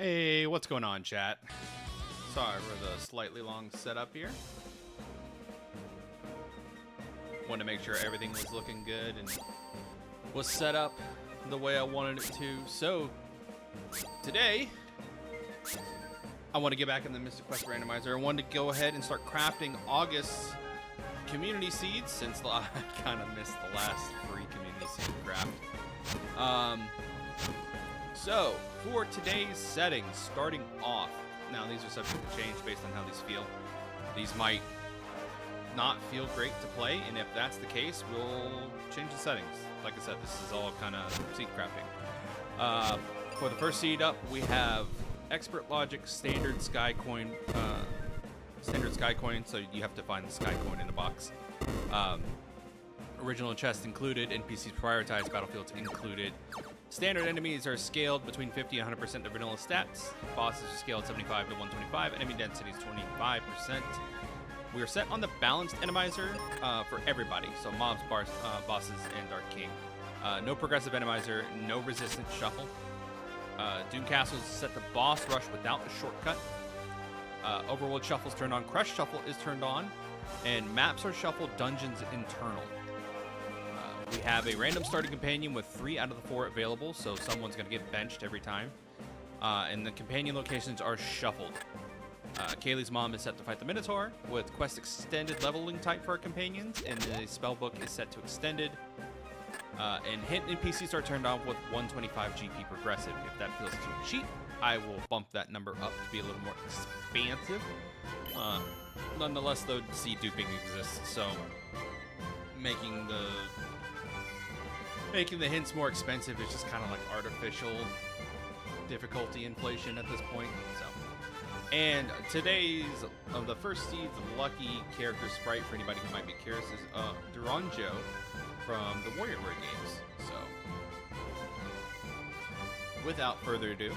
Hey, what's going on, chat? Sorry for the slightly long setup here. Wanted to make sure everything was looking good and was set up the way I wanted it to. So, today, I want to get back in the Mystic Quest Randomizer. I wanted to go ahead and start crafting August's community seeds, since I kind of missed the last free community seed craft. So, for today's settings, starting off, now these are subject to change based on how these feel. These might not feel great to play, and if that's the case, we'll change the settings. Like I said, this is all kind of seed crafting. For the first seed up, we have Expert Logic Standard Sky Coin. Standard Sky Coin, so you have to find the Sky Coin in a box. Original chest included, NPCs prioritized, battlefields included. Standard enemies are scaled between 50 and 100% of vanilla stats. Bosses are scaled 75 to 125. Enemy density is 25%. We are set on the balanced enemizer for everybody. So mobs, bosses, and Dark King. No progressive enemizer, no resistant shuffle. Doom Castles is set to boss rush without a shortcut. Overworld shuffle is turned on. Crush shuffle is turned on. And maps are shuffled, dungeons internal. We have a random starting companion with 3 out of the 4 available, so someone's going to get benched every time. And the companion locations are shuffled. Kaylee's mom is set to fight the Minotaur with quest extended leveling type for our companions, and the spellbook is set to extended. And hint NPCs are turned on with 125 GP progressive. If that feels too cheap, I will bump that number up to be a little more expansive. Nonetheless, though, seed duping exists, so making the hints more expensive is just kind of like artificial difficulty inflation at this point. So, and today's the first seed's lucky character sprite for anybody who might be curious is Duranjo from the WarioWare games. So, without further ado,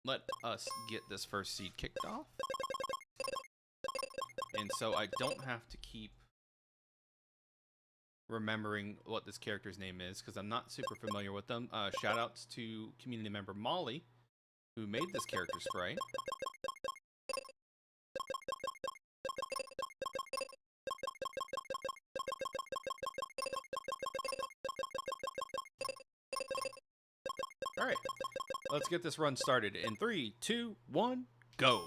let us get this first seed kicked off. And so I don't have to keep remembering what this character's name is, because I'm not super familiar with them. Shout outs to community member Molly, who made this character sprite. Alright, let's get this run started in 3, 2, 1, go!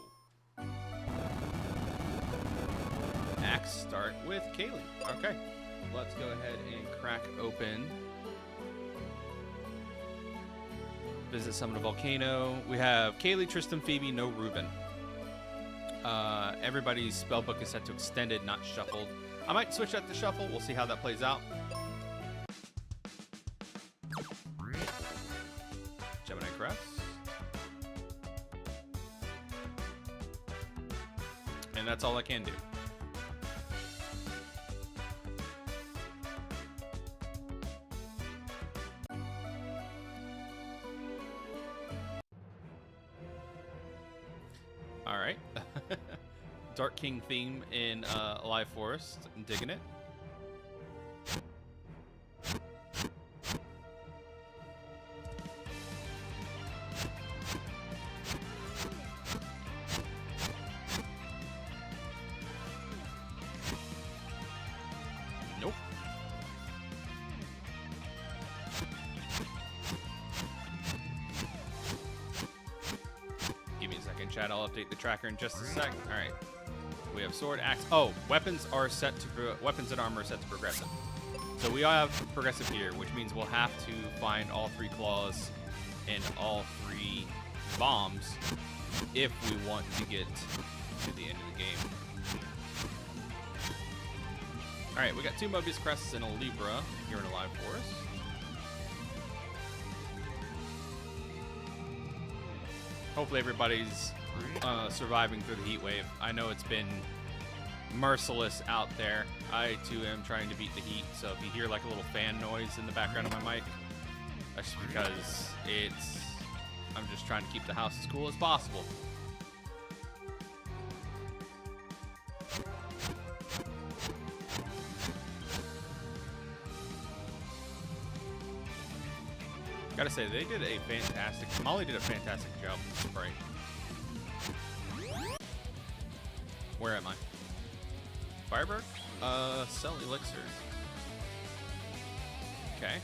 Axe start with Kaylee. Okay. Let's go ahead and crack open. Visit summon a volcano. We have Kaylee, Tristan, Phoebe, no Ruben. Everybody's spellbook is set to extended, not shuffled. I might switch that to shuffle. We'll see how that plays out. Gemini Crest. And that's all I can do. Alright. Dark King theme in Alive Forest. I'm digging it. Nope. Give me a second, chat. I'll update the tracker in just a sec. All right. We have sword, axe. Oh, weapons are set to weapons and armor are set to progressive. So we all have progressive here, which means we'll have to find all 3 claws and all 3 bombs if we want to get to the end of the game. All right, we got 2 Mobius Crests and a Libra here in Alive Forest. Hopefully everybody's surviving through the heat wave. I know it's been merciless out there. I too am trying to beat the heat, so if you hear like a little fan noise in the background of my mic, that's because I'm just trying to keep the house as cool as possible. Gotta say, they did a fantastic, Molly did a fantastic job with the sprite. Where am I? Firebird? Sell elixirs. Okay.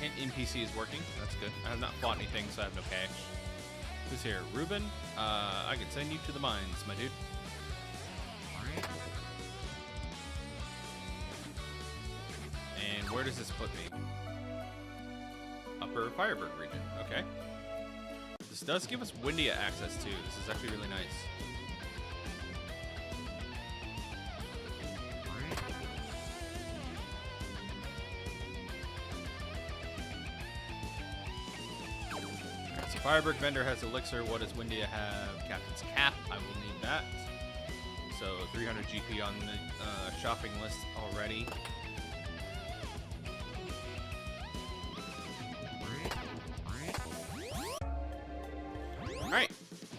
And NPC is working. That's good. I have not fought anything, so I have no cash. Who's here? Ruben? I can send you to the mines, my dude. And where does this put me? Upper Firebird region. Okay. This does give us Windia access too. This is actually really nice. So Firebird vendor has elixir. What does Windia have? Captain's cap. I will need that. So 300 GP on the shopping list already. Alright,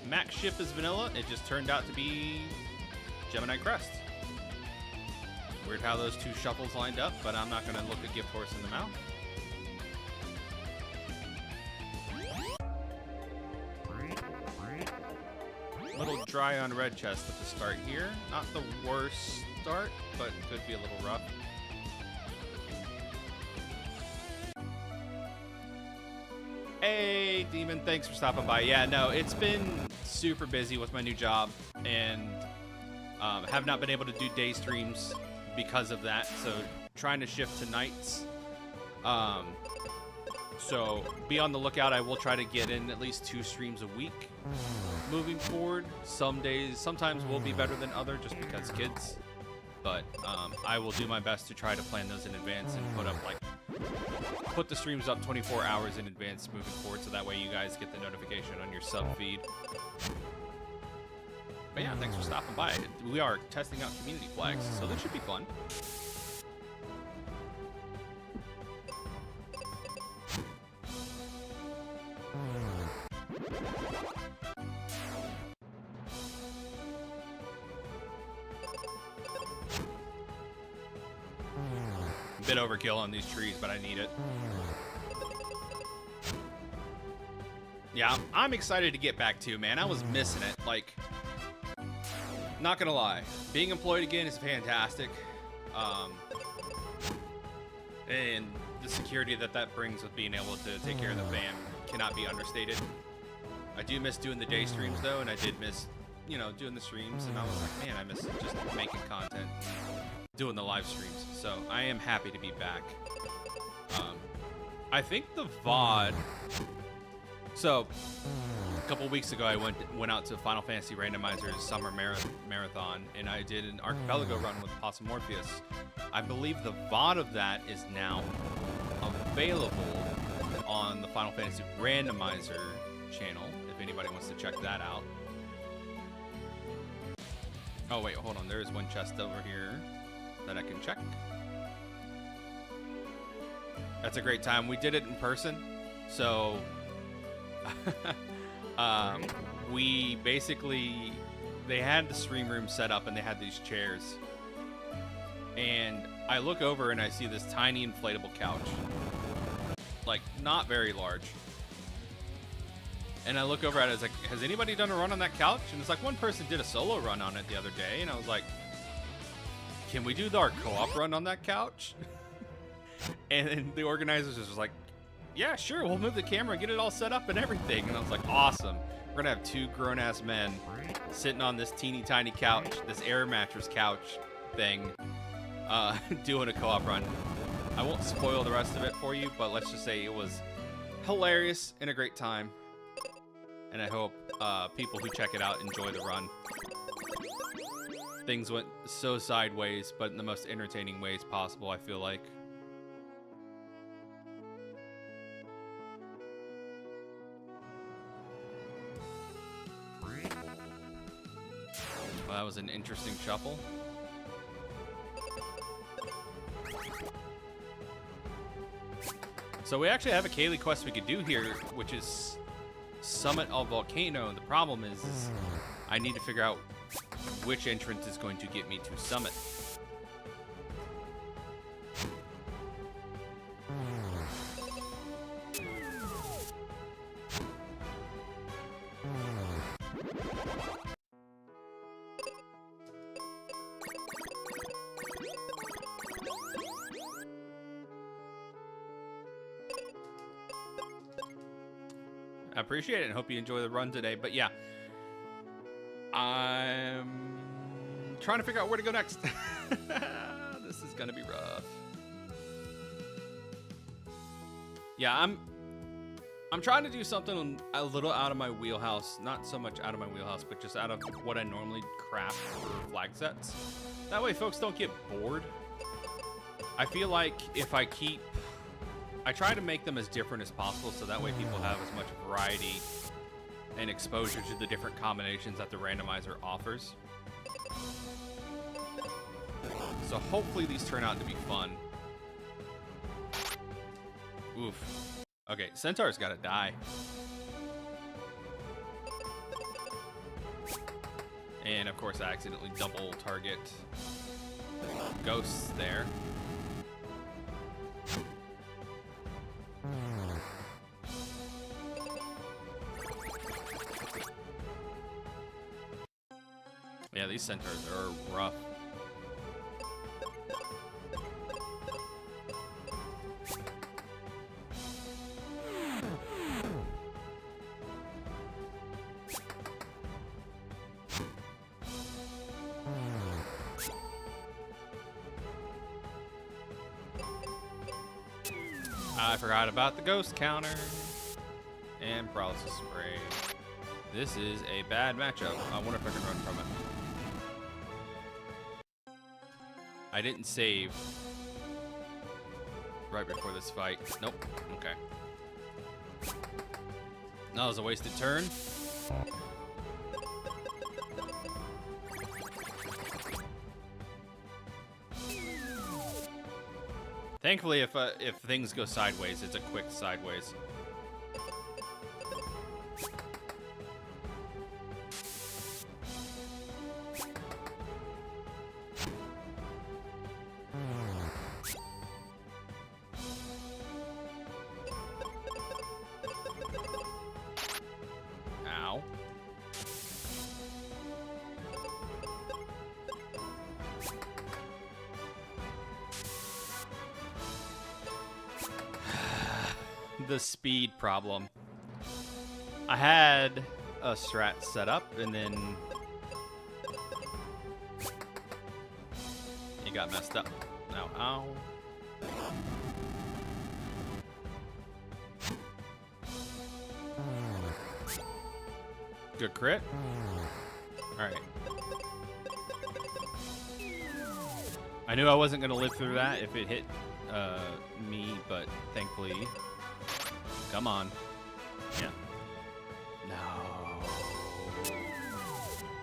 max ship is vanilla. It just turned out to be Gemini Crest. Weird how those two shuffles lined up, but I'm not going to look a gift horse in the mouth. A little dry on red chest at the start here. Not the worst start, but could be a little rough. Hey, Demon, thanks for stopping by. Yeah, no, it's been super busy with my new job, and have not been able to do day streams because of that, so trying to shift to nights. So be on the lookout. I will try to get in at least 2 streams a week moving forward. Some days, sometimes will be better than other just because kids, but I will do my best to try to plan those in advance and put the streams up 24 hours in advance moving forward, so that way you guys get the notification on your sub feed. But yeah, thanks for stopping by. We are testing out community flags, so this should be fun. Bit overkill on these trees, but I need it. Yeah, I'm excited to get back to, man. I was missing it. Like, not gonna lie, being employed again is fantastic. And the security that brings with being able to take care of the fam cannot be understated. I do miss doing the day streams though, and I did miss, you know, doing the streams, and I was like, man, I miss just making content, doing the live streams. So I am happy to be back. I think the VOD. So a couple weeks ago, I went out to Final Fantasy Randomizer's summer marathon, and I did an archipelago run with Possum Morpheus. I believe the VOD of that is now available on the Final Fantasy Randomizer channel, if anybody wants to check that out. Oh wait, hold on. There is one chest over here that I can check. That's a great time. We did it in person, so we basically, they had the stream room set up and they had these chairs, and I look over and I see this tiny inflatable couch, like not very large, and I look over at it, it's like, has anybody done a run on that couch? And it's like, one person did a solo run on it the other day, and I was like, can we do our co-op run on that couch? And then the organizers was like, yeah, sure, we'll move the camera, get it all set up and everything. And I was like, awesome. We're gonna have 2 grown-ass men sitting on this teeny tiny couch, this air mattress couch thing, doing a co-op run. I won't spoil the rest of it for you, but let's just say it was hilarious and a great time. And I hope people who check it out enjoy the run. Things went so sideways, but in the most entertaining ways possible, I feel like. Well, that was an interesting shuffle. So we actually have a Kaylee quest we could do here, which is Summit of Volcano. The problem is I need to figure out which entrance is going to get me to Summit. I appreciate it and hope you enjoy the run today. But yeah, I'm trying to figure out where to go next. This is gonna be rough. Yeah, I'm trying to do something a little out of my wheelhouse. Not so much out of my wheelhouse, but just out of what I normally craft for flag sets. That way folks don't get bored. I feel like if I try to make them as different as possible so that way people have as much variety and exposure to the different combinations that the randomizer offers. So hopefully these turn out to be fun. Oof. Okay, Centaur's gotta die. And of course I accidentally double target ghosts there. Yeah, these centaurs are rough. I forgot about the ghost counter and paralysis spray. This is a bad matchup. I wonder if I can run from it. I didn't save right before this fight. Nope. Okay. That was a wasted turn. Thankfully, if things go sideways, it's a quick sideways. Ow. The speed problem. I had a strat set up and then it got messed up. Now, ow. Good crit. All right. I knew I wasn't gonna live through that if it hit me, but thankfully. Come on. Yeah. No.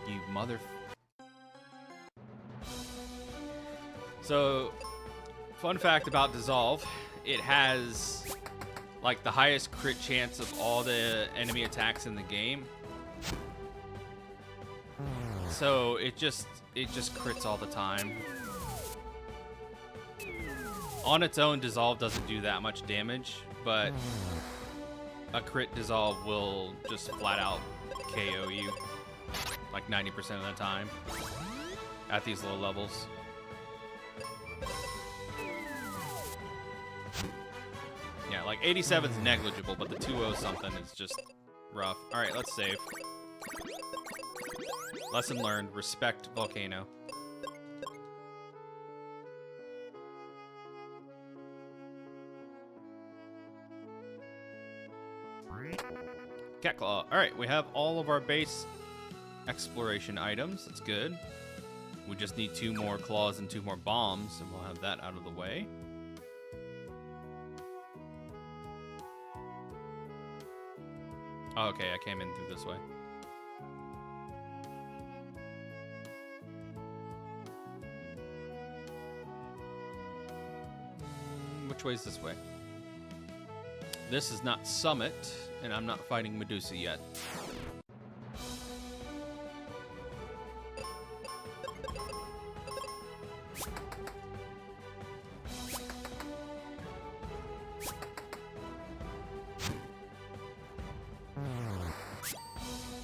You mother... So, fun fact about Dissolve, it has like the highest crit chance of all the enemy attacks in the game. So it just crits all the time. On its own, Dissolve doesn't do that much damage, but a crit Dissolve will just flat out KO you like 90% of the time at these low levels. Yeah, like 87 is negligible, but the 2-0 something is just rough. All right, let's save. Lesson learned, respect Volcano. Catclaw. All right, we have all of our base exploration items. That's good. We just need 2 more claws and 2 more bombs, and we'll have that out of the way. Oh, okay, I came in through this way. Which way is this way? This is not Summit, and I'm not fighting Medusa yet.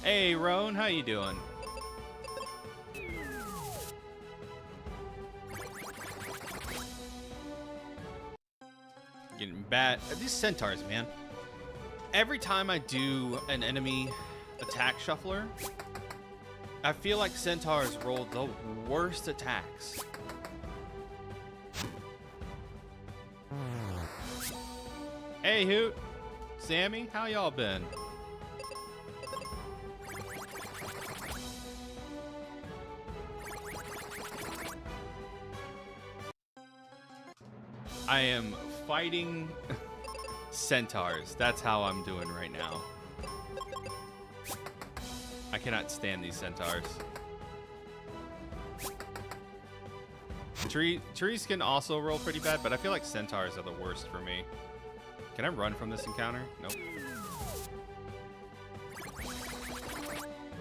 Hey, Roan, how you doing? Getting bad. These centaurs, man. Every time I do an enemy attack shuffler, I feel like centaurs roll the worst attacks. Hey, Hoot. Sammy, how y'all been? I am fighting centaurs. That's how I'm doing right now. I cannot stand these centaurs. Trees can also roll pretty bad, but I feel like centaurs are the worst for me. Can I run from this encounter? Nope.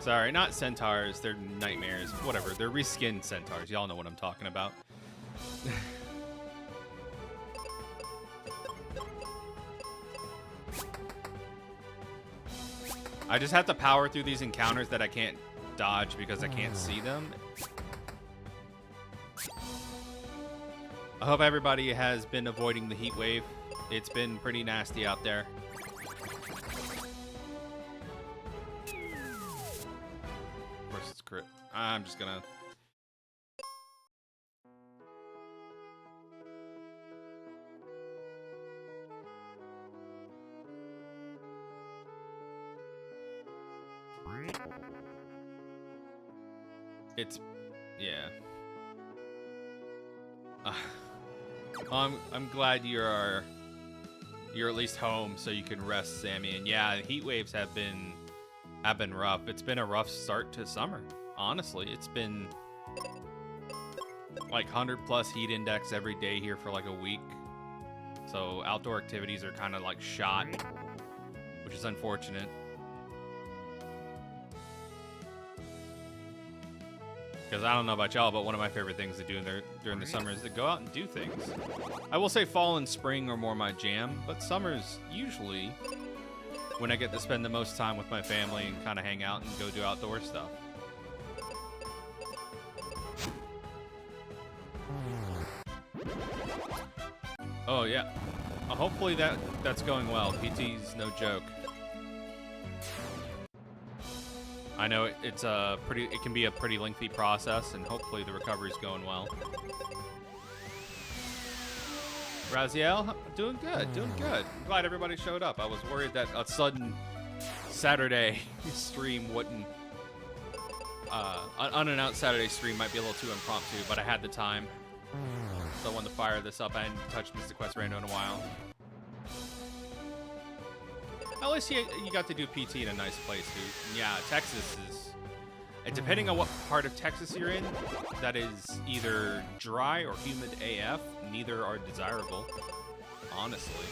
Sorry, not centaurs. They're nightmares. Whatever. They're reskinned centaurs. Y'all know what I'm talking about. I just have to power through these encounters that I can't dodge because I can't see them. I hope everybody has been avoiding the heat wave. It's been pretty nasty out there. Of course it's crit. I'm just gonna... It's... yeah. I'm glad you're at least home so you can rest, Sammy. And yeah, the heat waves have been rough. It's been a rough start to summer. Honestly, it's been like 100+ heat index every day here for like a week. So outdoor activities are kind of like shot, which is unfortunate. Because I don't know about y'all, but one of my favorite things to do during the summer is to go out and do things. I will say fall and spring are more my jam, but summer's usually when I get to spend the most time with my family and kind of hang out and go do outdoor stuff. Oh yeah. Hopefully that's going well. PT's no joke. I know it can be a pretty lengthy process, and hopefully the recovery's going well. Raziel, doing good, doing good. I'm glad everybody showed up. I was worried that a sudden Saturday stream wouldn't, an unannounced Saturday stream might be a little too impromptu, but I had the time. So I wanted to fire this up. I hadn't touched Mystic Quest Rando in a while. At least you got to do PT in a nice place, dude. Yeah, Texas is... depending on what part of Texas you're in, that is either dry or humid AF. Neither are desirable, honestly.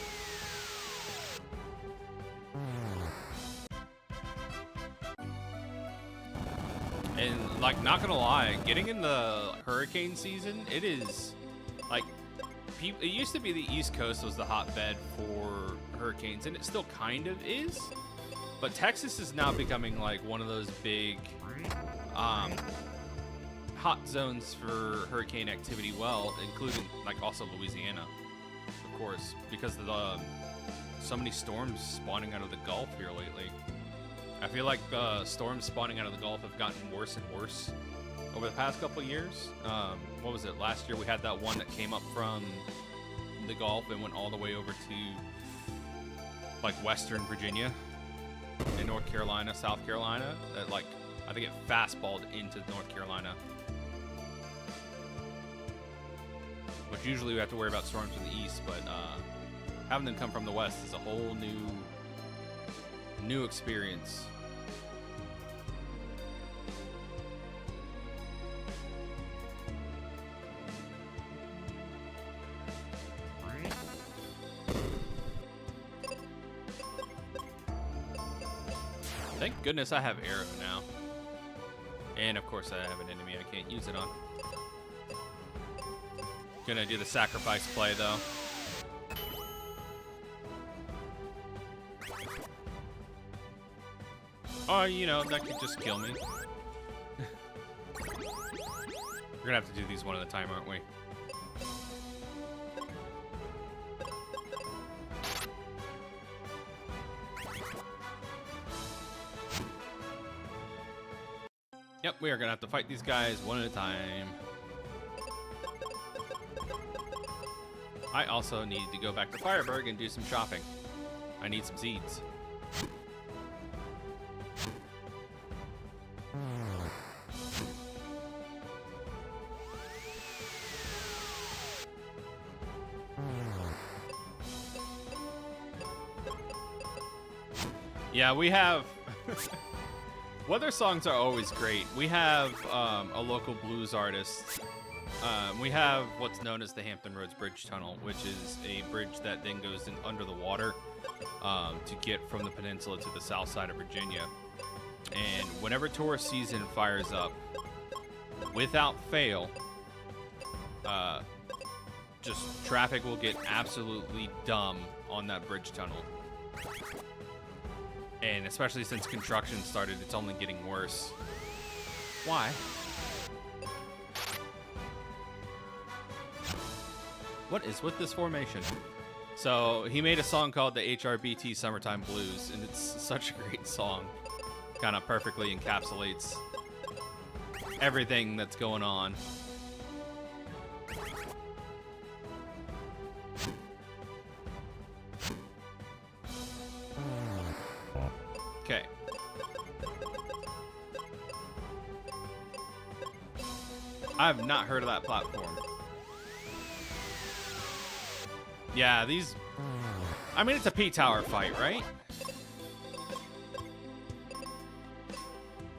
And, like, not gonna lie, getting in the hurricane season, it is, like... It used to be the East Coast was the hotbed for hurricanes, and it still kind of is. But Texas is now becoming like one of those big hot zones for hurricane activity, well, including like also Louisiana, of course, because of the so many storms spawning out of the Gulf here lately. I feel like the storms spawning out of the Gulf have gotten worse and worse over the past couple of years. What was it? Last year we had that one that came up from the Gulf and went all the way over to like Western Virginia and North Carolina, South Carolina. That like I think it fastballed into North Carolina. Which usually we have to worry about storms from the east, but having them come from the west is a whole new experience. Thank goodness I have arrow now. And of course I have an enemy I can't use it on. Gonna do the sacrifice play though. Oh, you know, that could just kill me. We're gonna have to do these one at a time, aren't we? Yep, we are gonna have to fight these guys one at a time. I also need to go back to Fireburg and do some shopping. I need some seeds. Yeah, we have... Weather songs are always great. We have a local blues artist. We have what's known as the Hampton Roads Bridge Tunnel, which is a bridge that then goes in under the water to get from the peninsula to the south side of Virginia. And whenever tourist season fires up, without fail, just traffic will get absolutely dumb on that bridge tunnel. And especially since construction started, it's only getting worse. Why? What is with this formation? So he made a song called the HRBT Summertime Blues, and it's such a great song. Kind of perfectly encapsulates everything that's going on. Okay. I've not heard of that platform. Yeah, these... I mean, it's a P-Tower fight, right?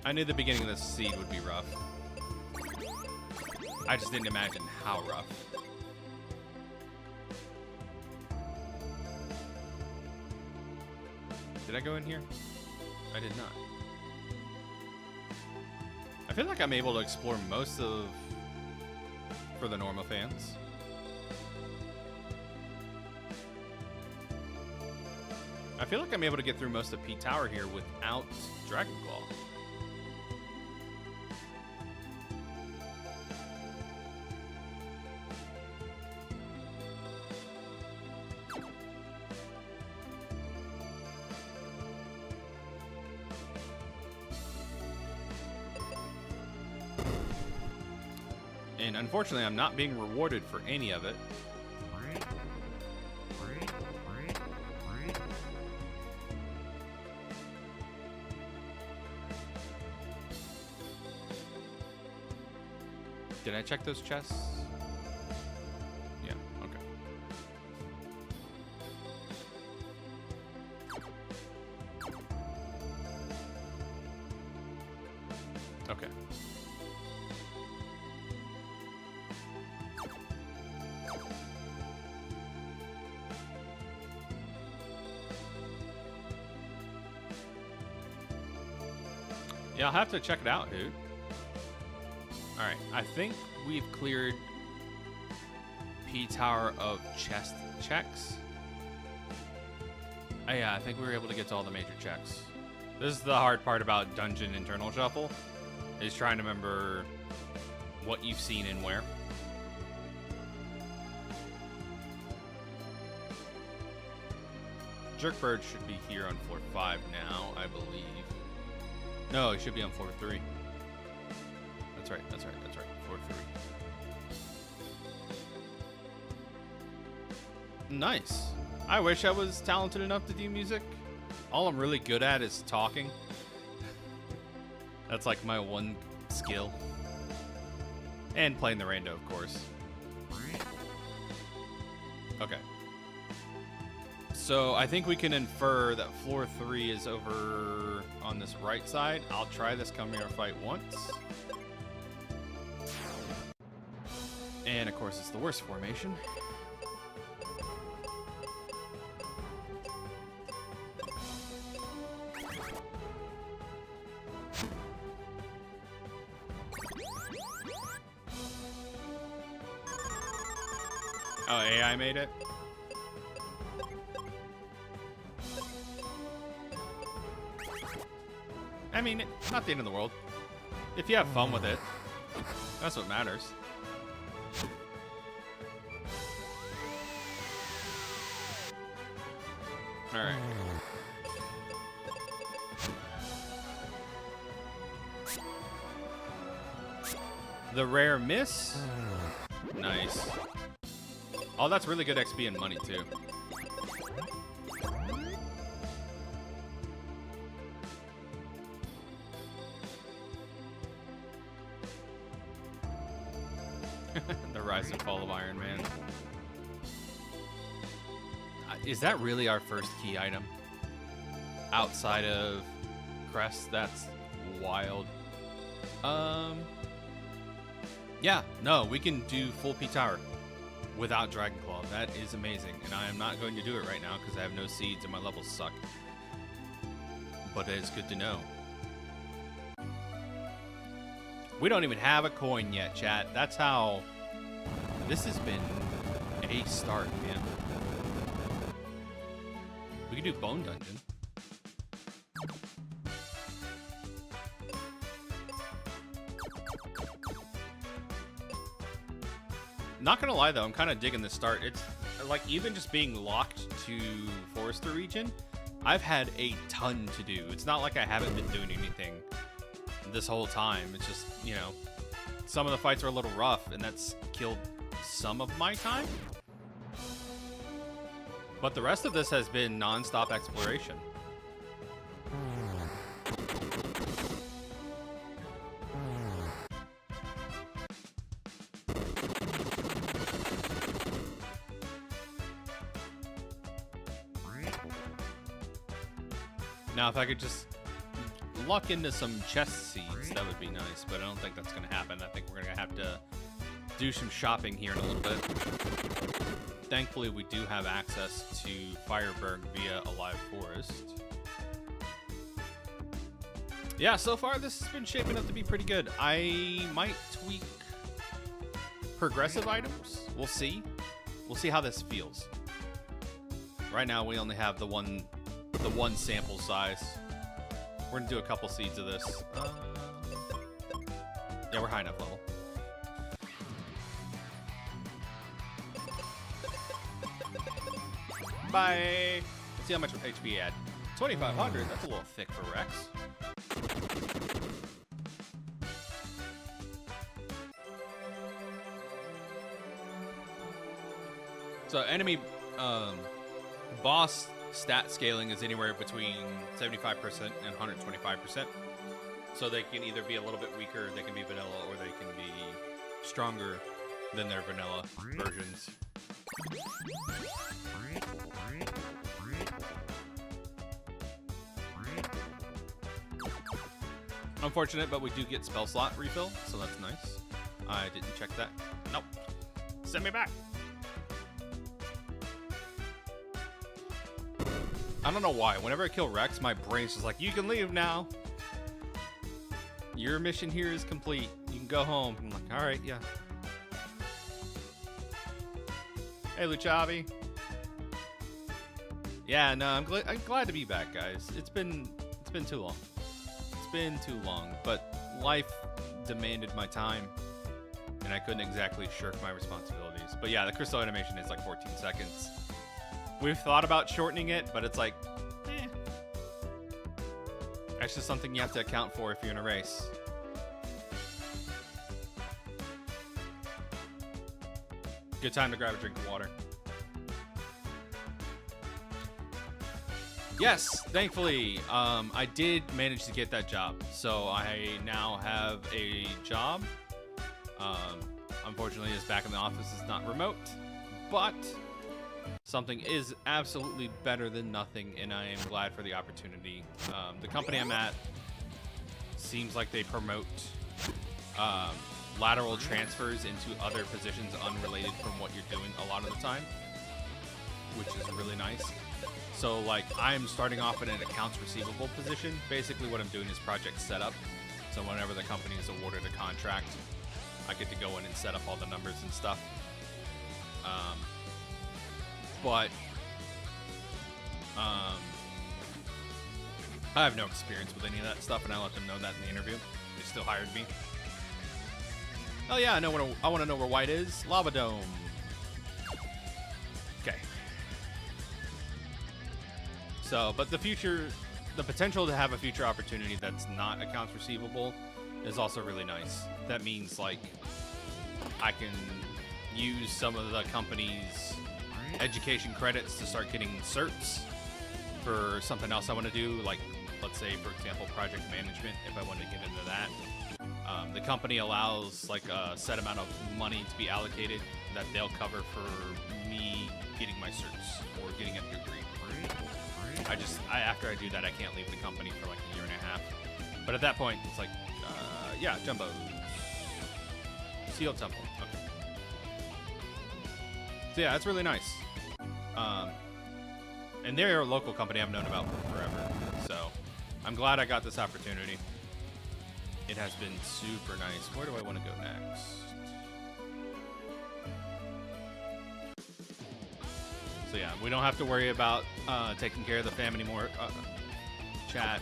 I knew the beginning of this seed would be rough. I just didn't imagine how rough. Did I go in here? I did not. I feel like I'm able to explore most of... for the normal fans. I feel like I'm able to get through most of P-Tower here without Dragon Claw. And unfortunately, I'm not being rewarded for any of it. Did I check those chests? Yeah, okay. Okay. Yeah, I'll have to check it out, dude. Alright, I think we've cleared P-Tower of chest checks. Oh, yeah, I think we were able to get to all the major checks. This is the hard part about Dungeon Internal Shuffle, is trying to remember what you've seen and where. Jerkbird should be here on floor 5 now, I believe. No, it should be on floor 3. That's right, that's right, that's right. Floor 3. Nice. I wish I was talented enough to do music. All I'm really good at is talking. That's like my one skill. And playing the rando, of course. Okay. So I think we can infer that floor 3 is over on this right side. I'll try this come here fight once. And of course, it's the worst formation. Oh, AI made it? I mean, it's not the end of the world. If you have fun with it, that's what matters. All right. The rare miss. Nice. Oh, that's really good XP and money, too. The rise and fall of Iron Man. Is that really our first key item? Outside of Crest? That's wild. Yeah, no, we can do full P Tower without Dragon Claw. That is amazing. And I am not going to do it right now because I have no seeds and my levels suck. But it's good to know. We don't even have a coin yet, chat. That's how this has been a start, man. We can do Bone Dungeon. Not gonna lie though, I'm kind of digging the start. It's like even just being locked to Forester region, I've had a ton to do. It's not like I haven't been doing anything this whole time. It's just, you know, some of the fights are a little rough and that's killed some of my time. But the rest of this has been non-stop exploration. Now, if I could just luck into some chest seeds, that would be nice, but I don't think that's going to happen. I think we're going to have to do some shopping here in a little bit. Thankfully, we do have access to Fireburg via a live forest. Yeah, so far this has been shaping up to be pretty good. I might tweak progressive items. We'll see. We'll see how this feels. Right now, we only have the one sample size. We're gonna do a couple seeds of this. Yeah, we're high enough level. Bye. Let's see how much HP he had. 2,500. That's a little thick for Rex. So enemy boss stat scaling is anywhere between 75% and 125%. So they can either be a little bit weaker, they can be vanilla, or they can be stronger than their vanilla versions. Unfortunate, but we do get spell slot refill, so that's nice. I didn't check that. Nope. Send me back. I don't know why. Whenever I kill Rex, my brain's just like, you can leave now. Your mission here is complete. You can go home. I'm like, all right, yeah. Hey, Luchavi. Yeah, no, I'm glad to be back, guys. It's been too long. It's been too long, but life demanded my time, and I couldn't exactly shirk my responsibilities. But yeah, the crystal animation is like 14 seconds. We've thought about shortening it, but it's like, eh. That's just something you have to account for if you're in a race. Good time to grab a drink of water. Yes, thankfully, I did manage to get that job. So I now have a job. Unfortunately, it's back in the office. It's not remote, but something is absolutely better than nothing, and I am glad for the opportunity. The company I'm at seems like they promote lateral transfers into other positions unrelated from what you're doing a lot of the time, which is really nice. So, like, I'm starting off in an accounts receivable position. Basically, what I'm doing is project setup. So whenever the company is awarded a contract, I get to go in and set up all the numbers and stuff. I have no experience with any of that stuff, and I let them know that in the interview. They still hired me. Oh yeah, I want to know where white is. Lava Dome. Okay. So, but the potential to have a future opportunity that's not accounts receivable is also really nice. That means like I can use some of the company's education credits to start getting certs for something else I want to do, like let's say, for example, project management, if I want to get into that. The company allows like a set amount of money to be allocated that they'll cover for me getting my certs or getting a degree. After I do that, I can't leave the company for like a year and a half. But at that point, it's like, yeah, Jumbo. Sealed Temple. Okay. So yeah, that's really nice. And they're a local company I've known about for forever. So I'm glad I got this opportunity. It has been super nice. Where do I want to go next? So yeah, we don't have to worry about taking care of the fam anymore. Chat.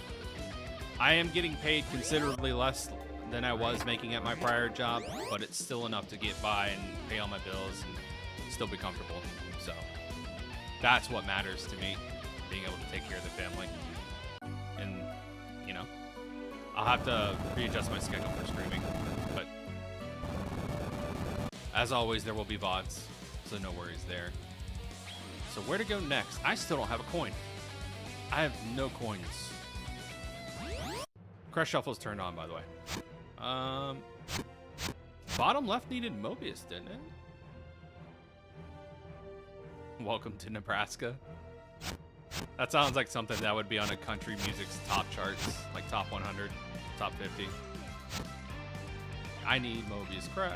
I am getting paid considerably less than I was making at my prior job, but it's still enough to get by and pay all my bills and still be comfortable. So that's what matters to me, being able to take care of the family. And, you know, I'll have to readjust my schedule for streaming, but as always, there will be VODs, so no worries there. So where to go next? I still don't have a coin. I have no coins. Crush Shuffle is turned on, by the way. Bottom left needed Mobius, didn't it? Welcome to Nebraska. That sounds like something that would be on a country music's top charts, like top 100, top 50. I need Mobius Crest.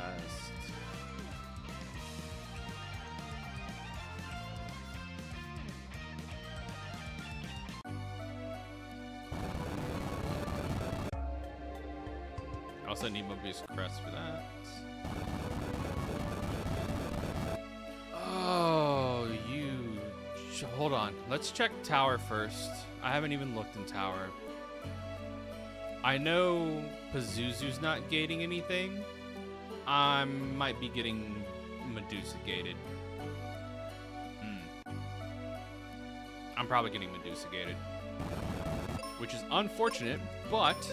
I also need Mobius Crest for that. Oh, hold on. Let's check Tower first. I haven't even looked in Tower. I know Pazuzu's not gating anything. I might be getting Medusa gated. I'm probably getting Medusa gated, which is unfortunate, but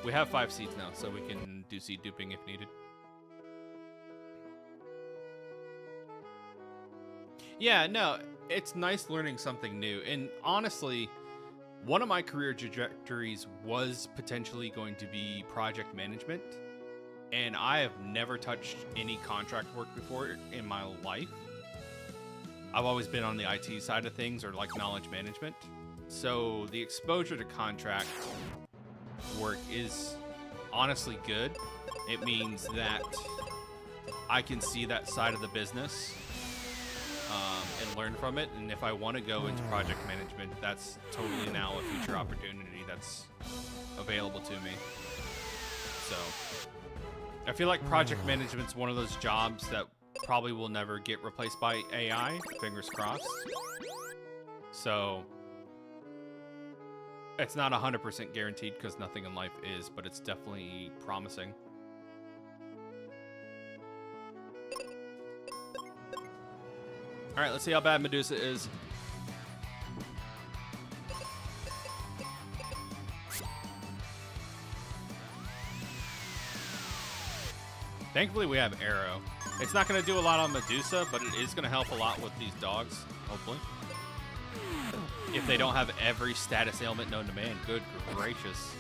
we have 5 seeds now, so we can do seed duping if needed. Yeah, no, it's nice learning something new. And honestly, one of my career trajectories was potentially going to be project management. And I have never touched any contract work before in my life. I've always been on the IT side of things, or like knowledge management. So the exposure to contract work is honestly good. It means that I can see that side of the business and learn from it. And if I want to go into project management, that's totally now a future opportunity that's available to me. So I feel like project management's one of those jobs that probably will never get replaced by AI, fingers crossed. So it's not 100% guaranteed because nothing in life is, but it's definitely promising. All right, let's see how bad Medusa is. Thankfully, we have Arrow. It's not going to do a lot on Medusa, but it is going to help a lot with these dogs, hopefully. If they don't have every status ailment known to man. Good gracious.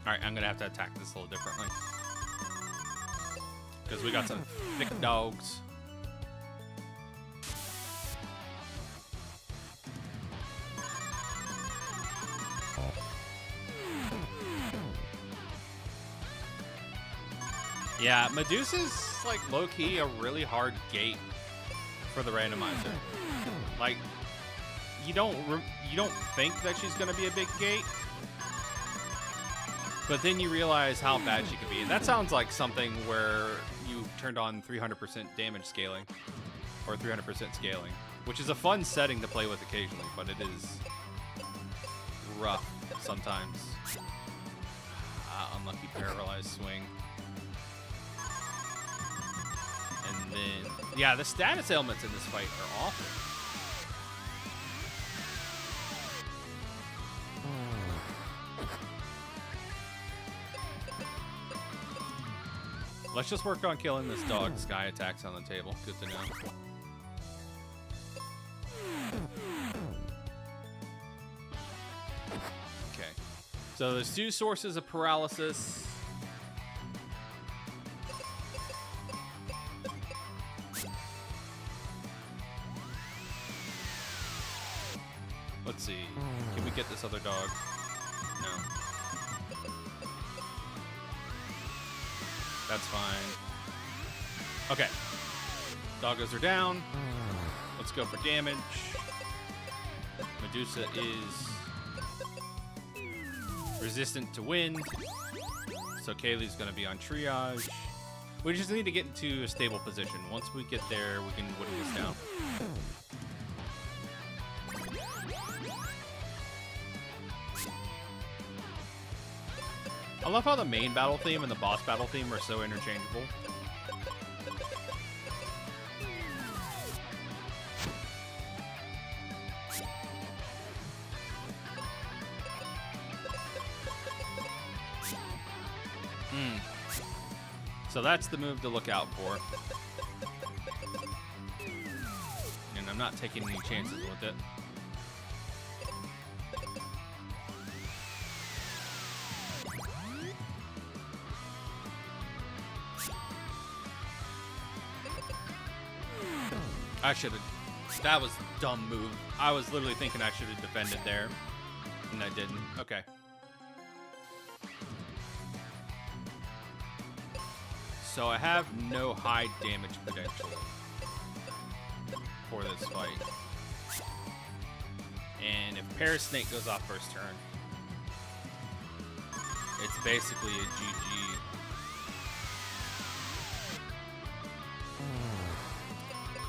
Alright, I'm going to have to attack this a little differently. Because we got some thick dogs. Yeah, Medusa's like low-key a really hard gate for the randomizer. Like, you don't think that she's gonna be a big gate, but then you realize how bad she could be. And that sounds like something where you turned on 300% damage scaling, or 300% scaling, which is a fun setting to play with occasionally, but it is rough sometimes. Unlucky paralyzed swing. And then, yeah, the status ailments in this fight are awful. Let's just work on killing this dog. Sky attacks on the table. Good to know. Okay. So there's 2 sources of paralysis. Let's see. Can we get this other dog? No. That's fine. Okay. Doggos are down. Let's go for damage. Medusa is resistant to wind. So Kaylee's going to be on triage. We just need to get into a stable position. Once we get there, we can whittle this down. I love how the main battle theme and the boss battle theme are so interchangeable. So that's the move to look out for. And I'm not taking any chances with it. I should have. That was a dumb move. I was literally thinking I should have defended there, and I didn't. Okay. So I have no high damage potential for this fight. And if Parasnake goes off first turn, it's basically a GG.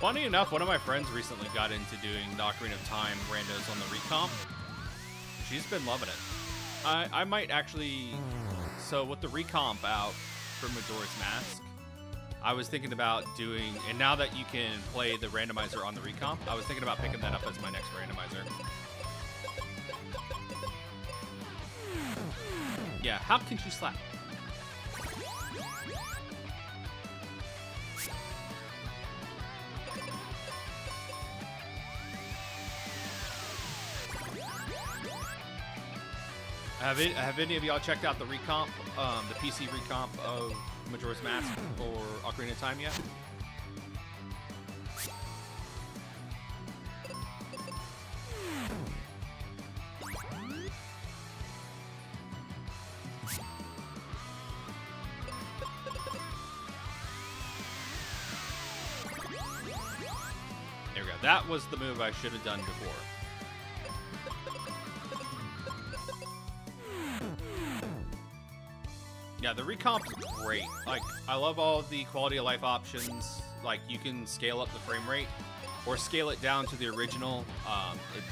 Funny enough, one of my friends recently got into doing the Ocarina of Time randos on the recomp. She's been loving it. I might actually... So with the recomp out for Majora's Mask, I was thinking about doing... And now that you can play the randomizer on the recomp, I was thinking about picking that up as my next randomizer. Yeah, how can she slap? Have any of y'all checked out the recomp, the PC recomp of Majora's Mask or Ocarina of Time yet? There we go. That was the move I should have done before. Yeah, the recomp's great. Like, I love all the quality of life options. Like, you can scale up the frame rate or scale it down to the original. It's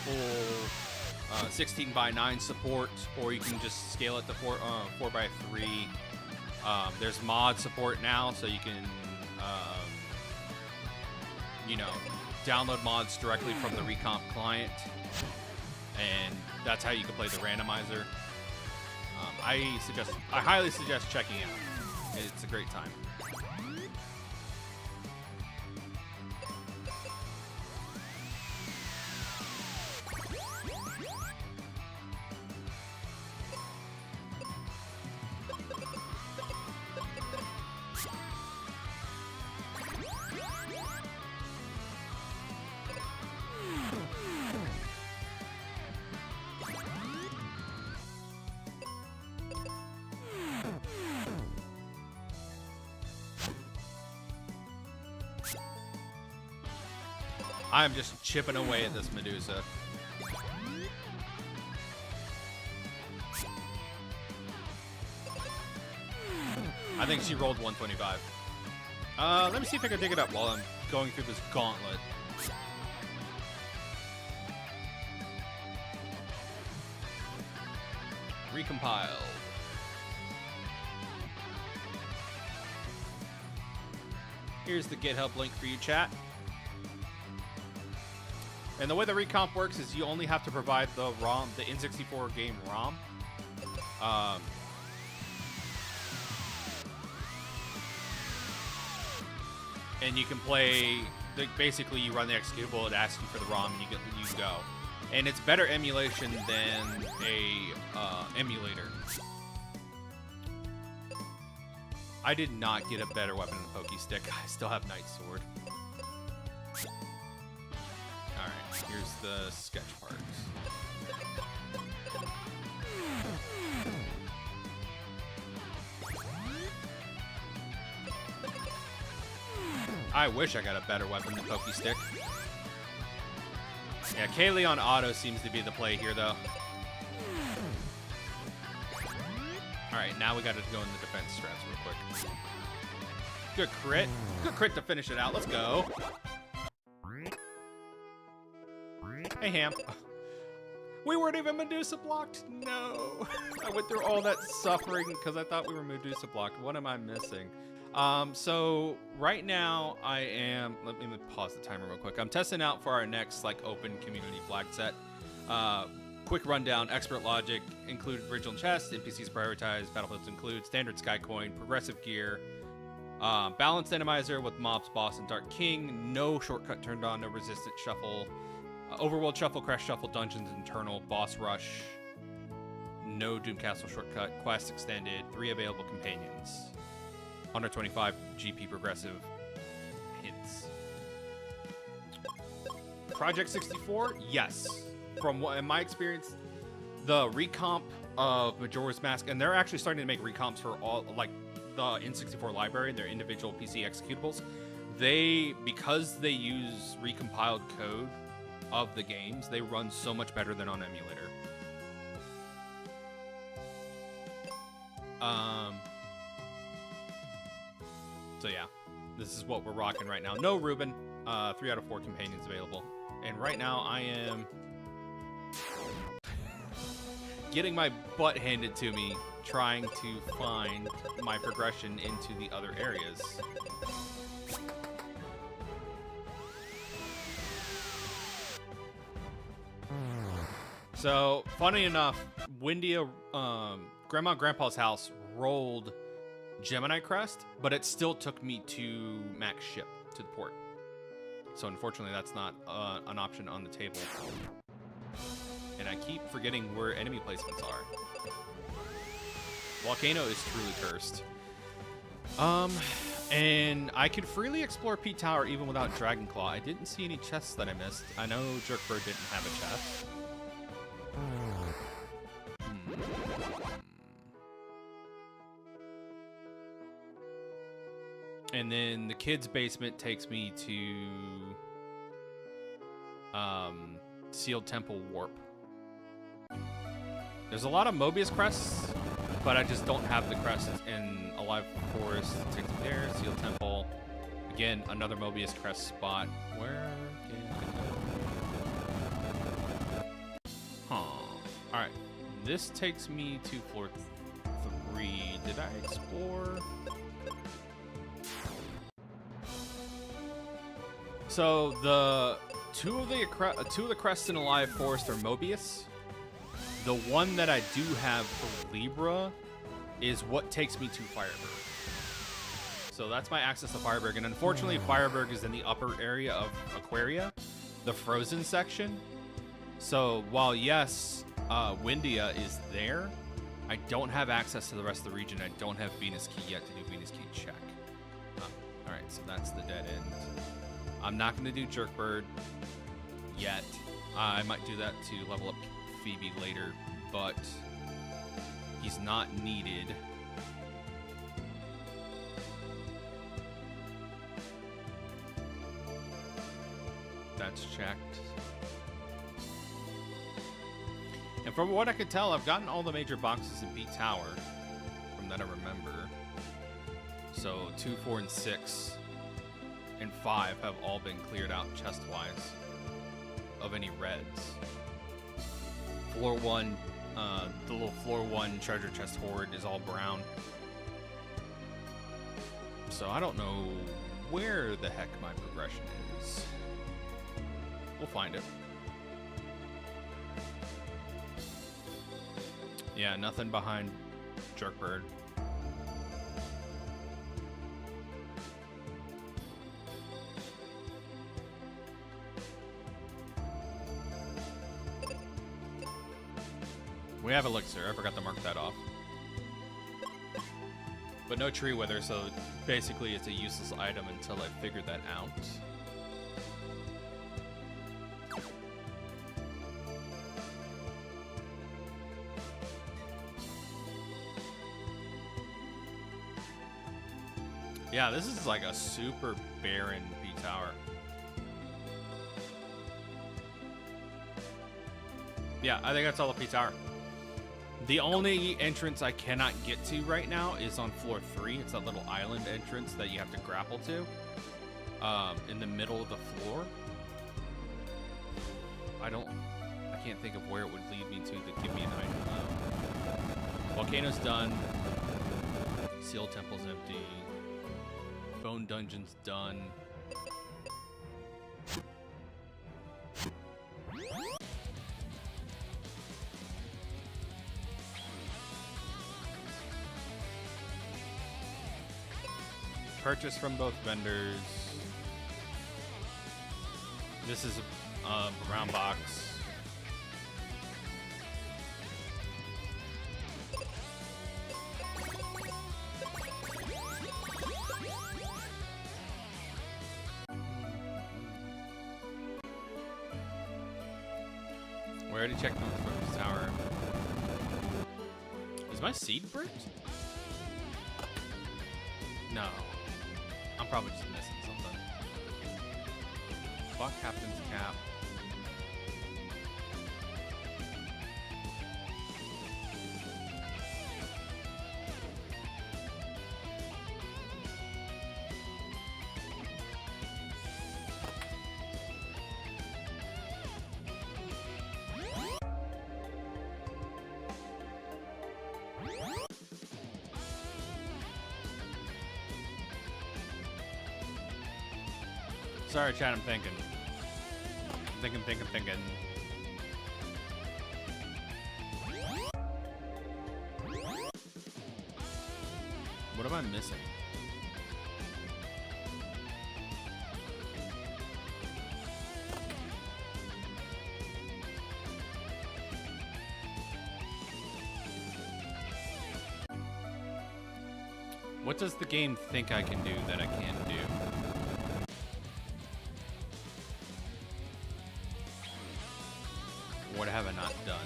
full 16:9 support, or you can just scale it to 4:3. There's mod support now, so you can, you know, download mods directly from the recomp client, and that's how you can play the randomizer. I highly suggest checking it out. It's a great time. I'm just chipping away at this Medusa. I think she rolled 125. Let me see if I can dig it up while I'm going through this gauntlet. Recompile. Here's the GitHub link for you, chat. And the way the recomp works is you only have to provide the ROM, the N64 game ROM. And you can play, basically you run the executable, it asks you for the ROM, and you go. And it's better emulation than a emulator. I did not get a better weapon than the Pokey Stick. I still have Night Sword. Alright, here's the sketch parts. I wish I got a better weapon than Pokey Stick. Yeah, Kaylee on auto seems to be the play here, though. Alright, now we gotta go in the defense strats real quick. Good crit. Good crit to finish it out. Let's go. Hey, Ham. We weren't even Medusa blocked. No. I went through all that suffering because I thought we were Medusa blocked. What am I missing? So right now I am, let me pause the timer real quick. I'm testing out for our next like open community flag set. Quick rundown: expert logic, include original chest, NPCs prioritized, battlefields include, standard sky coin, progressive gear, balanced randomizer with mobs, boss, and dark king, no shortcut turned on, no resistant shuffle, overworld shuffle, crash shuffle, dungeons internal, boss rush, no doom castle shortcut, quest extended, 3 available companions. 125 GP progressive hints. Project 64, yes. From what in my experience, the recomp of Majora's Mask, and they're actually starting to make recomps for all like the N64 library, their individual PC executables. Because they use recompiled code of the games, they run so much better than on emulator. So yeah, this is what we're rocking right now. No Ruben, 3 out of 4 companions available. And right now I am getting my butt handed to me, trying to find my progression into the other areas. So, funny enough, Windia, Grandma and Grandpa's house rolled Gemini Crest, but it still took me to max ship to the port. So unfortunately, that's not an option on the table. And I keep forgetting where enemy placements are. Volcano is truly cursed. And I could freely explore Pete Tower even without Dragon Claw. I didn't see any chests that I missed. I know Jerkbird didn't have a chest. And then the kids' basement takes me to Sealed Temple Warp. There's a lot of Mobius crests, but I just don't have the crests in Alive Forest. It takes me there. Sealed Temple. Again, another Mobius crest spot. Where can I go? Huh. Alright. This takes me to floor 3. Did I explore? So the two of the crests in Alive Forest are Mobius. The one that I do have for Libra is what takes me to Fireberg. So that's my access to Fireberg, and unfortunately Fireberg is in the upper area of Aquaria, the frozen section. So while yes, Windia is there, I don't have access to the rest of the region. I don't have Venus Key yet to do Venus Key check. Alright, so that's the dead end. I'm not going to do Jerkbird yet. I might do that to level up Phoebe later, but he's not needed. That's checked. And from what I could tell, I've gotten all the major boxes in Beat Tower, from that I remember. So 2, 4, and 6 and 5 have all been cleared out chest-wise of any reds. Floor 1, the little floor 1 treasure chest hoard is all brown. So I don't know where the heck my progression is. We'll find it. Yeah, nothing behind Jerkbird. We have elixir. I forgot to mark that off. But no tree wither, so basically it's a useless item until I figure that out. Yeah, this is like a super barren B-Tower. Yeah, I think that's all the P-Tower. The only entrance I cannot get to right now is on floor 3. It's that little island entrance that you have to grapple to. In the middle of the floor. I can't think of where it would lead me to give me an item. Volcano's done. Seal Temple's empty. Bone Dungeon's done. Purchase from both vendors. This is a brown box. We already checked North Tower. Is my seed bricked? No. I'm probably just missing something. Fuck Captain's Cap. Sorry, chat, I'm thinking. Thinking. What am I missing? What does the game think I can do that I can't do? What have I not done?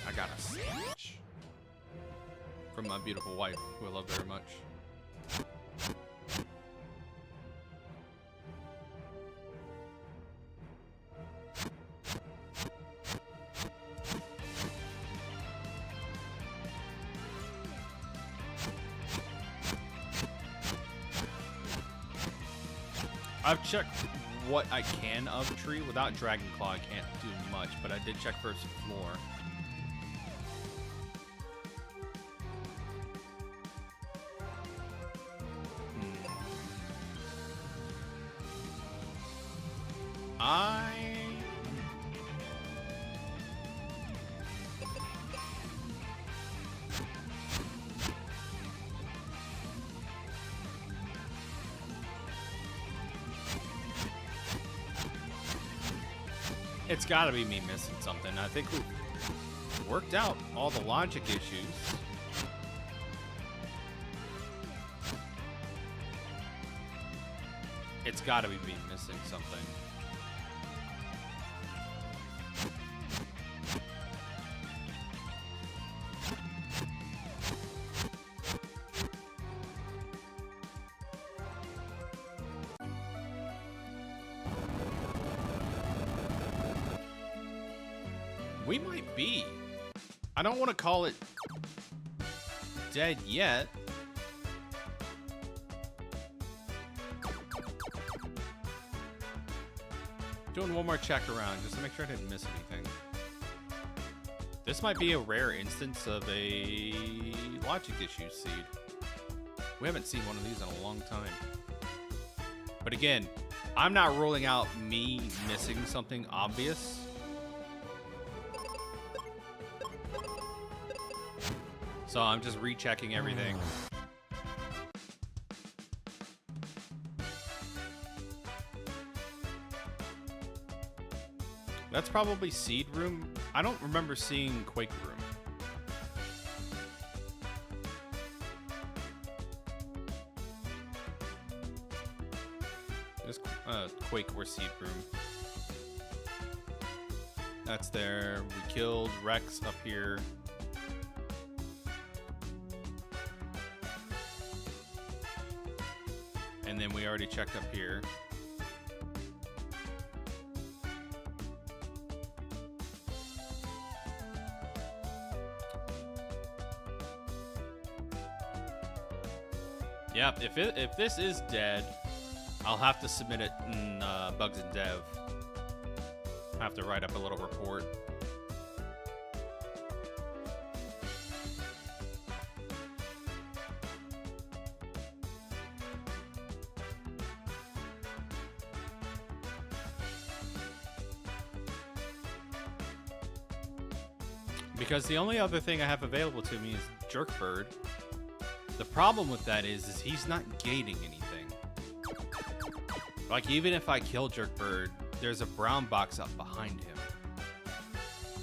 I got a sandwich from my beautiful wife, who I love very much. I've checked what I can of tree. Without Dragon Claw, I can't do much, but I did check first floor. It's gotta be me missing something. I think we worked out all the logic issues. It's gotta be me missing something. We might be I don't want to call it dead yet. Doing one more check around just to make sure I didn't miss anything. This might be a rare instance of a logic issue seed. We haven't seen one of these in a long time. But again, I'm not ruling out me missing something obvious. So I'm just rechecking everything. That's probably seed room. I don't remember seeing quake room. There's quake or seed room. That's there. We killed Rex up here. And then we already checked up here. Yep, if this is dead, I'll have to submit it in Bugs and Dev. I have to write up a little report. Because the only other thing I have available to me is Jerkbird. The problem with that is he's not gating anything. Like, even if I kill Jerkbird, there's a brown box up behind him.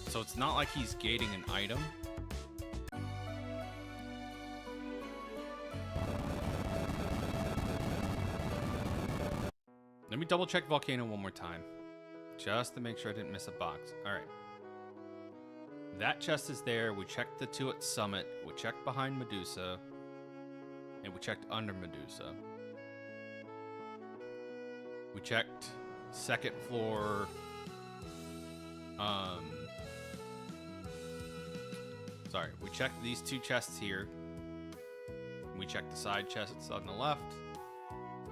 So it's not like he's gating an item. Let me double check Volcano one more time. Just to make sure I didn't miss a box. Alright. That chest is there. We checked the two at Summit. We checked behind Medusa. And we checked under Medusa. We checked second floor. Sorry, we checked these two chests here. We checked the side chests on the left.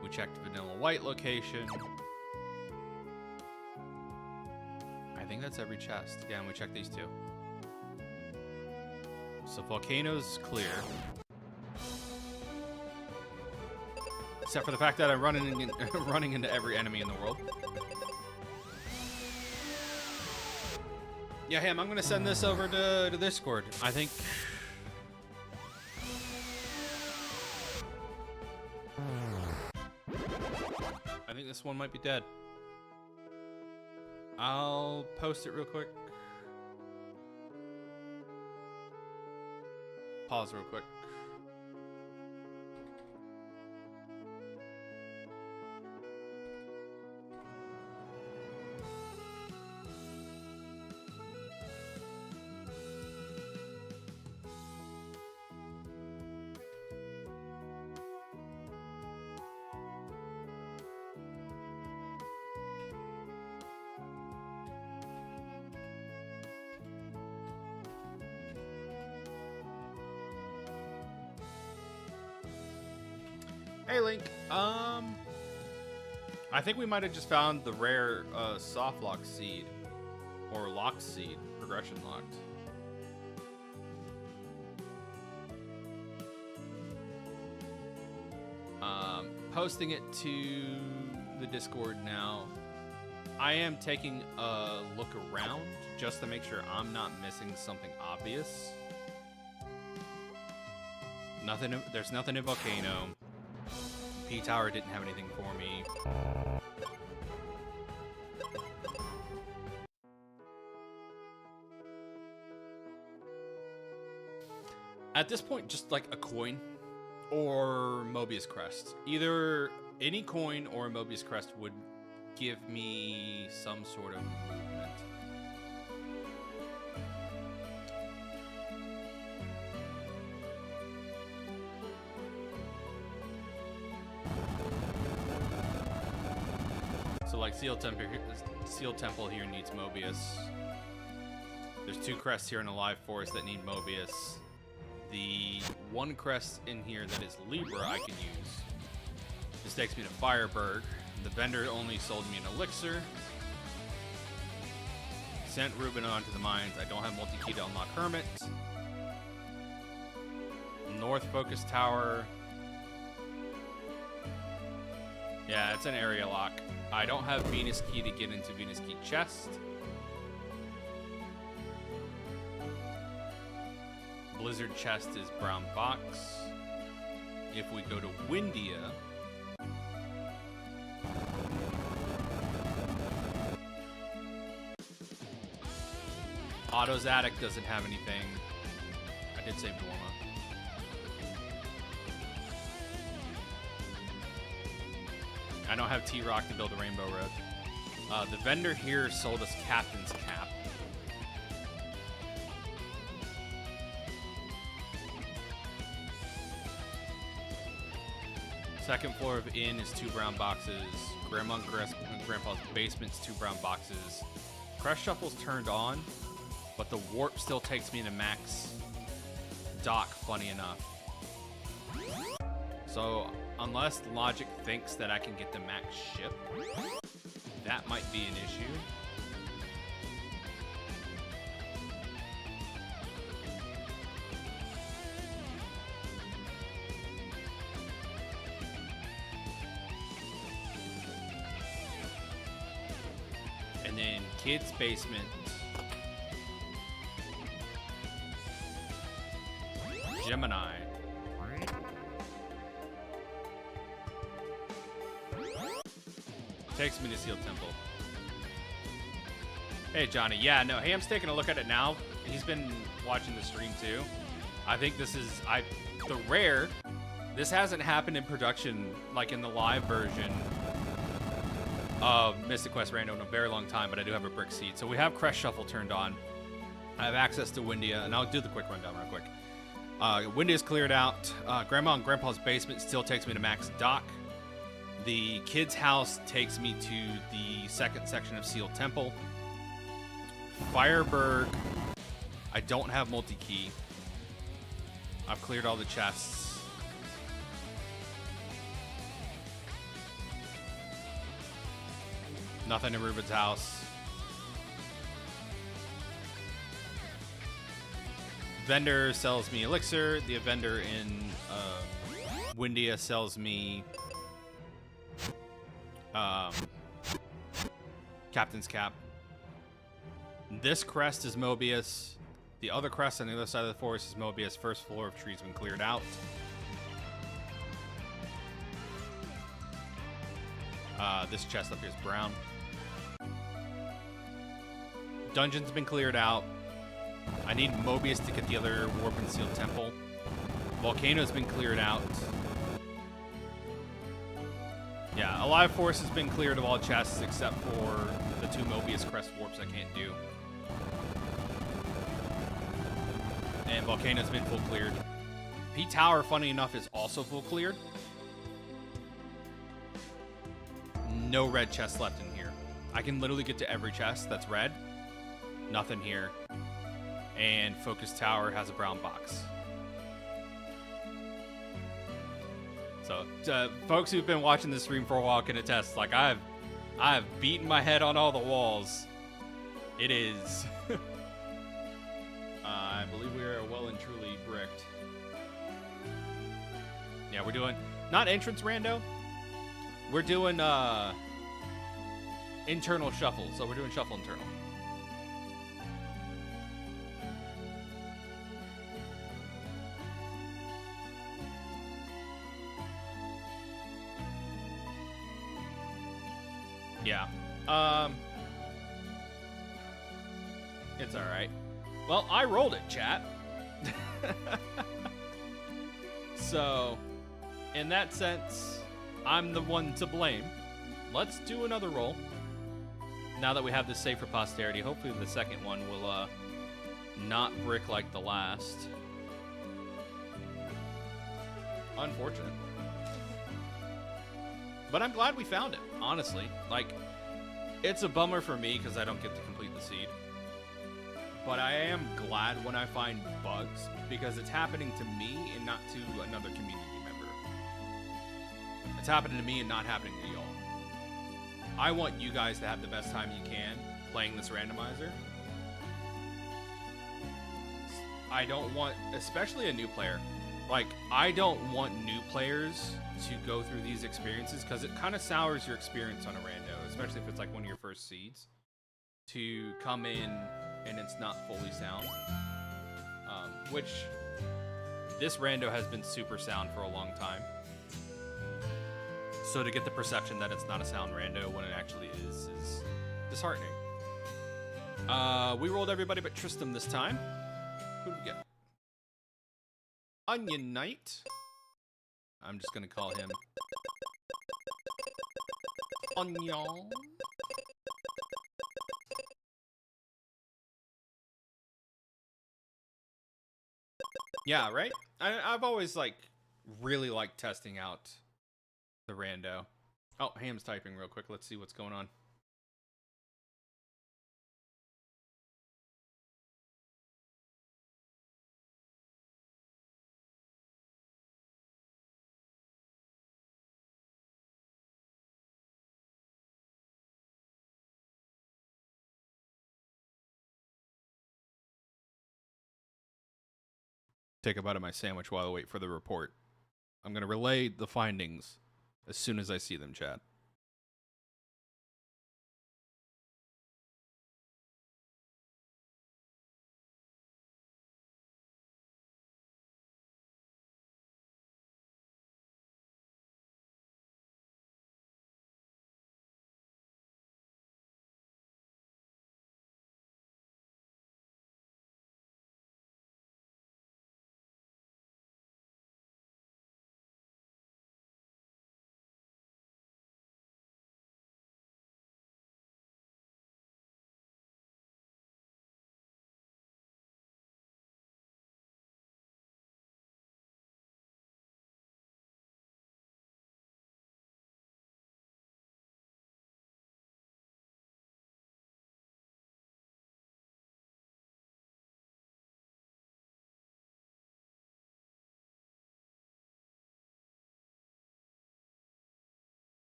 We checked Vanilla White location. I think that's every chest. Yeah, and we checked these two. So Volcano's clear. Except for the fact that I'm running into every enemy in the world. Yeah, Ham, I'm gonna send this over to Discord. I think this one might be dead. I'll post it real quick. Pause real quick. Hey, Link. I think we might have just found the rare soft lock seed or lock seed, progression locked. Posting it to the Discord now. I am taking a look around just to make sure I'm not missing something obvious. There's nothing in Volcano. P-Tower didn't have anything for me. At this point, just like a coin or Mobius Crest. Either any coin or a Mobius Crest would give me some sort of movement. So like Seal Temple here needs Mobius. There's 2 crests here in the live forest that need Mobius. The 1 crest in here that is Libra I can use. This takes me to Fireberg. The vendor only sold me an elixir. Sent Ruben onto the mines. I don't have multi-key to unlock Hermit. North Focus Tower. Yeah, it's an area lock. I don't have Venus Key to get into Venus Key Chest. Blizzard Chest is Brown Box. If we go to Windia, Otto's Attic doesn't have anything. I did save Norma. I don't have T-Rock to build a Rainbow Road. The vendor here sold us Captain's Cap. Second floor of Inn is 2 brown boxes. Grandma and Grandpa's basement's 2 brown boxes. Crest Shuffle's turned on, but the warp still takes me to max dock, funny enough. So, unless logic thinks that I can get the max ship, that might be an issue. And then Kid's Basement. Gemini. Takes me to Seal Temple. Hey, Johnny. Yeah, no, Ham's taking a look at it now. He's been watching the stream, too. I think this is... the rare... This hasn't happened in production, like in the live version of Mystic Quest Rando in a very long time, but I do have a brick seed. So we have Crest Shuffle turned on. I have access to Windia, and I'll do the quick rundown real quick. Windia's cleared out. Grandma and Grandpa's basement still takes me to max dock. The kid's house takes me to the second section of Seal Temple. Fireberg, I don't have multi-key. I've cleared all the chests. Nothing in Ruben's house. Vendor sells me elixir. The vendor in Windia sells me Captain's Cap. This crest is Mobius. The other crest on the other side of the forest is Mobius. First floor of tree's been cleared out. This chest up here is brown. Dungeon's been cleared out. I need Mobius to get the other Warp and Seal Temple. Volcano's been cleared out. Yeah, Alive Force has been cleared of all chests except for the 2 Mobius Crest Warps I can't do. And Volcano's been full cleared. P Tower, funny enough, is also full cleared. No red chests left in here. I can literally get to every chest that's red. Nothing here. And Focus Tower has a brown box. So, folks who've been watching this stream for a while can attest. Like, I've beaten my head on all the walls. It is. I believe we are well and truly bricked. Yeah, we're doing not entrance rando. We're doing internal shuffle. So we're doing shuffle internal. Yeah. It's all right. Well, I rolled it, chat. So, in that sense, I'm the one to blame. Let's do another roll. Now that we have this saved for posterity, hopefully the second one will not brick like the last. Unfortunate. But I'm glad we found it, honestly. Like, it's a bummer for me because I don't get to complete the seed. But I am glad when I find bugs because it's happening to me and not to another community member. It's happening to me and not happening to y'all. I want you guys to have the best time you can playing this randomizer. I don't want, especially a new player, like, I don't want new players to go through these experiences because it kind of sours your experience on a rando, especially if it's like one of your first seeds, to come in and it's not fully sound. Which this rando has been super sound for a long time. So to get the perception that it's not a sound rando when it actually is disheartening. We rolled everybody but Tristram this time. Who did we get? Onion Knight. I'm just gonna call him Onion. Yeah, right? I've always, like, really liked testing out the rando. Oh, Ham's typing real quick. Let's see what's going on. Take a bite of my sandwich while I wait for the report. I'm going to relay the findings as soon as I see them, chat.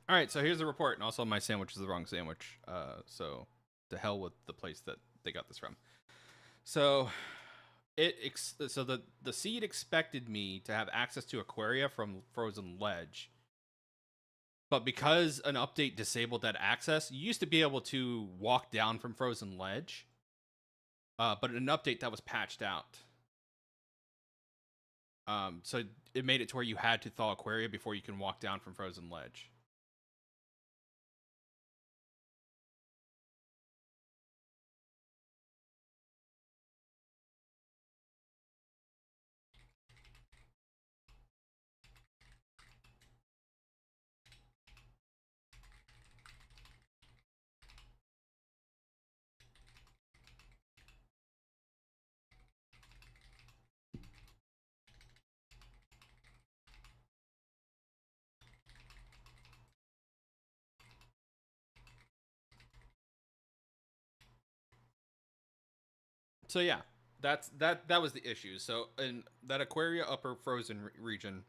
All right, so here's the report, and also my sandwich is the wrong sandwich. So to hell with the place that they got this from. So the seed expected me to have access to Aquaria from Frozen Ledge, but because an update disabled that access, you used to be able to walk down from Frozen Ledge, but an update that was patched out. So it made it to where you had to thaw Aquaria before you can walk down from Frozen Ledge. So yeah, that was the issue. So in that Aquaria Upper Frozen region,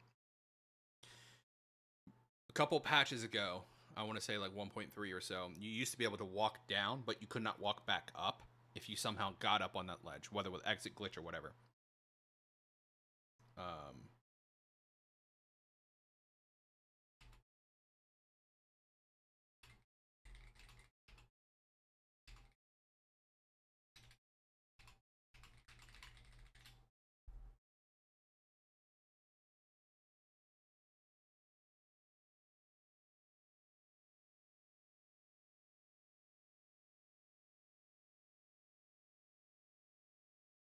a couple patches ago, I want to say like 1.3 or so, you used to be able to walk down, but you could not walk back up if you somehow got up on that ledge, whether with exit glitch or whatever.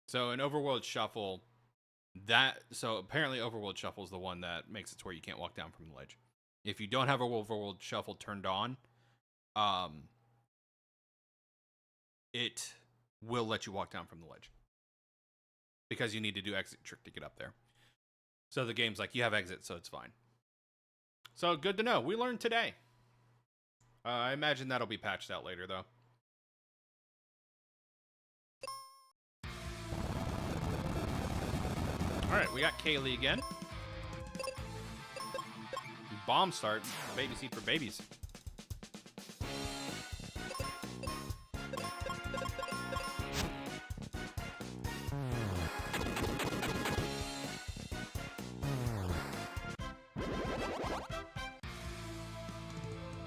So in Overworld Shuffle, so apparently Overworld Shuffle is the one that makes it to where you can't walk down from the ledge. If you don't have Overworld Shuffle turned on, it will let you walk down from the ledge because you need to do exit trick to get up there. So the game's like, you have exit, so it's fine. So good to know. We learned today. I imagine that'll be patched out later, though. Alright, we got Kaylee again. Bomb start. Baby seed for babies.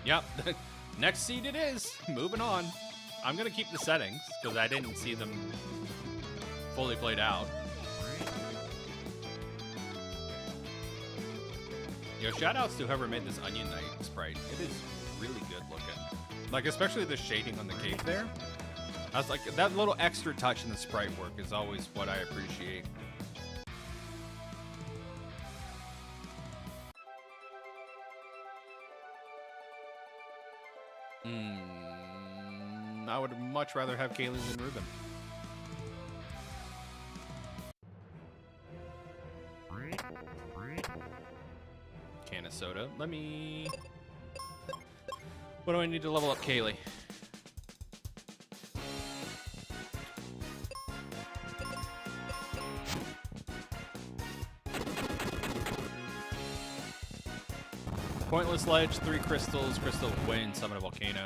Yep. Next seed it is. Moving on. I'm going to keep the settings because I didn't see them fully played out. Yo, shoutouts to whoever made this Onion Knight sprite. It is really good looking. Like, especially the shading on the cave there. I was like, that little extra touch in the sprite work is always what I appreciate. I would much rather have Kaylee than Ruben. Can of soda. Let me... What do I need to level up Kaylee? Pointless ledge, 3 crystals, crystal of wind, summon a volcano.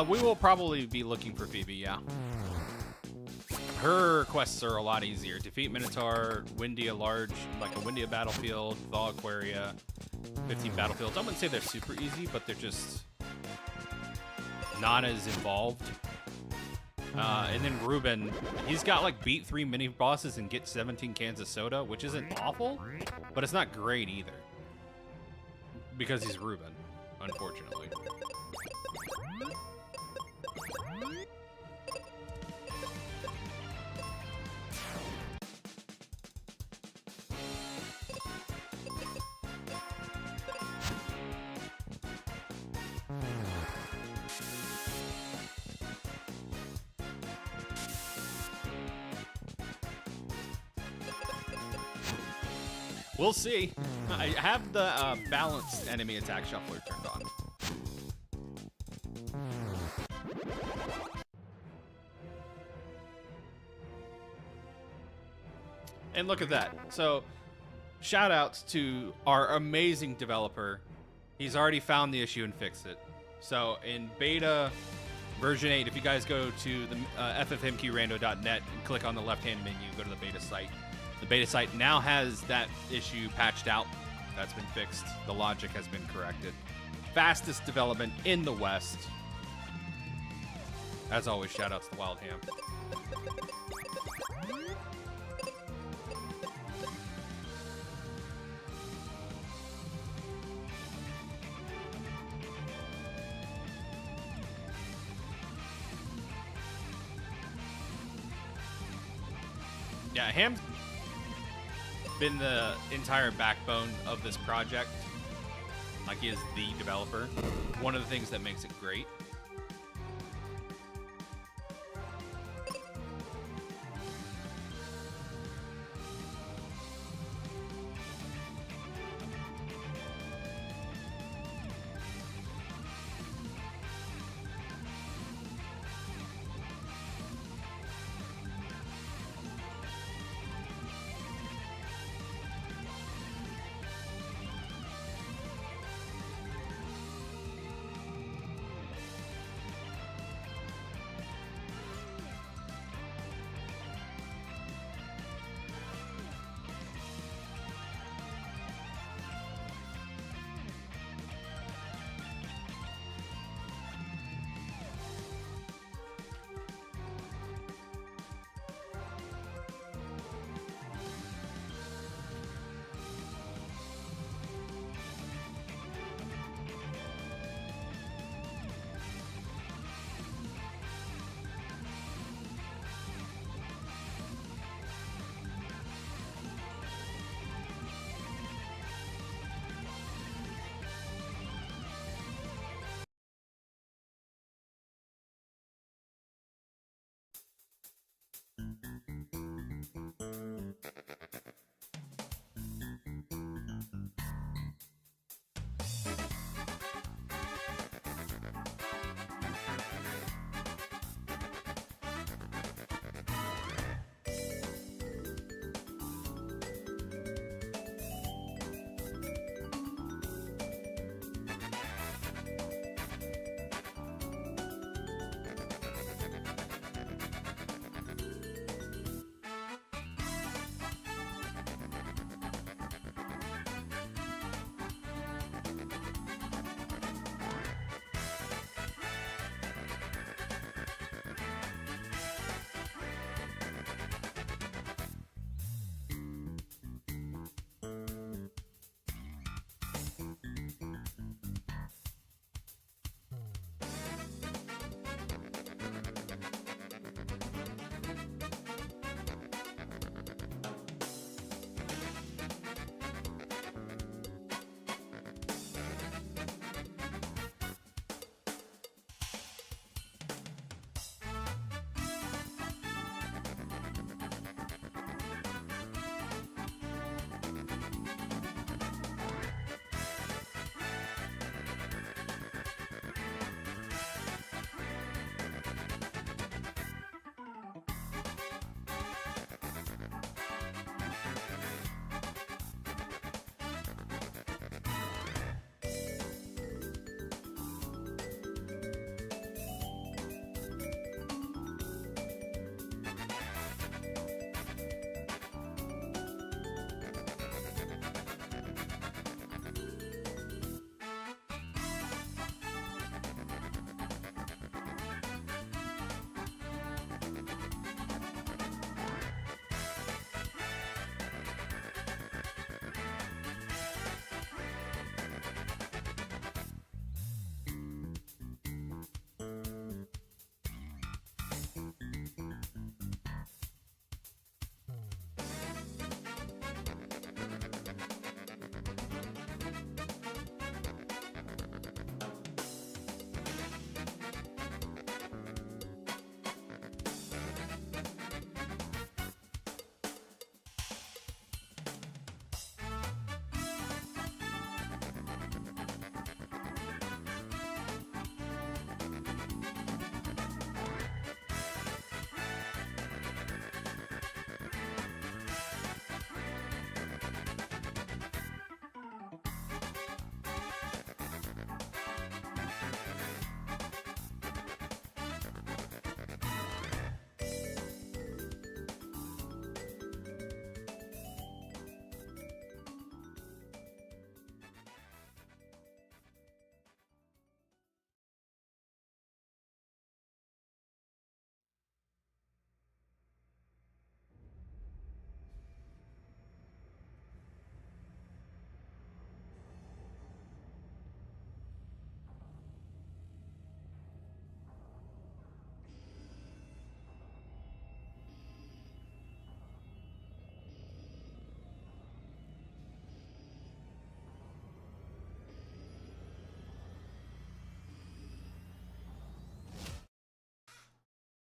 We will probably be looking for Phoebe, yeah. Her quests are a lot easier. Defeat Minotaur, Windia large, like a Windia battlefield, Thaw Aquaria, 15 battlefields. I wouldn't say they're super easy, but they're just not as involved. And then Ruben, he's got like beat 3 mini bosses and get 17 cans of soda, which isn't awful, but it's not great either. Because he's Ruben, unfortunately. We'll see. I have the balanced enemy attack shuffler turned on. And look at that. So, shout outs to our amazing developer. He's already found the issue and fixed it. So, in beta version 8, if you guys go to the ffmqrando.net and click on the left-hand menu, go to the beta site. The beta site now has that issue patched out. That's been fixed. The logic has been corrected. Fastest development in the West. As always, shout outs to Wild Ham. Yeah, Ham's been the entire backbone of this project. Like, he is the developer. One of the things that makes it great.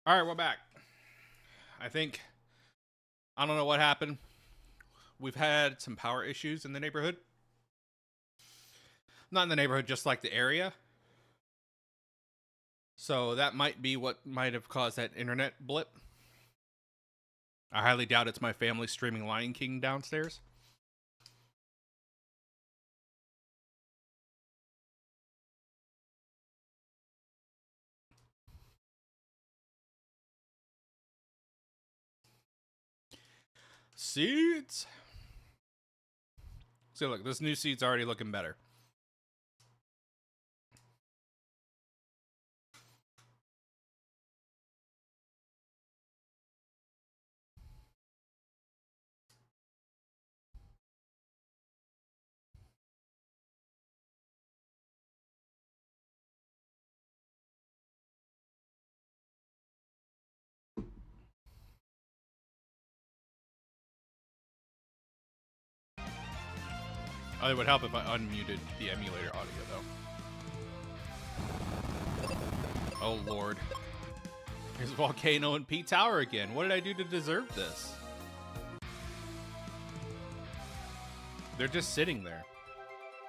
All right, we're back. I don't know what happened. We've had some power issues in the neighborhood. Not in the neighborhood, just like the area. So that might be what might have caused that internet blip. I highly doubt it's my family streaming Lion King downstairs. Seeds. So look, this new seed's already looking better. Oh, it would help if I unmuted the emulator audio, though. Oh, Lord. Here's Volcano and Pete Tower again. What did I do to deserve this? They're just sitting there.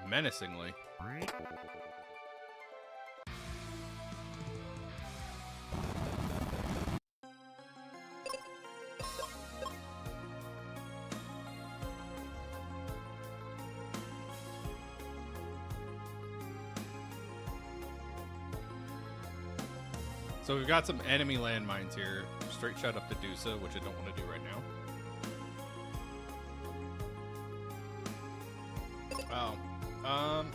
Menacingly. So we've got some enemy landmines here. Straight shot up to Medusa, which I don't want to do right now. Oh.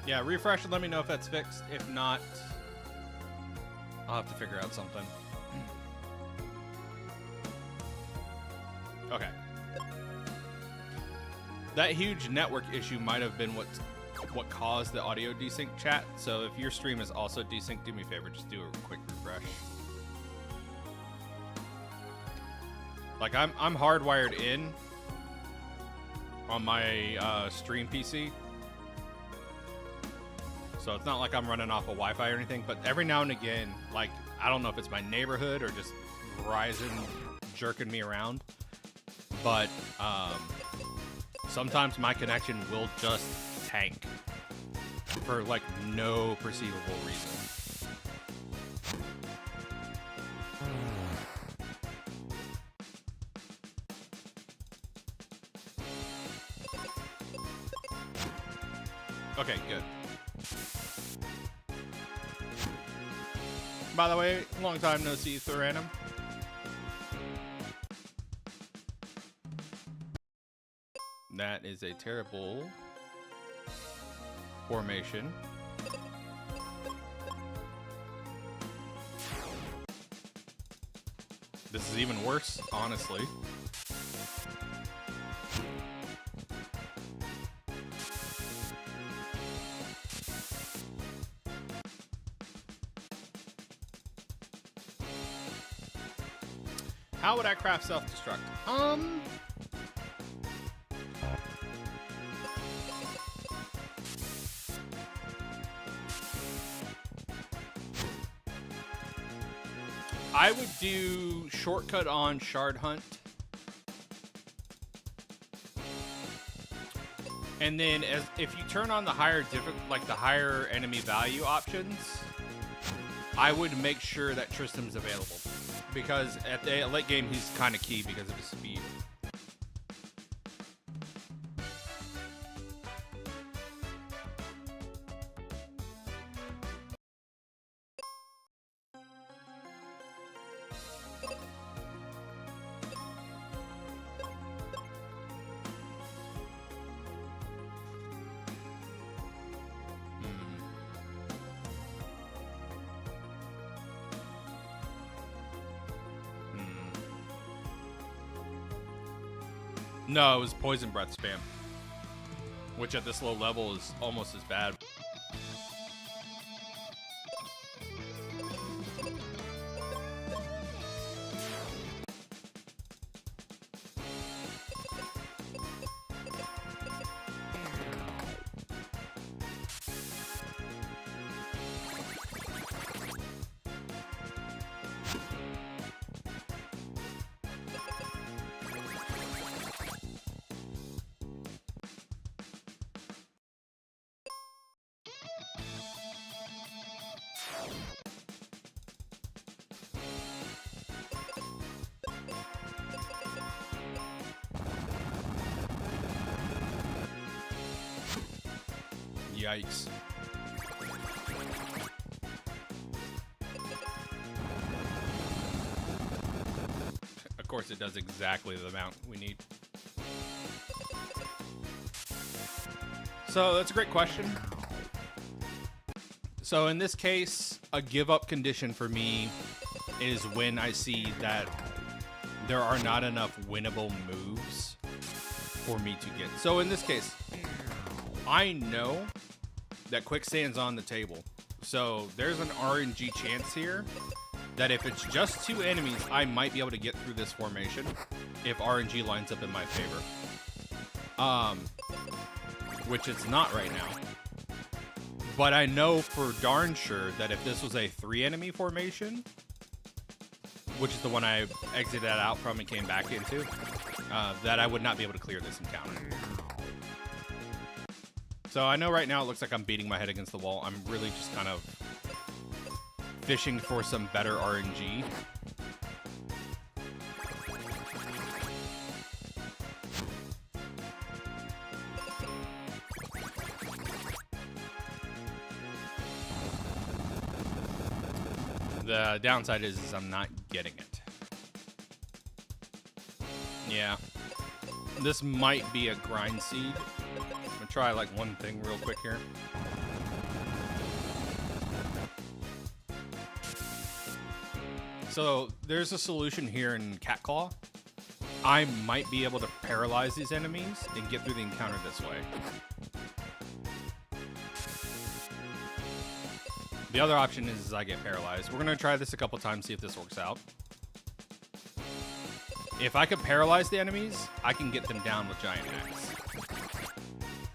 Yeah, refresh and let me know if that's fixed. If not, I'll have to figure out something. Okay. That huge network issue might have been what caused the audio desync, chat. So if your stream is also desync, do me a favor, just do a quick refresh. Like I'm hardwired in on my stream PC, so it's not like I'm running off of Wi-Fi or anything. But every now and again, like I don't know if it's my neighborhood or just Verizon jerking me around, but sometimes my connection will just tank for like no perceivable reason. Okay, good. By the way, long time no see, Random. That is a terrible formation. This is even worse, honestly. How would I craft self-destruct? I would do shortcut on shard hunt. And then if you turn on the higher the higher enemy value options, I would make sure that Tristram's available. Because at the late game, he's kind of key because of his speed. No, it was poison breath spam, which at this low level is almost as bad. Yikes. Of course, it does exactly the amount we need. So that's a great question. So in this case, a give up condition for me is when I see that there are not enough winnable moves for me to get. So in this case, I know that quicksand's on the table. So there's an RNG chance here that if it's just 2 enemies, I might be able to get through this formation if RNG lines up in my favor. Which it's not right now. But I know for darn sure that if this was a 3 enemy formation, which is the one I exited out from and came back into, that I would not be able to clear this encounter. So I know right now it looks like I'm beating my head against the wall. I'm really just kind of fishing for some better RNG. The downside is I'm not getting it. Yeah. This might be a grind seed. I'm gonna try like one thing real quick here. So there's a solution here in Catclaw. I might be able to paralyze these enemies and get through the encounter this way. The other option is I get paralyzed. We're gonna try this a couple times, see if this works out. If I could paralyze the enemies, I can get them down with Giant Axe.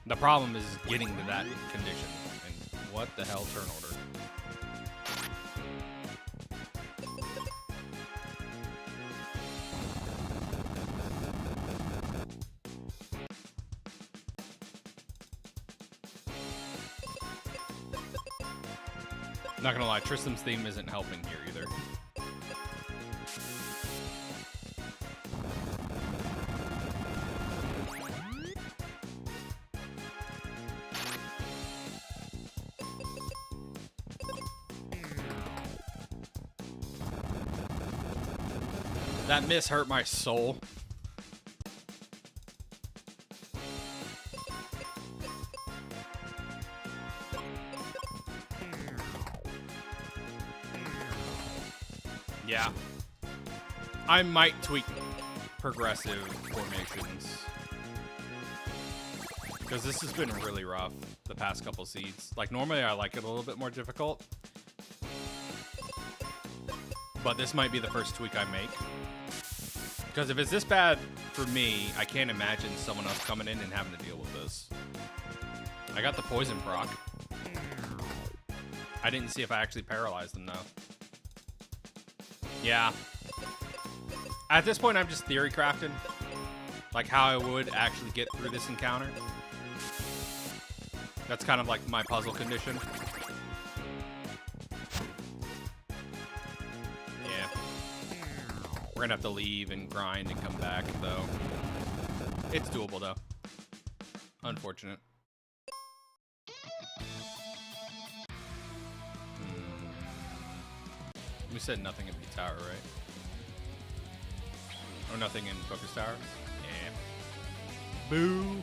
The problem is getting to that condition. And what the hell, turn order? Not gonna lie, Tristram's theme isn't helping here either. That miss hurt my soul. Yeah. I might tweak progressive formations. Because this has been really rough the past couple seeds. Like, normally I like it a little bit more difficult. But this might be the first tweak I make. Because if it's this bad for me, I can't imagine someone else coming in and having to deal with this. I got the poison proc. I didn't see if I actually paralyzed them, though. Yeah. At this point, I'm just theory crafting. Like how I would actually get through this encounter. That's kind of like my puzzle condition. Yeah. We're gonna have to leave and grind and come back, though. It's doable, though. Unfortunate. We said nothing in the tower, right? Or nothing in Focus Tower? Yeah. Boo!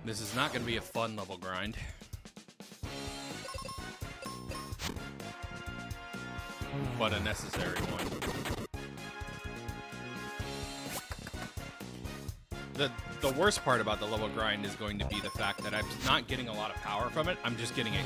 This is not going to be a fun level grind. But a necessary one. The worst part about the level grind is going to be the fact that I'm not getting a lot of power from it. I'm just getting HP.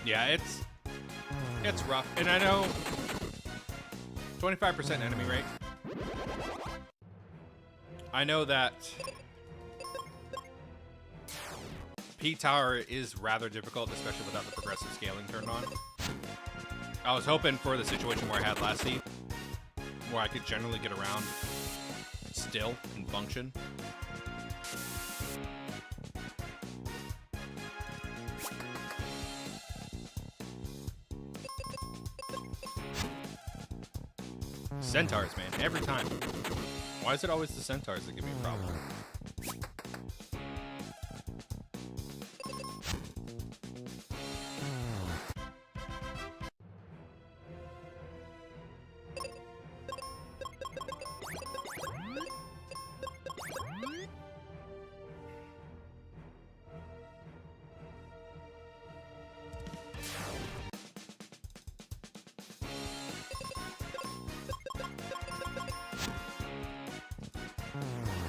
Yeah, it's rough. And I know 25% enemy rate. I know that P-Tower is rather difficult, especially without the progressive scaling turned on. I was hoping for the situation where I had last seat, where I could generally get around still and function. Centaurs, man, every time. Why is it always the centaurs that give me a problem?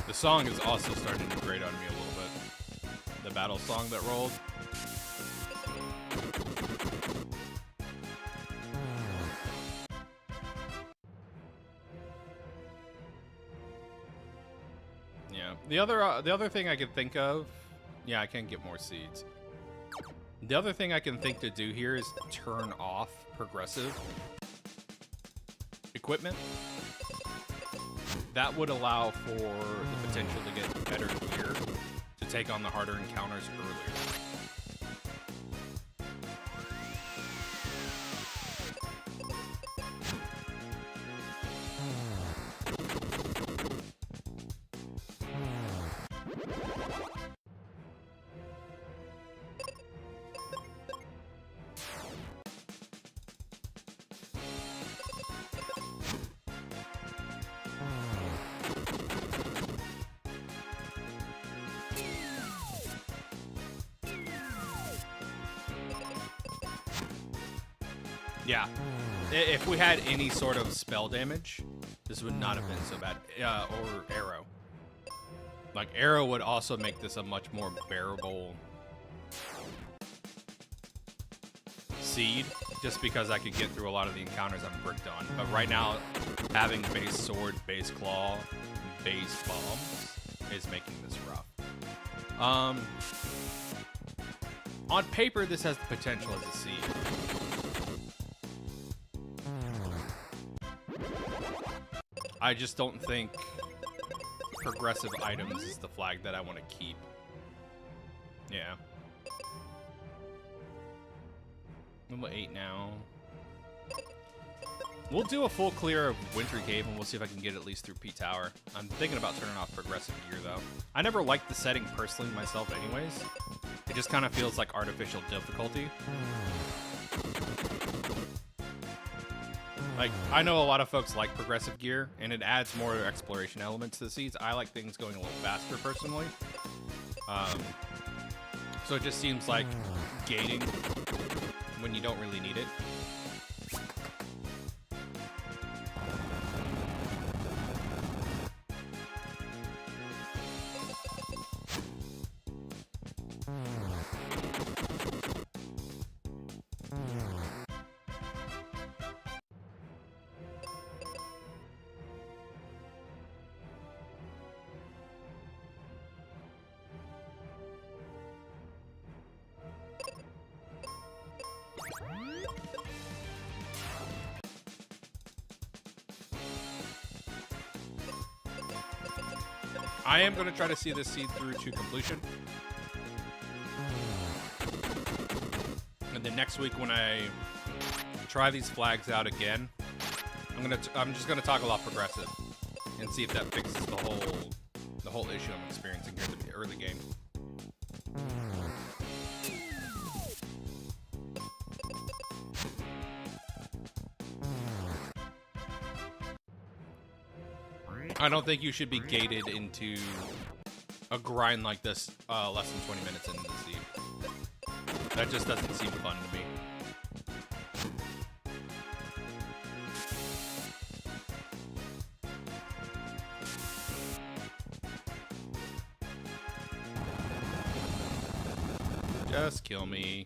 The song is also starting to grate on me a little bit. The battle song that rolled. Yeah. The other thing I can think of, yeah, I can get more seeds. The other thing I can think to do here is turn off progressive equipment. That would allow for the potential to get better gear to take on the harder encounters earlier. Yeah, if we had any sort of spell damage, this would not have been so bad. Or arrow. Like, arrow would also make this a much more bearable seed, just because I could get through a lot of the encounters I'm bricked on. But right now, having base sword, base claw, base bombs is making this rough. On paper, this has the potential as a seed. I just don't think progressive items is the flag that I want to keep. Yeah. Level 8 now. We'll do a full clear of Wintry Cave and we'll see if I can get at least through P-Tower. I'm thinking about turning off progressive gear though. I never liked the setting personally myself anyways. It just kind of feels like artificial difficulty. Like, I know a lot of folks like progressive gear, and it adds more exploration elements to the seeds. I like things going a little faster, personally. So it just seems like gating when you don't really need it. I am going to try to see this seed through to completion. And then next week when I try these flags out again, I'm just gonna toggle off progressive and see if that fixes the whole issue I'm experiencing here in the early game. I don't think you should be gated into a grind like this less than 20 minutes into the seed. That just doesn't seem fun to me. Just kill me.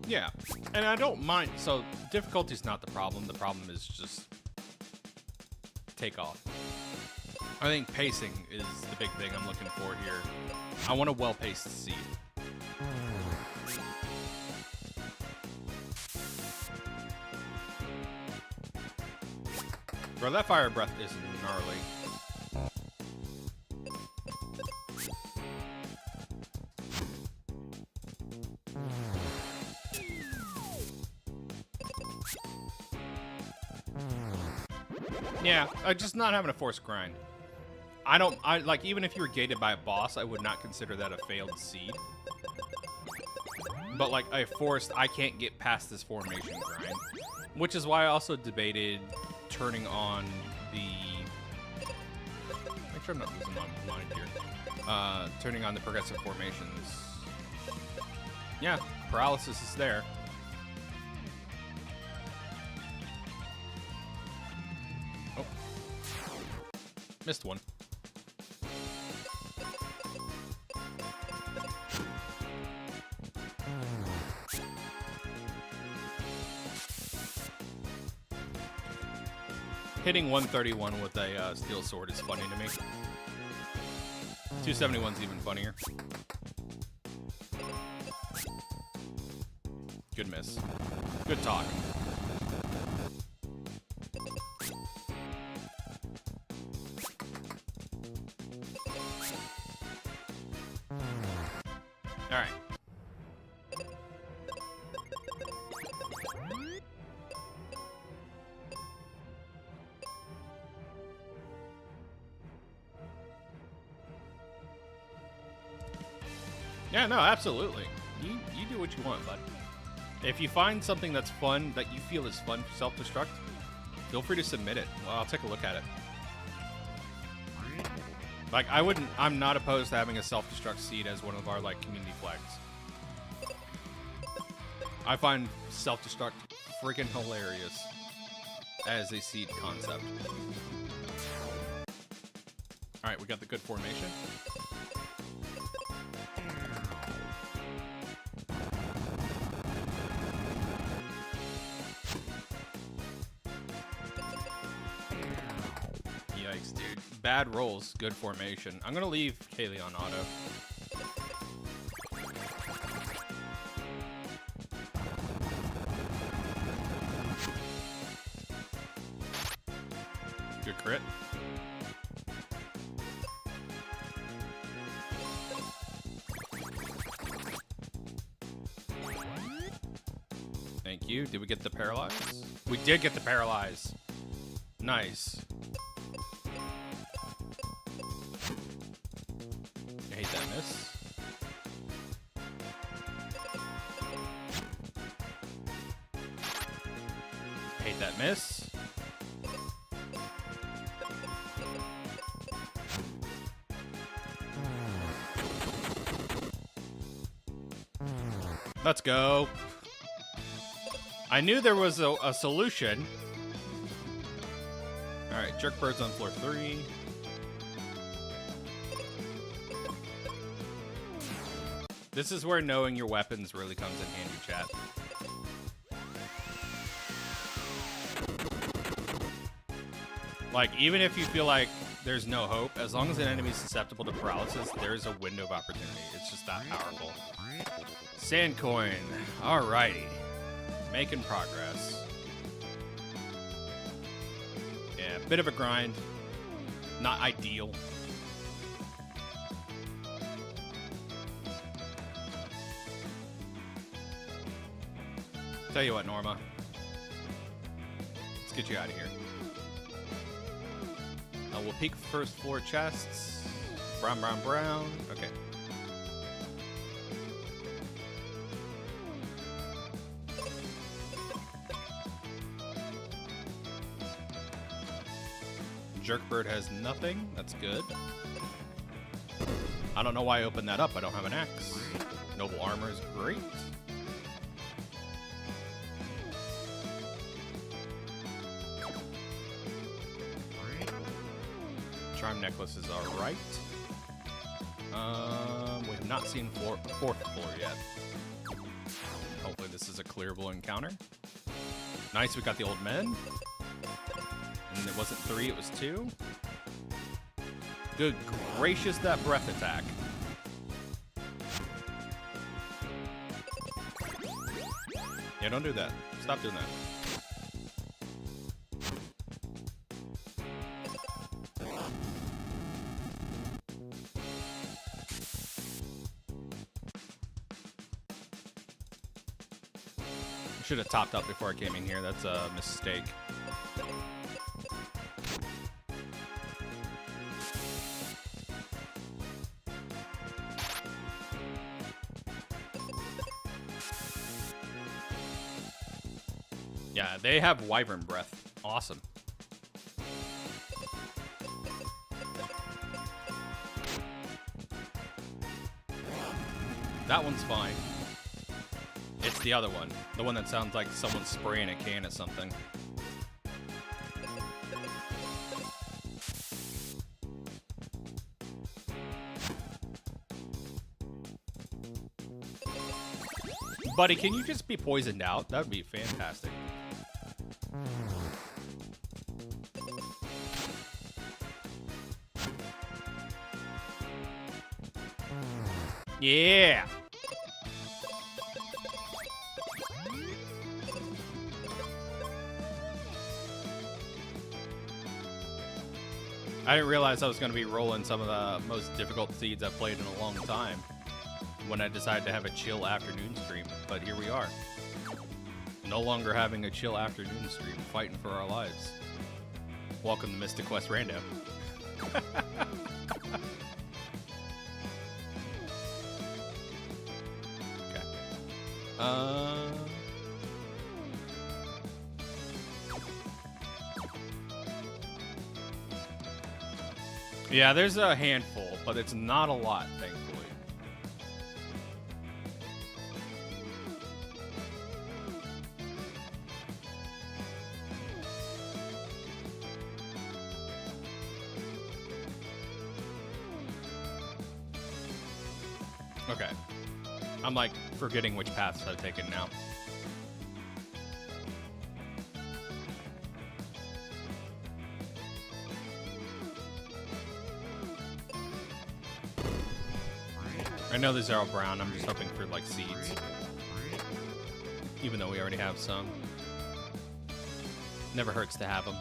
Yeah, and I don't mind. So difficulty's not the problem. The problem is just takeoff. I think pacing is the big thing I'm looking for here. I want a well-paced seed. Bro, that fire breath is gnarly. Yeah, just not having a forced grind. I like, even if you were gated by a boss, I would not consider that a failed seed. But like I can't get past this formation grind. Which is why I also debated turning on the, make sure I'm not losing my mind here. Turning on the progressive formations. Yeah, paralysis is there. Oh. Missed one. Hitting 131 with a steel sword is funny to me. 271's even funnier. Good miss. Good talk. All right. Yeah, no, absolutely. You do what you want, bud. If you find something that's fun, that you feel is fun for self-destruct, feel free to submit it. Well, I'll take a look at it. Like, I'm not opposed to having a self-destruct seed as one of our, like, community flags. I find self-destruct freaking hilarious as a seed concept. Alright, we got the good formation. Yikes, dude. Bad rolls, good formation. I'm gonna leave Kaylee on auto. Good crit. Thank you. Did we get the paralyze? We did get the paralyze. Nice. I hate that miss. Hate that miss. Let's go. I knew there was a solution. All right, jerk birds on floor 3. This is where knowing your weapons really comes in handy, chat. Like, even if you feel like there's no hope, as long as an enemy's susceptible to paralysis, there's a window of opportunity. It's just that powerful. Sand coin. Alrighty. Making progress. Yeah, bit of a grind. Not ideal. Tell you what, Norma. Let's get you out of here. We'll peek first floor chests. Brown, brown, brown. Okay. Jerkbird has nothing. That's good. I don't know why I opened that up. I don't have an axe. Noble armor is great. Charm necklace is alright. We have not seen fourth floor yet. Hopefully this is a clearable encounter. Nice, we got the old men. And it wasn't 3, it was 2. Good gracious, that breath attack. Yeah, don't do that. Stop doing that. Should have topped up before I came in here. That's a mistake. Yeah, they have Wyvern Breath. Awesome. That one's fine. It's the other one. The one that sounds like someone's spraying a can of something. Buddy, can you just be poisoned out? That would be fantastic. Yeah! I didn't realize I was going to be rolling some of the most difficult seeds I've played in a long time when I decided to have a chill afternoon stream, but here we are. No longer having a chill afternoon stream, fighting for our lives. Welcome to Mystic Quest Rando. Okay. Yeah, there's a handful, but it's not a lot, thankfully. Okay. I'm like forgetting which paths I've taken now. I know these are all brown. I'm just hoping for like seeds. Even though we already have some. Never hurts to have them.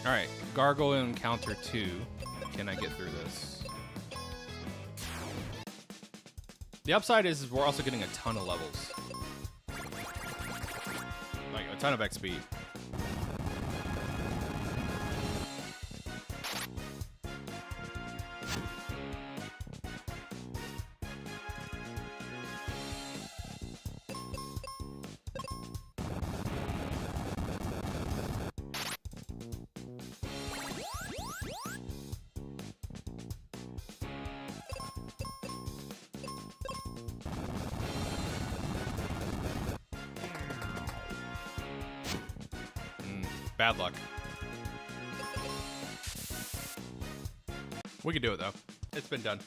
Alright, Gargoyle Encounter 2. Can I get through this? The upside is we're also getting a ton of levels. Like a ton of XP. Bad luck. We can do it though. It's been done.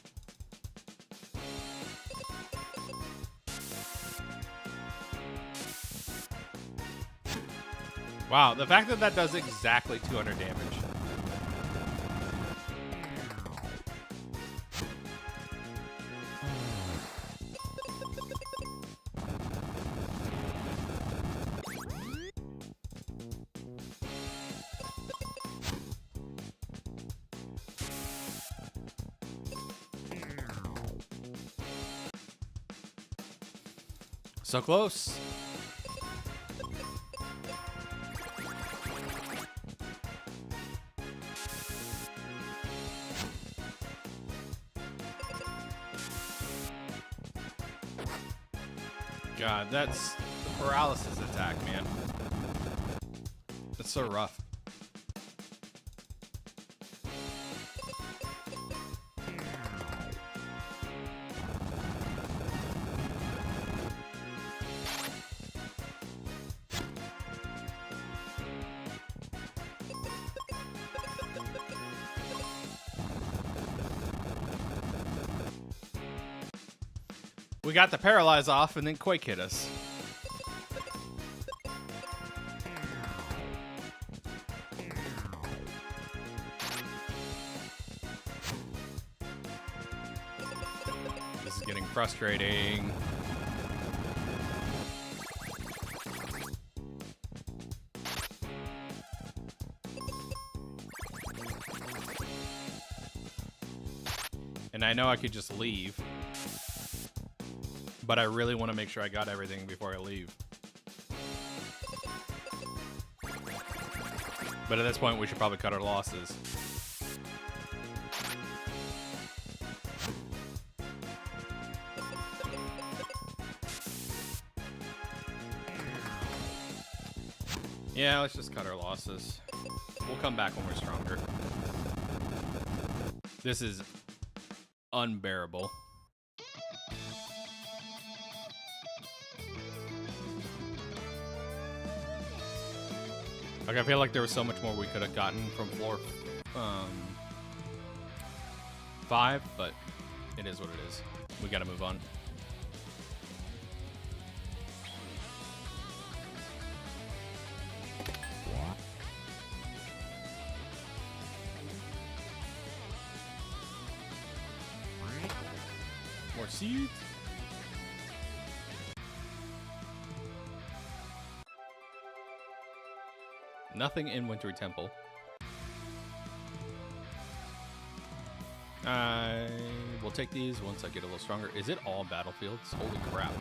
Wow, the fact that that does exactly 200 damage. So close. God, that's the paralysis attack, man. That's so rough. We got the paralyze off, and then Quake hit us. This is getting frustrating. And I know I could just leave, but I really want to make sure I got everything before I leave. But at this point, we should probably cut our losses. Yeah, let's just cut our losses. We'll come back when we're stronger. This is unbearable. Like, I feel like there was so much more we could have gotten from floor 5, but it is what it is. We gotta move on. More seeds. Nothing in Wintry Temple. I will take these once I get a little stronger. Is it all battlefields? Holy crap.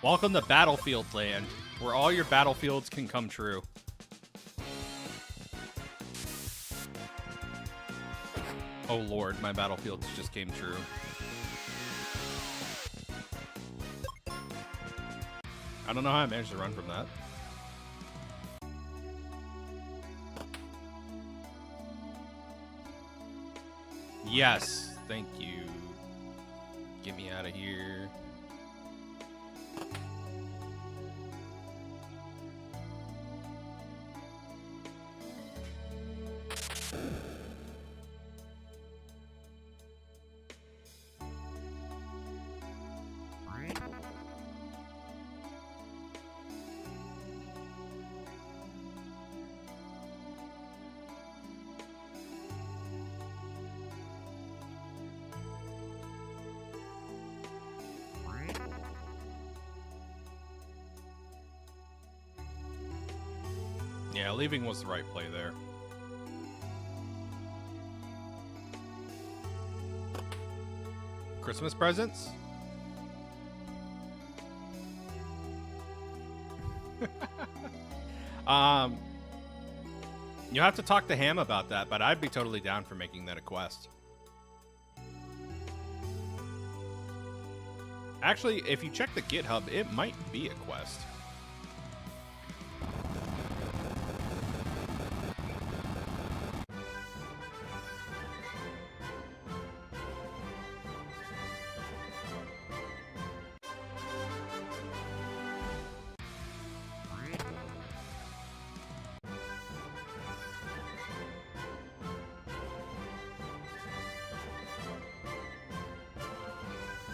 Welcome to Battlefield Land, where all your battlefields can come true. Oh lord, my battlefields just came true. I don't know how I managed to run from that. Yes, thank you. Get me out of here. Yeah, leaving was the right play there. Christmas presents? You have to talk to Ham about that, but I'd be totally down for making that a quest. Actually, if you check the GitHub, it might be a quest.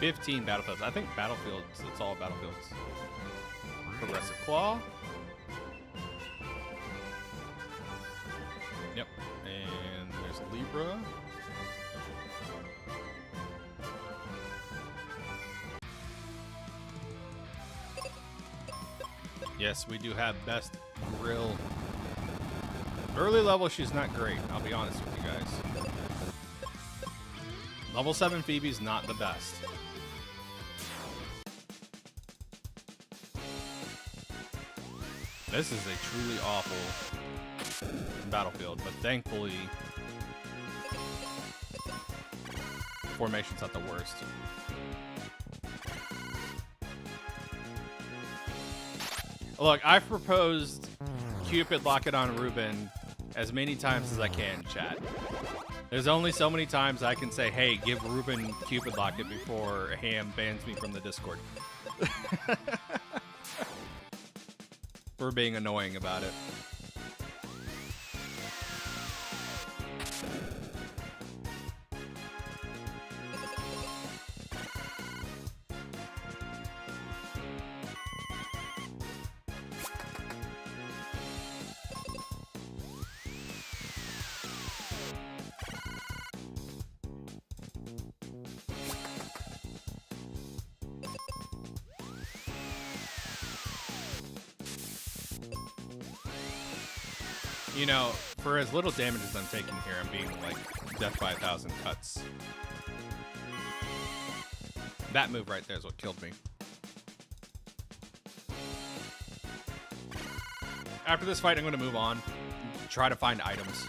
$15 battlefields. I think battlefields, it's all battlefields. Progressive Claw. Yep. And there's Libra. Yes, we do have best grill. Early level, she's not great. I'll be honest with you guys. Level 7 Phoebe's not the best. This is a truly awful battlefield, but thankfully, formation's not the worst. Look, I've proposed Cupid lock it on Ruben as many times as I can, chat. There's only so many times I can say, hey, give Ruben Cupid lock it before Ham bans me from the Discord. For being annoying about it. You know, for as little damage as I'm taking here, I'm being like death by 1,000 cuts. That move right there is what killed me. After this fight, I'm going to move on, try to find items.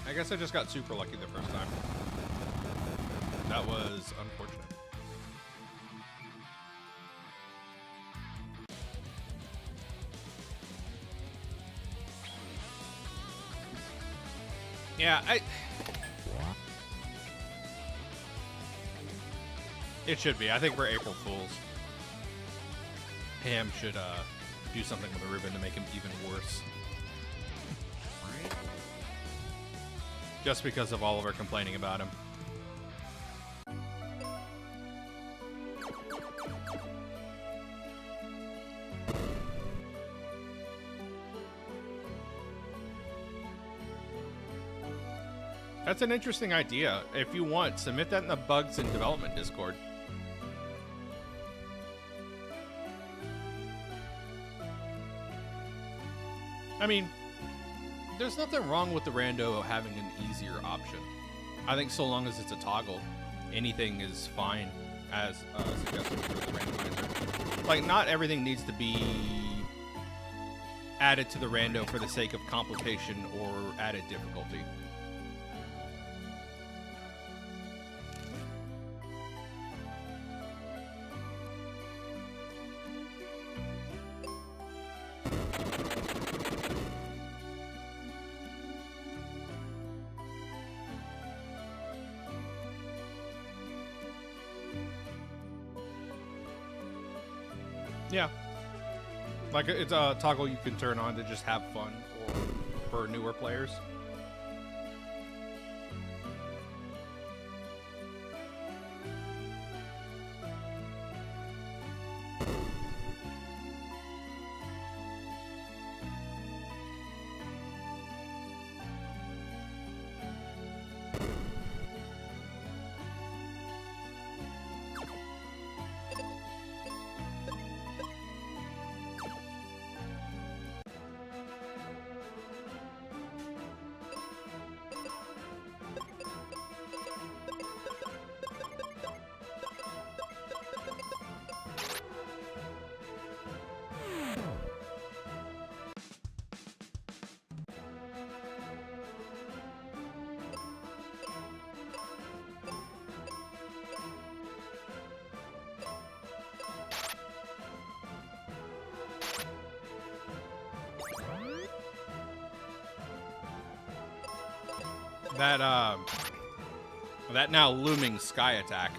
I guess I just got super lucky the first time. That was unfortunate. Yeah, it should be. I think we're April Fools. Pam should do something with a ribbon to make him even worse. Just because of all of our complaining about him. That's an interesting idea. If you want, submit that in the Bugs and Development Discord. I mean, there's nothing wrong with the rando having an easier option. I think so long as it's a toggle, anything is fine as suggested for the randomizer. Like, not everything needs to be added to the rando for the sake of complication or added difficulty. Yeah. Like, it's a toggle you can turn on to just have fun, or for newer players. That now looming sky attack.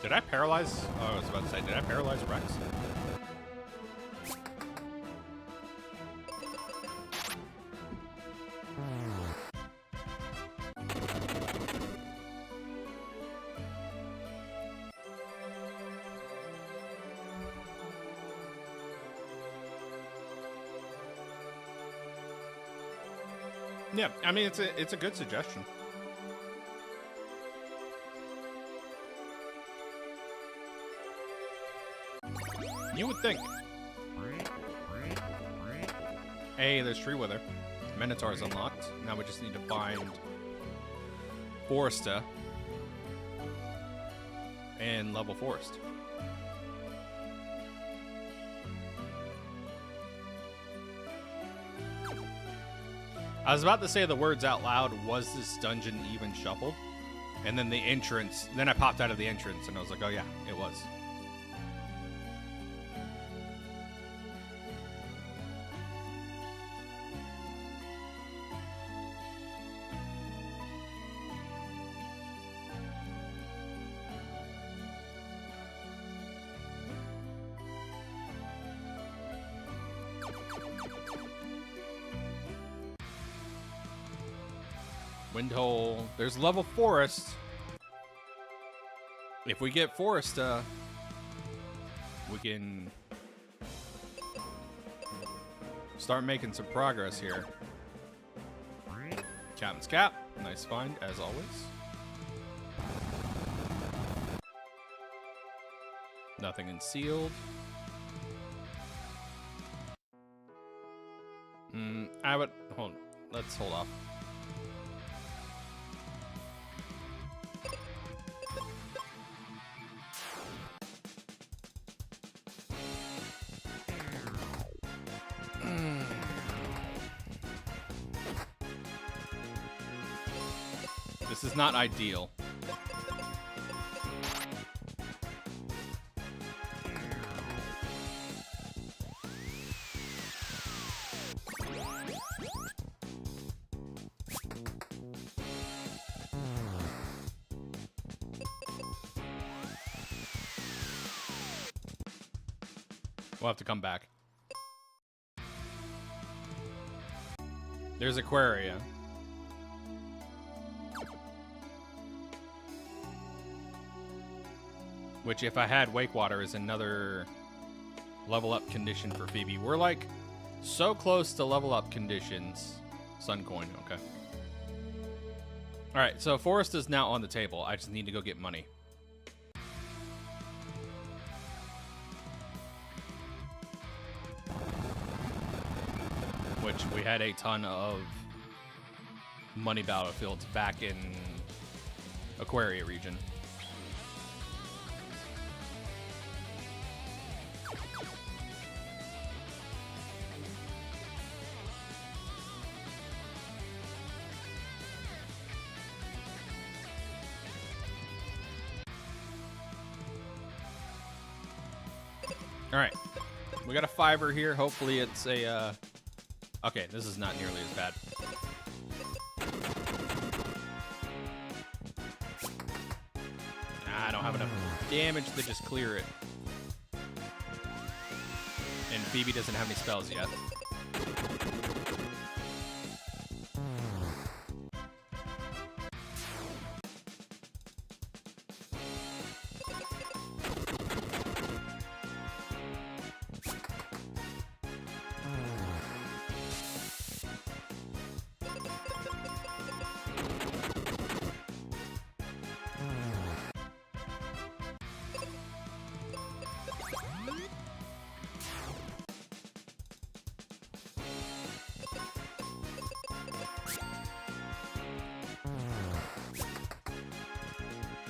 Did I paralyze? Oh, I was about to say, did I paralyze Rex? Yeah, I mean, it's a good suggestion. You would think. Hey, there's Tree Wither. Minotaur is unlocked. Now we just need to find Foresta. and level forest. I was about to say the words out loud, was this dungeon even shuffled? And then the entrance, then I popped out of the entrance and I was like, oh yeah, it was. Windhole. There's level forest. If we get forest, we can start making some progress here. Captain's cap. Nice find, as always. Nothing concealed. I would hold. Let's hold off. This is not ideal. We'll have to come back. There's Aquaria. Which, if I had Wake Water, is another level up condition for Phoebe. We're like so close to level up conditions. Sun coin, okay. Alright, so Forest is now on the table. I just need to go get money. Which we had a ton of money battlefields back in Aquaria region. All right, we got a fiver here. Hopefully it's a, okay, this is not nearly as bad. I don't have enough damage to just clear it. And Phoebe doesn't have any spells yet.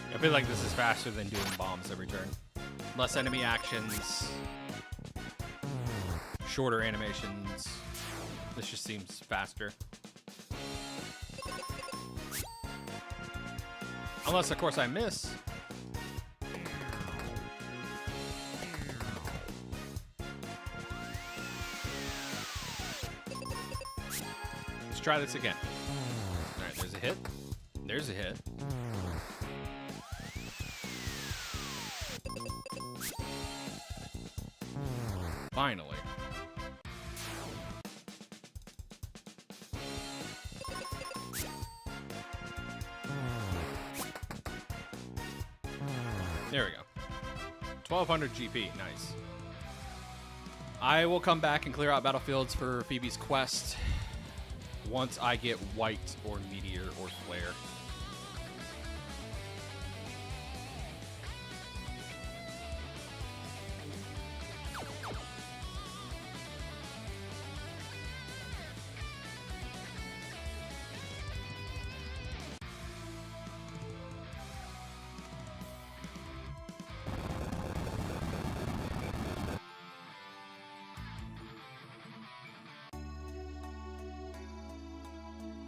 I feel like this is faster than doing bombs every turn. Less enemy actions, shorter animations. This just seems faster. Unless, of course, I miss. Let's try this again. All right, there's a hit. There's a hit. Finally. There we go. 1200 GP. Nice. I will come back and clear out battlefields for Phoebe's quest once I get White or Meteor or Flare.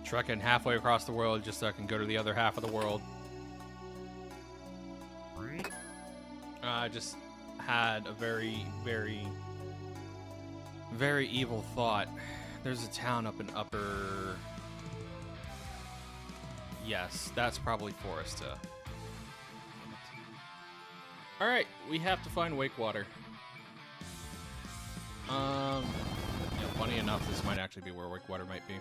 Trekking halfway across the world just so I can go to the other half of the world. I just had a very, very, very evil thought. There's a town up in upper... Yes, that's probably Foresta. Alright, we have to find Wakewater. Yeah, funny enough, this might actually be where Wakewater might be.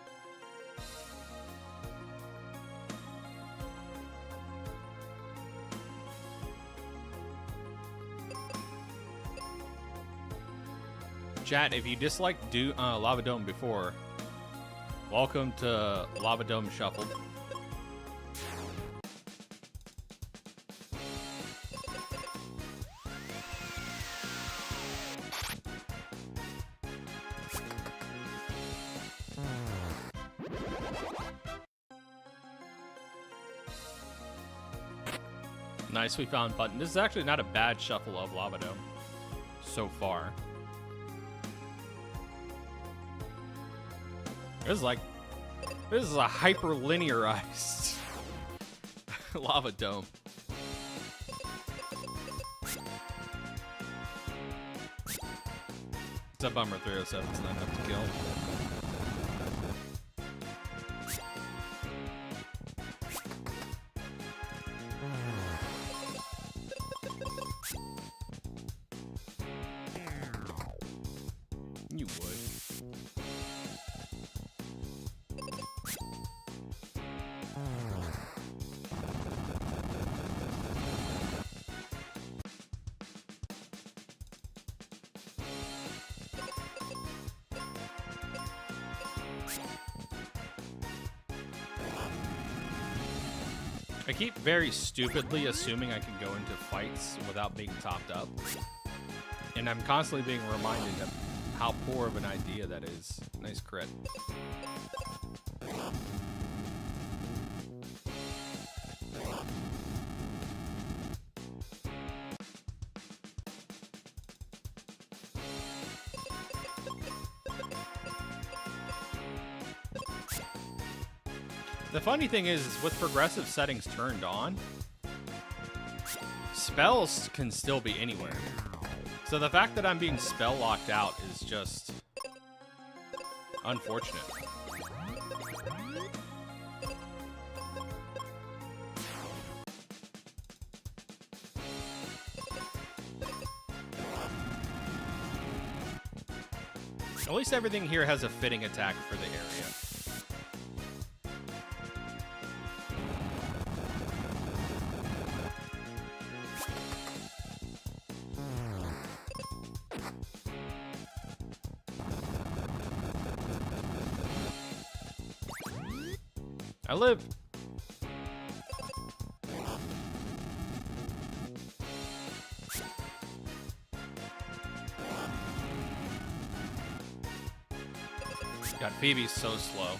Chat, if you disliked Lava Dome before, welcome to Lava Dome Shuffled. Nice, we found button. This is actually not a bad shuffle of Lava Dome so far. This is a hyper-linearized Lava Dome. It's a bummer 307's not enough to kill. You would. I keep very stupidly assuming I can go into fights without being topped up. And I'm constantly being reminded of how poor of an idea that is. Nice crit. The funny thing is with progressive settings turned on, spells can still be anywhere. So the fact that I'm being spell locked out is just unfortunate. At least everything here has a fitting attack for the area. I live. God, Phoebe's so slow.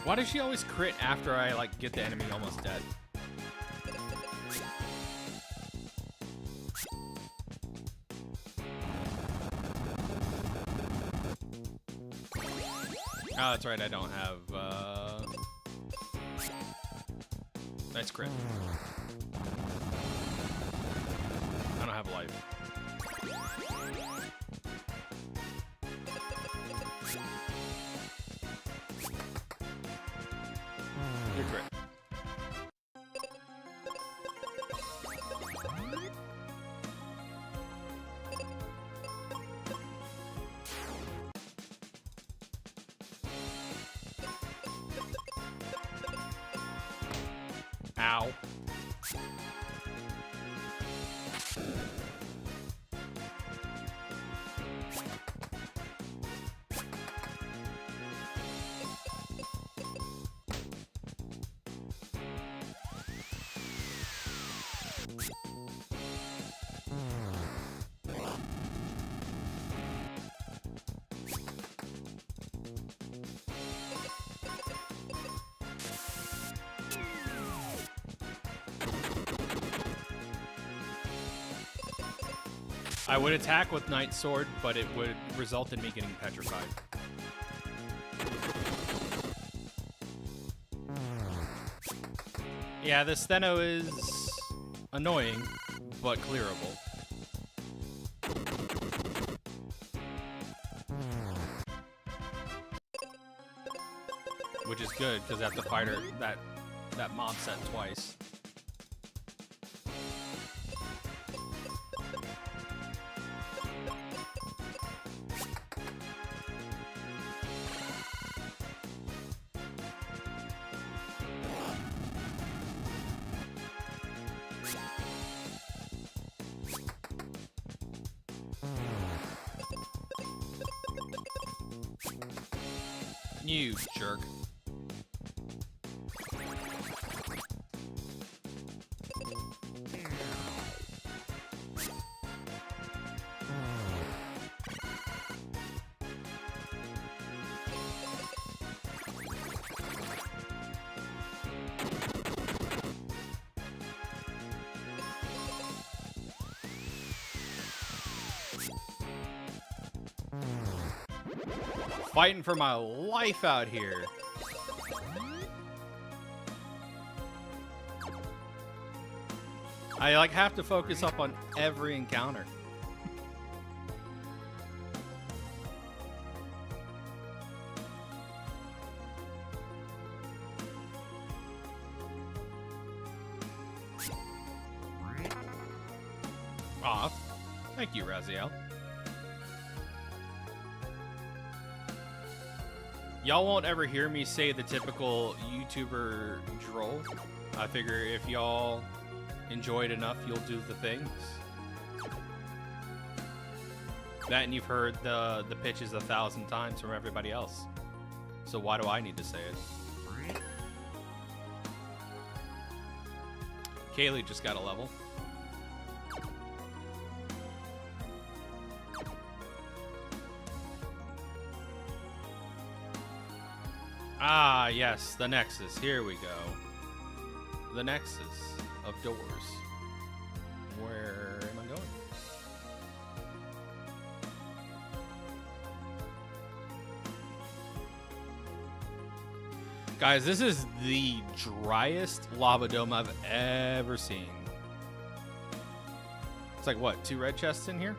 Why does she always crit after I, like, get the enemy almost dead? Oh, that's right, I don't have, nice crit. I don't have life. Good crit. Ow. I would attack with Night Sword, but it would result in me getting petrified. Yeah, the Steno is annoying, but clearable. Which is good, because I have to fight her, that mob set twice. You jerk. Fighting for my life out here. I like have to focus up on every encounter. Aw, thank you, Raziel. Y'all won't ever hear me say the typical YouTuber droll. I figure if y'all enjoy it enough, you'll do the things. That and you've heard the pitches 1,000 times from everybody else. So why do I need to say it? Kaylee just got a level. Ah, yes, the Nexus. Here we go. The Nexus of doors. Where am I going? Guys, this is the driest lava dome I've ever seen. It's like, what, 2 red chests in here?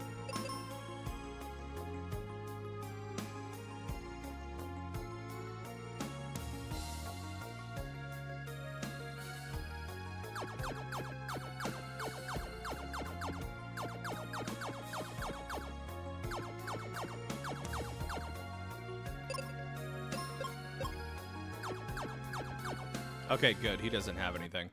Okay, good. He doesn't have anything.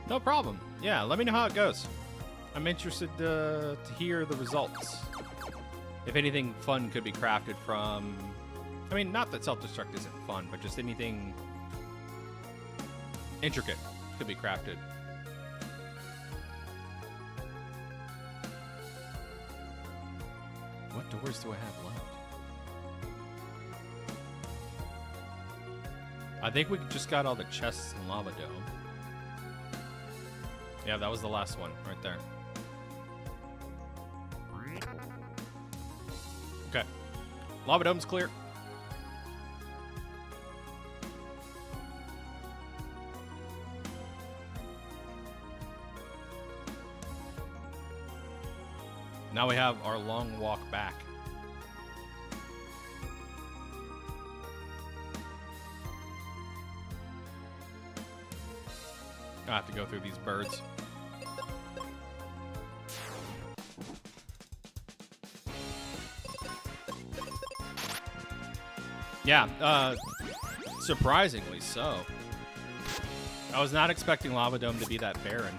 No problem. Yeah, let me know how it goes. I'm interested to hear the results. If anything fun could be crafted from... I mean, not that self-destruct isn't fun, but just anything intricate could be crafted. What doors do I have left? I think we just got all the chests in Lava Dome. Yeah, that was the last one right there. Okay. Lava Dome's clear. Now we have our long walk back. I have to go through these birds. Yeah, surprisingly so. I was not expecting Lava Dome to be that barren.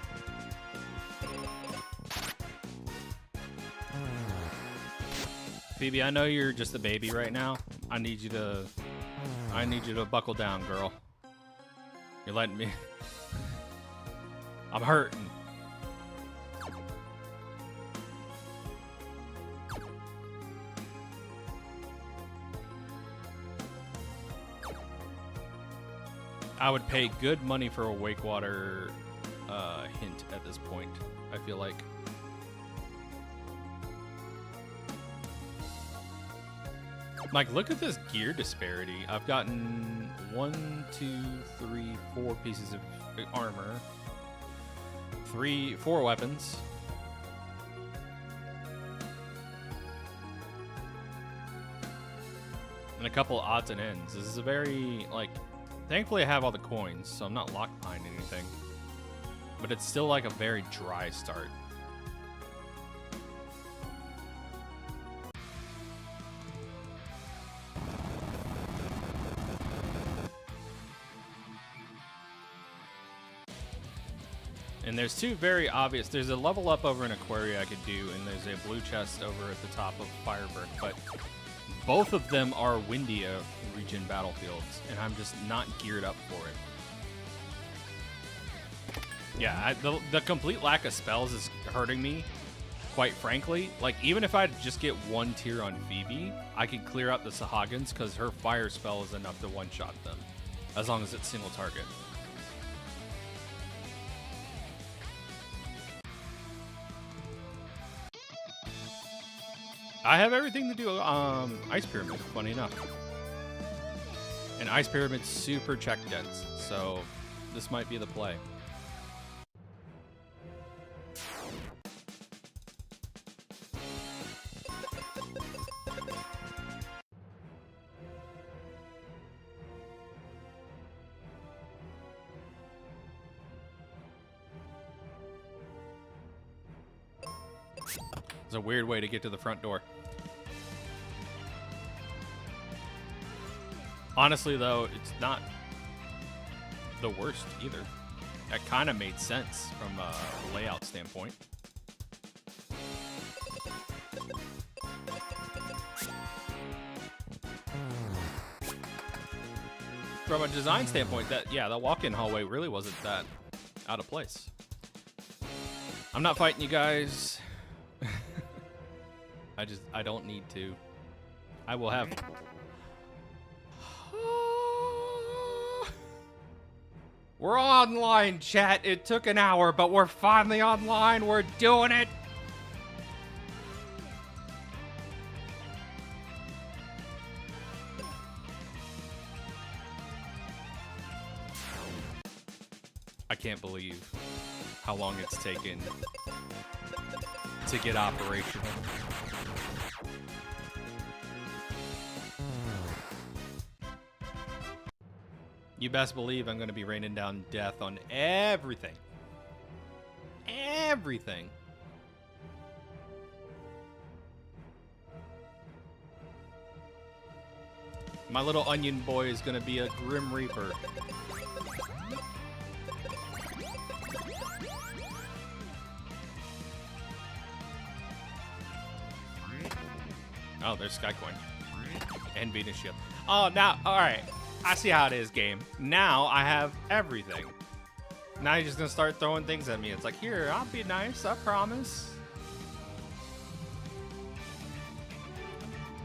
Phoebe, I know you're just a baby right now. I need you to buckle down, girl. You're letting me I'm hurting. I would pay good money for a Wake Water hint at this point, I feel like. Like, look at this gear disparity. I've gotten 1, 2, 3, 4 pieces of armor. 4 weapons. And a couple odds and ends. This is a very, like, thankfully I have all the coins, so I'm not locked behind anything. But it's still like a very dry start. And there's two very obvious. There's a level up over in Aquaria I could do, and there's a blue chest over at the top of Firebird. But both of them are Windia region battlefields, and I'm just not geared up for it. Yeah, the complete lack of spells is hurting me, quite frankly. Like, even if I just get 1 tier on Phoebe, I could clear out the Sahagins because her fire spell is enough to one-shot them, as long as it's single target. I have everything to do Ice Pyramid, funny enough. And Ice Pyramid's super check dense, so this might be the play. It's a weird way to get to the front door. Honestly, though, it's not the worst either. That kind of made sense from a layout standpoint. From a design standpoint, that walk-in hallway really wasn't that out of place. I'm not fighting you guys. I don't need to. I will have. We're online, chat. It took an hour, but we're finally online. We're doing it. I can't believe how long it's taken to get operational. You best believe I'm going to be raining down death on everything. Everything. My little onion boy is going to be a Grim Reaper. Oh, there's Skycoin. And Venus Shield. Oh, now, alright. I see how it is, game. Now I have everything. Now you're just gonna start throwing things at me. It's like, here, I'll be nice, I promise.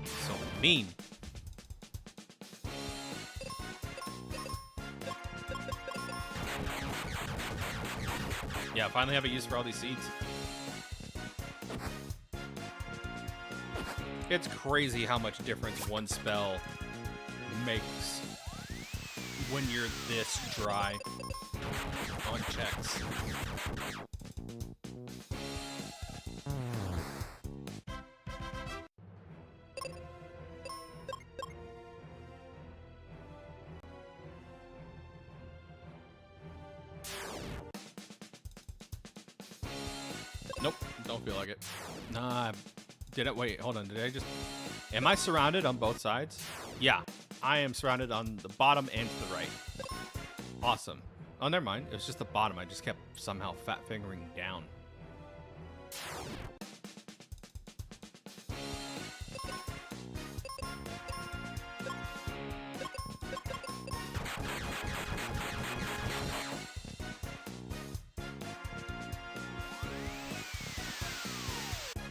So mean. Yeah, I finally have a use for all these seeds. It's crazy how much difference one spell makes when you're this dry on checks. Nope, don't feel like it. Nah, did it? Wait, hold on. Did I just... Am I surrounded on both sides? Yeah, I am surrounded on the bottom and to the right. Awesome. Oh, never mind. It was just the bottom. I just kept somehow fat fingering down.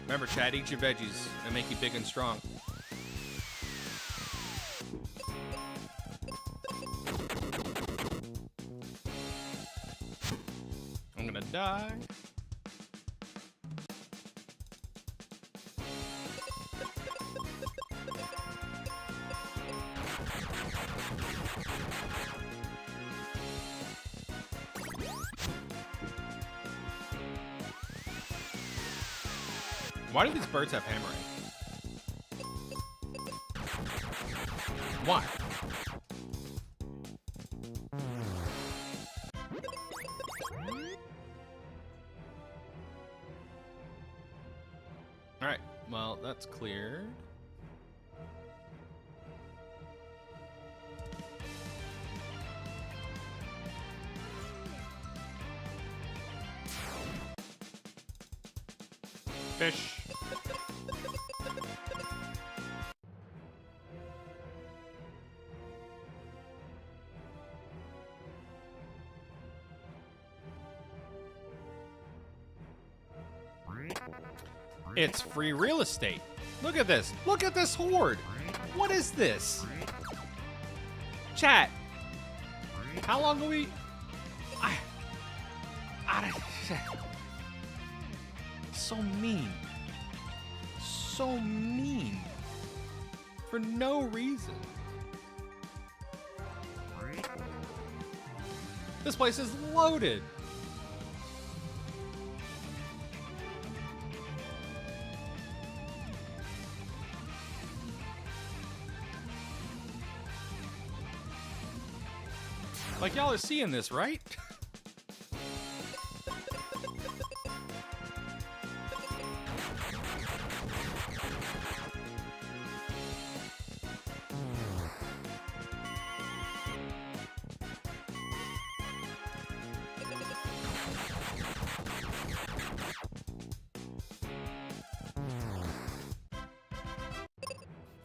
Remember, Chad, eat your veggies and make you big and strong. I'm gonna die. Why do these birds have hammering? Why? Alright, well, that's cleared. Fish. It's free real estate. Look at this. Look at this horde. What is this? Chat. How long are we... So mean. So mean. For no reason. This place is loaded. Like, y'all are seeing this, right?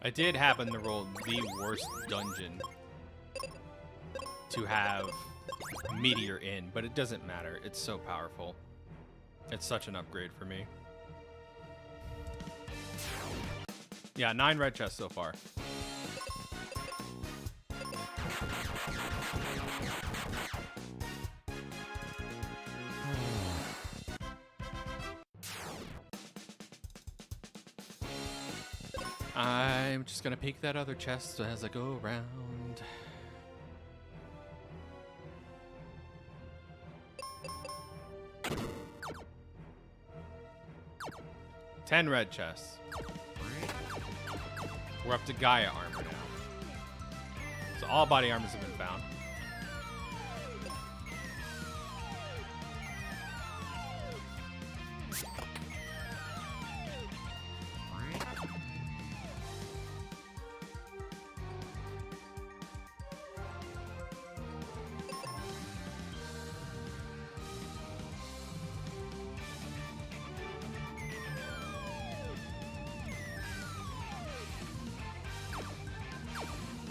I did happen to roll the worst dungeon to have Meteor in, but it doesn't matter. It's so powerful. It's such an upgrade for me. Yeah, 9 red chests so far. I'm just gonna peek that other chest as I go around. Ten red chests. We're up to Gaia armor now. So all body armors have been found.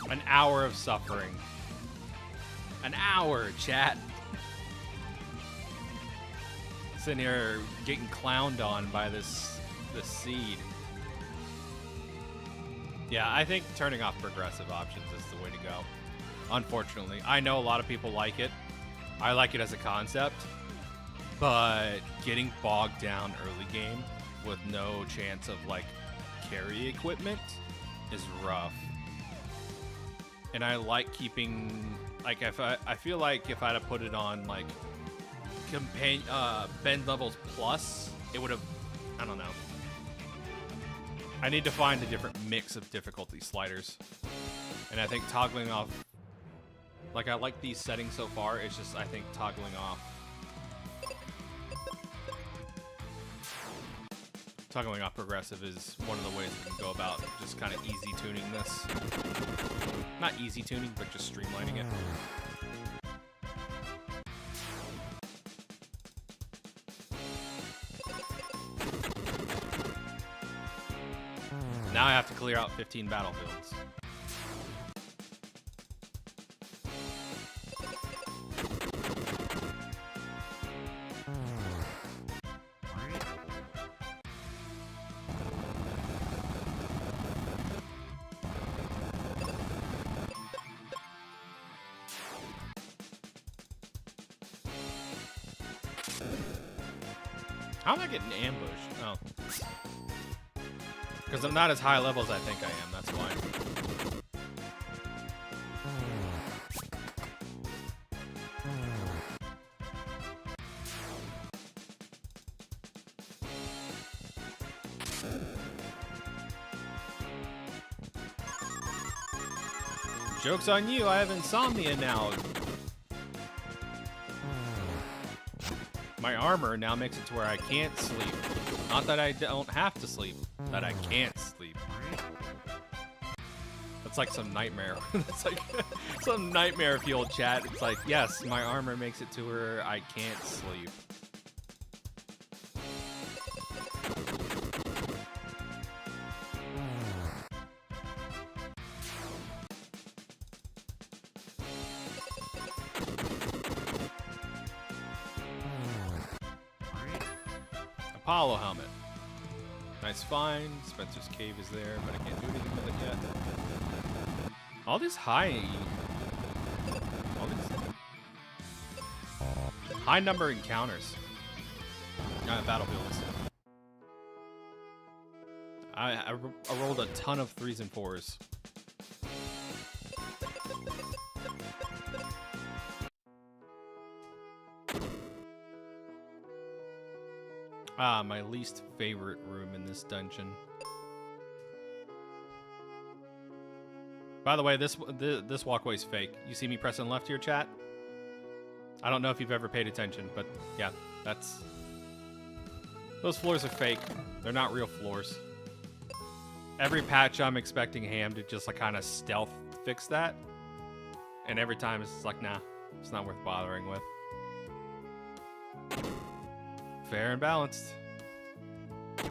An hour of suffering. An hour, chat. Sitting here getting clowned on by this seed. Yeah, I think turning off progressive options is the way to go. Unfortunately. I know a lot of people like it. I like it as a concept. But getting bogged down early game with no chance of, like, carry equipment is rough. And I like keeping, like, if I feel like if I'd have put it on, like, bend levels plus, it would have, I don't know. I need to find a different mix of difficulty sliders. And I think toggling off, like, I like these settings so far, it's just, I think, toggling off. Toggling off progressive is one of the ways we can go about just kind of easy tuning this. Not easy tuning, but just streamlining it. Now I have to clear out 15 battlefields. How am I getting ambushed? Oh. Because I'm not as high level as I think I am, that's why. Joke's on you, I have insomnia now. My armor now makes it to where I can't sleep. Not that I don't have to sleep, that I can't sleep. That's like some nightmare. That's like some nightmare fueled chat. It's like, yes, my armor makes it to where I can't sleep. Apollo helmet. Nice find. Spencer's cave is there, but I can't do anything with it yet. All these high number encounters. Battlefields. I rolled a ton of 3s and 4s. Ah, my least favorite room in this dungeon. By the way, this walkway's fake. You see me pressing left here, chat? I don't know if you've ever paid attention, but yeah, those floors are fake. They're not real floors. Every patch I'm expecting Ham to just like kind of stealth fix that. And every time it's like, nah, it's not worth bothering with. Fair and balanced. Of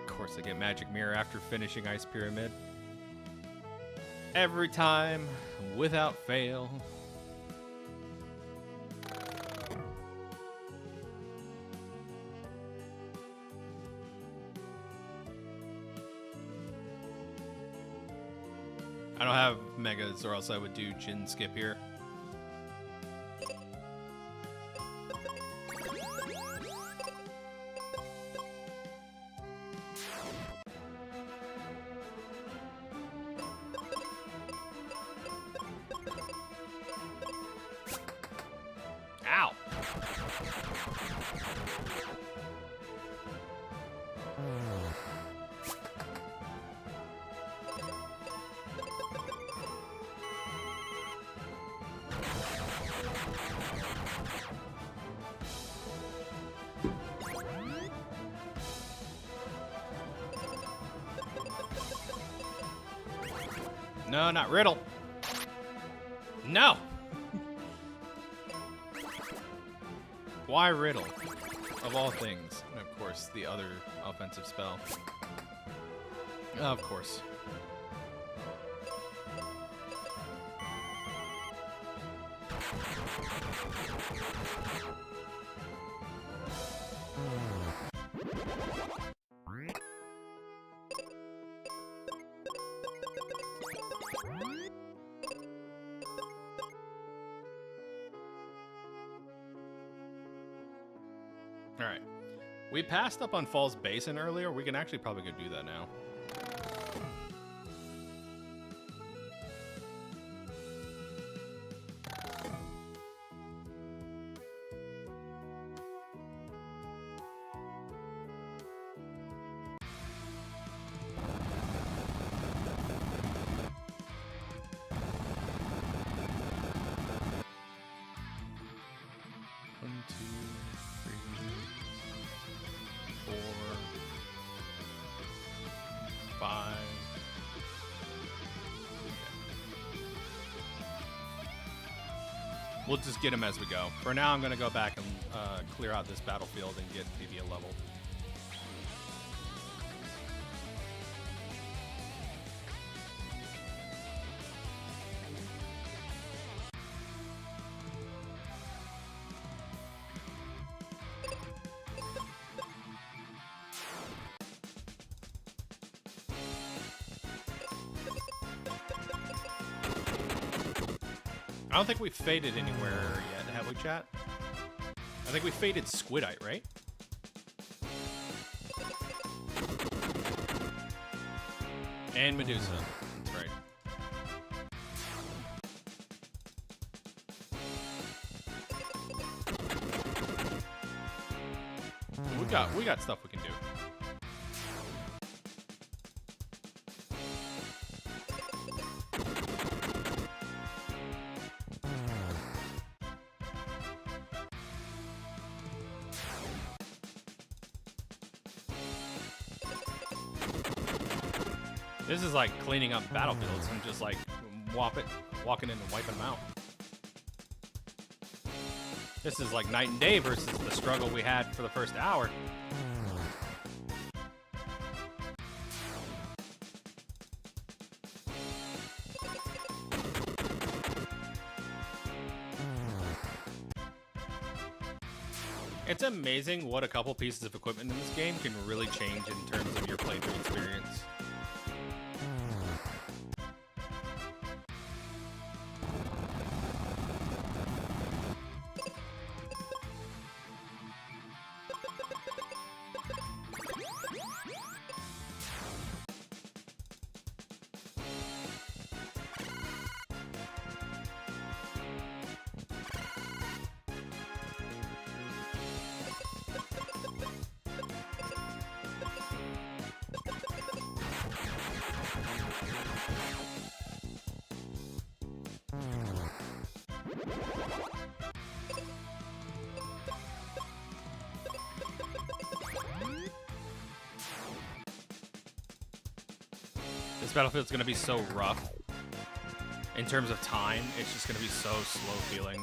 course, I get Magic Mirror after finishing Ice Pyramid. Every time, without fail. I don't have megas, or else I would do Jin skip here. Ow! No, not Riddle. No! Why Riddle? Of all things. And of course, the other offensive spell. Of course. Alright. We passed up on Falls Basin earlier. We can actually probably go do that now. We'll just get him as we go. For now, I'm going to go back and clear out this battlefield and get maybe a level. I don't think we've faded anywhere yet, have we, chat? I I think we faded Squidite, right? And Medusa. That's right. We got stuff we can do. This is like cleaning up battlefields and just like walking in and wiping them out. This is like night and day versus the struggle we had for the first hour. It's amazing what a couple pieces of equipment in this game can really change in terms of your playthrough experience. This battlefield's gonna be so rough. In terms of time, it's just gonna be so slow feeling.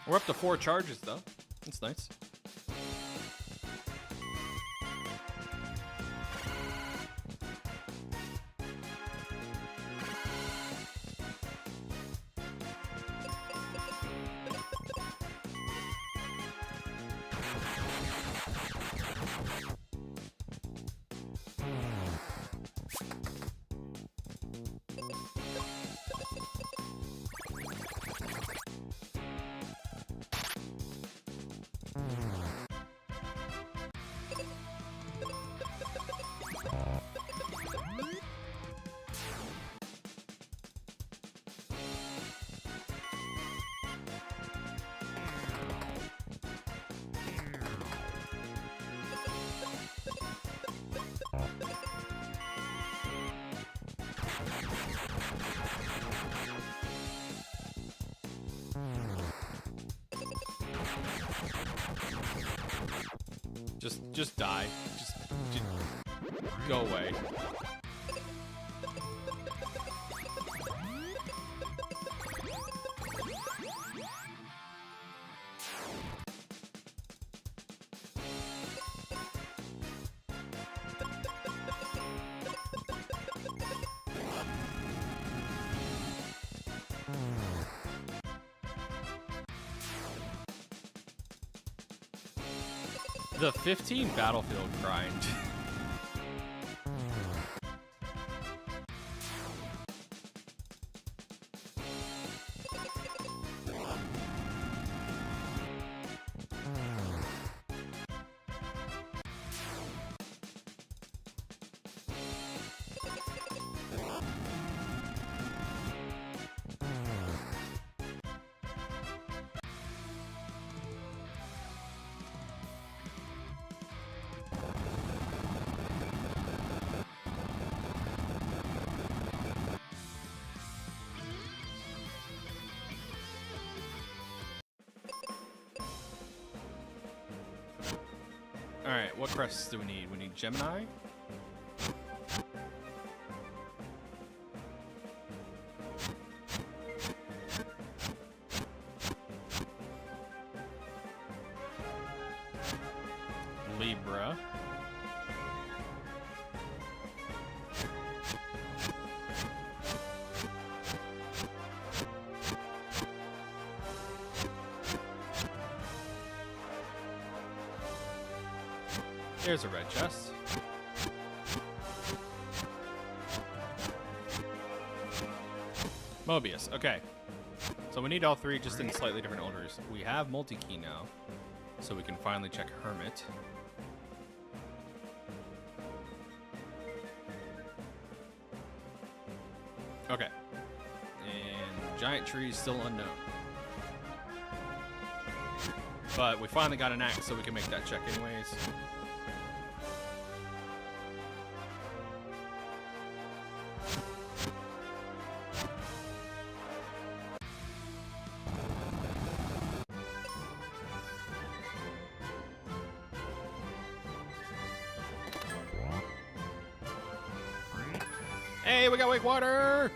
We're up to 4 charges, though. That's nice. Just die. Just go away. The 15 battlefield grind. Alright, what crests do we need? We need Gemini. Libra. There's a red chest. Mobius, okay. So we need all three, just in slightly different orders. We have multi-key now, so we can finally check Hermit. Okay. And giant tree is still unknown. But we finally got an axe, so we can make that check anyways. Hey, we got wake water!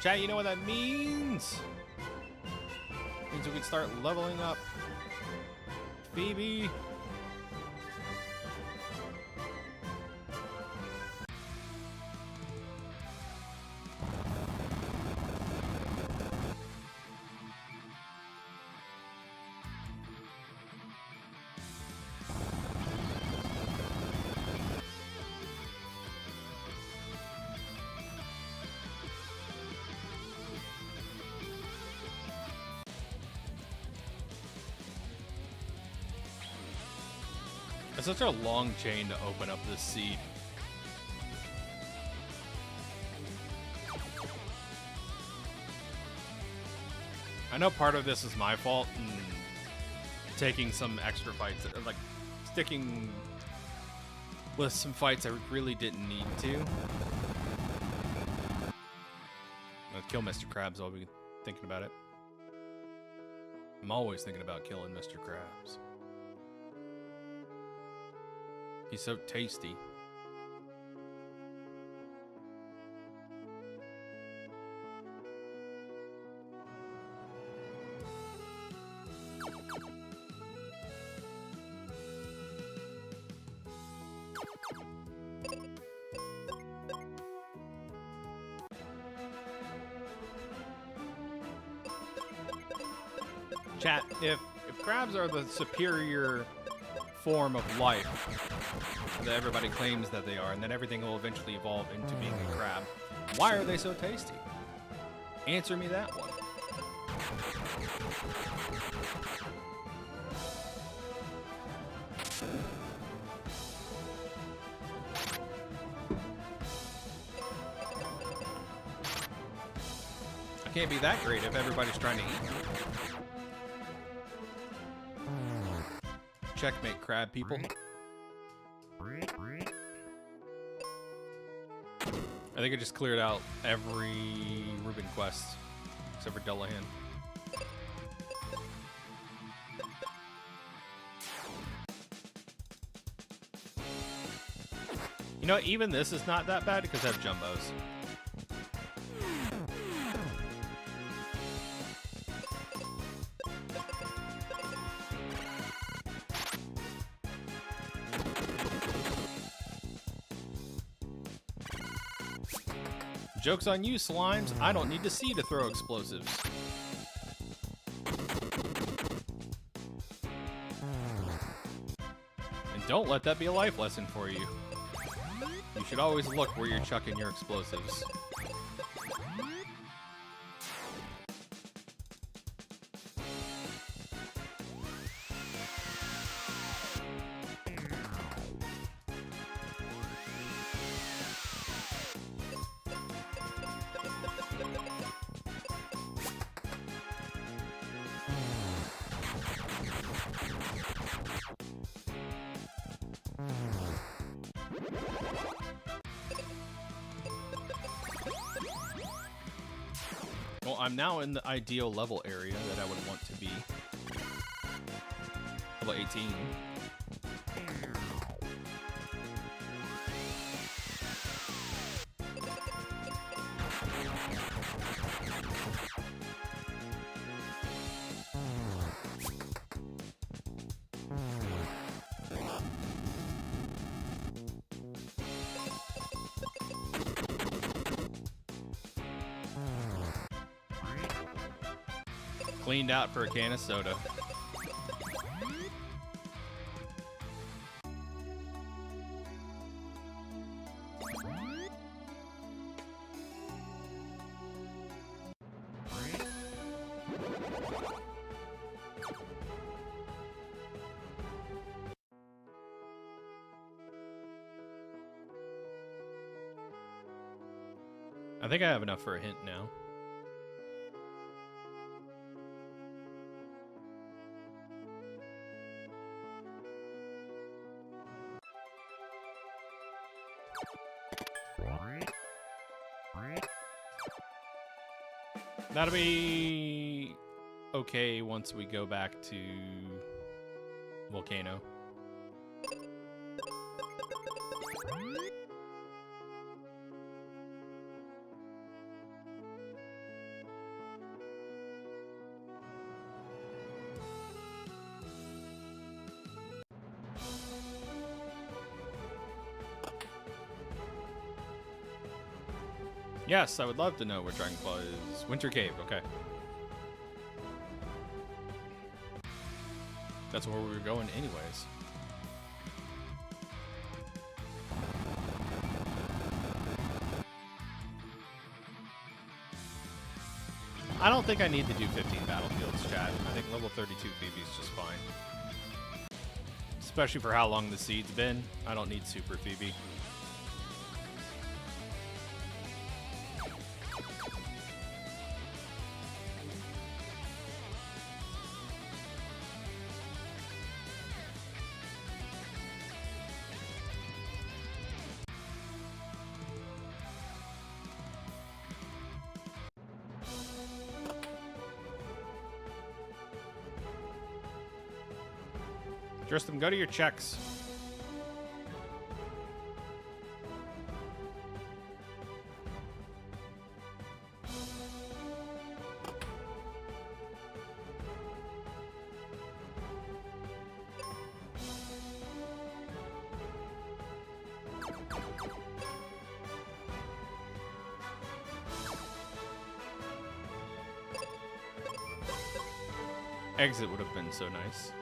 Chat, you know what that means? Means we can start leveling up. Phoebe. It's such a long chain to open up this seed. I know part of this is my fault in taking some extra fights, like sticking with some fights I really didn't need to. Let's kill Mr. Krabs, I'll be thinking about it. I'm always thinking about killing Mr. Krabs. He's so tasty. Chat, if crabs are the superior form of life that everybody claims that they are, and then everything will eventually evolve into being a crab, why are they so tasty? Answer me that one. I can't be that great if everybody's trying to eat. Checkmate, crab people. I think I just cleared out every Reuben quest except for Dullahan. You know, even this is not that bad because I have jumbos. Joke's on you, slimes. I don't need to see to throw explosives. And don't let that be a life lesson for you. You should always look where you're chucking your explosives. Well, I'm now in the ideal level area that I would want to be. Level 18. Cleaned out for a can of soda. I think I have enough for a hint now. That'll be okay once we go back to Volcano. Yes, I would love to know where Dragonclaw is. Winter Cave, okay. That's where we were going anyways. I don't think I need to do 15 battlefields, chat. I think level 32 Phoebe is just fine. Especially for how long the seed's been. I don't need Super Phoebe. Tristan, go to your checks. Exit would have been so nice.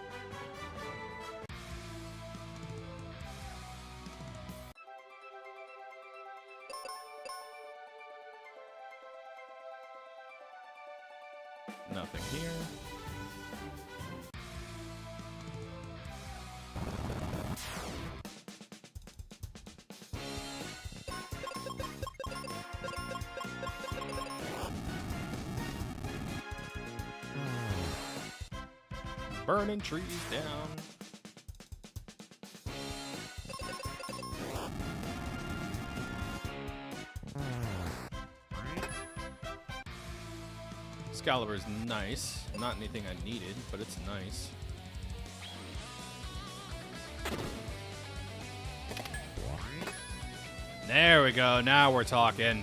Nothing here. Burning trees down. Excalibur's nice. Not anything I needed, but it's nice. There we go. Now we're talking.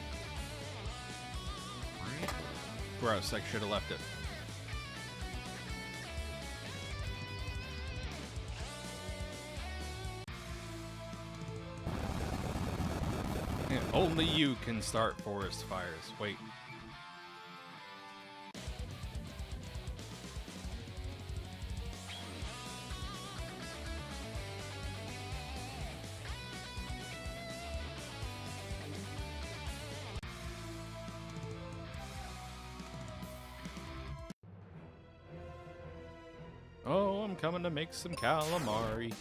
Gross. I should have left it. Yeah, only you can start forest fires. Wait. Oh, I'm coming to make some calamari.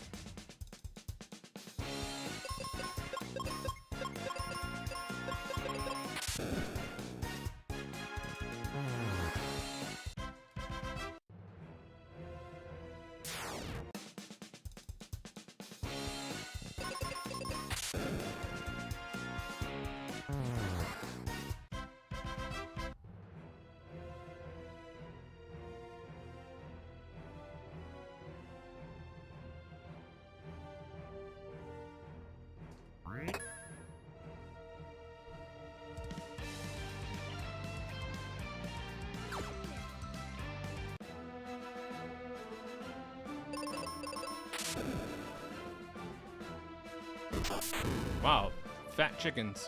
Wow, fat chickens.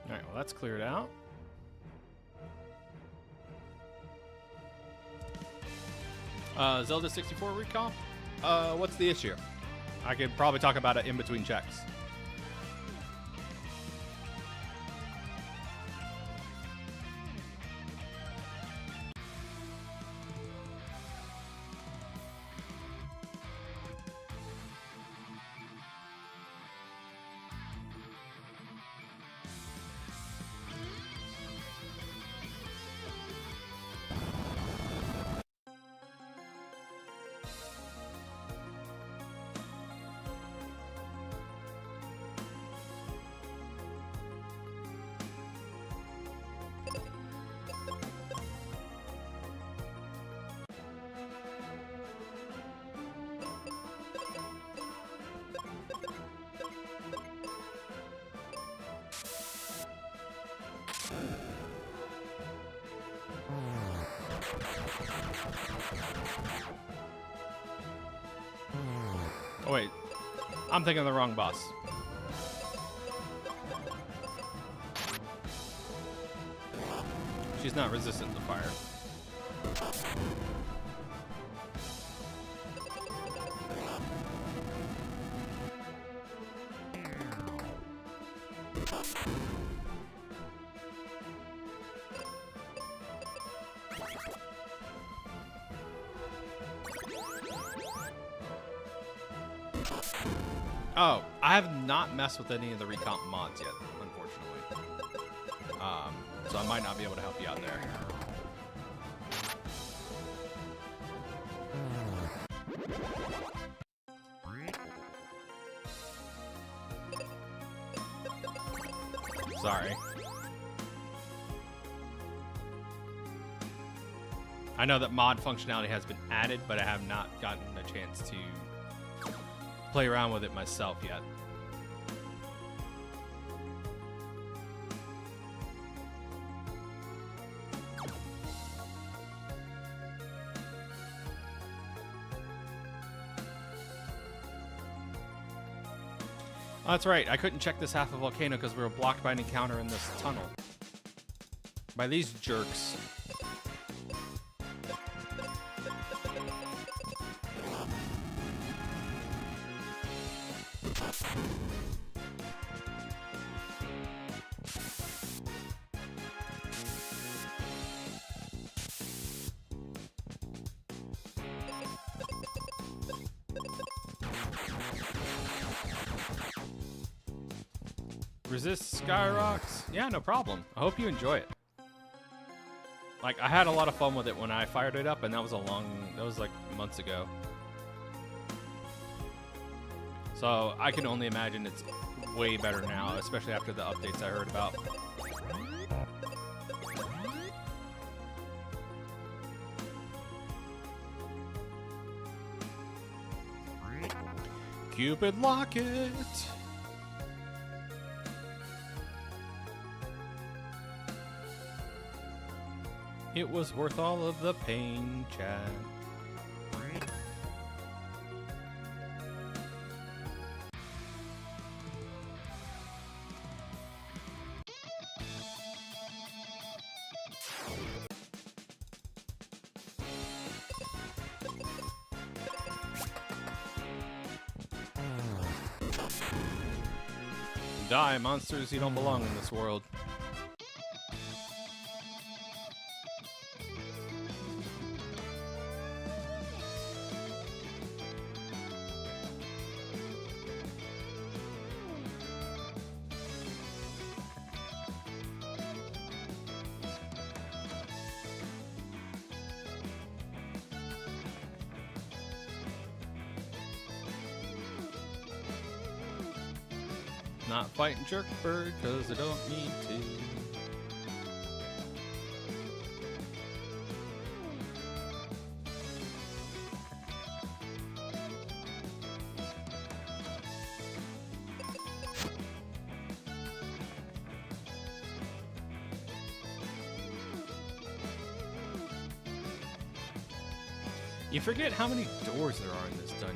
Alright, well that's cleared out. Zelda 64 recomp? What's the issue? I could probably talk about it in between checks. Oh wait, I'm thinking of the wrong boss. She's not resistant to fire. Oh, I have not messed with any of the recomp mods yet, unfortunately. So I might not be able to help you out there. Sorry. I know that mod functionality has been added, but I have not gotten a chance to play around with it myself yet. Oh, that's right. I couldn't check this half of Volcano because we were blocked by an encounter in this tunnel. By these jerks. Resist Skyrocks? Yeah, no problem. I hope you enjoy it. Like, I had a lot of fun with it when I fired it up, and that was like months ago. So I can only imagine it's way better now, especially after the updates I heard about. Cupid Locket! It was worth all of the pain, Chad. Die, monsters, you don't belong in this world. Not fighting Jerkbird, cause I don't need to. You forget how many doors there are in this dungeon.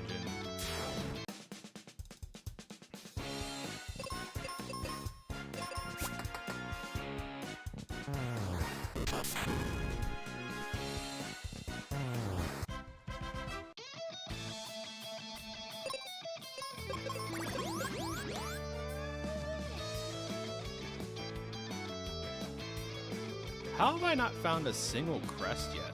How have I not found a single crest yet?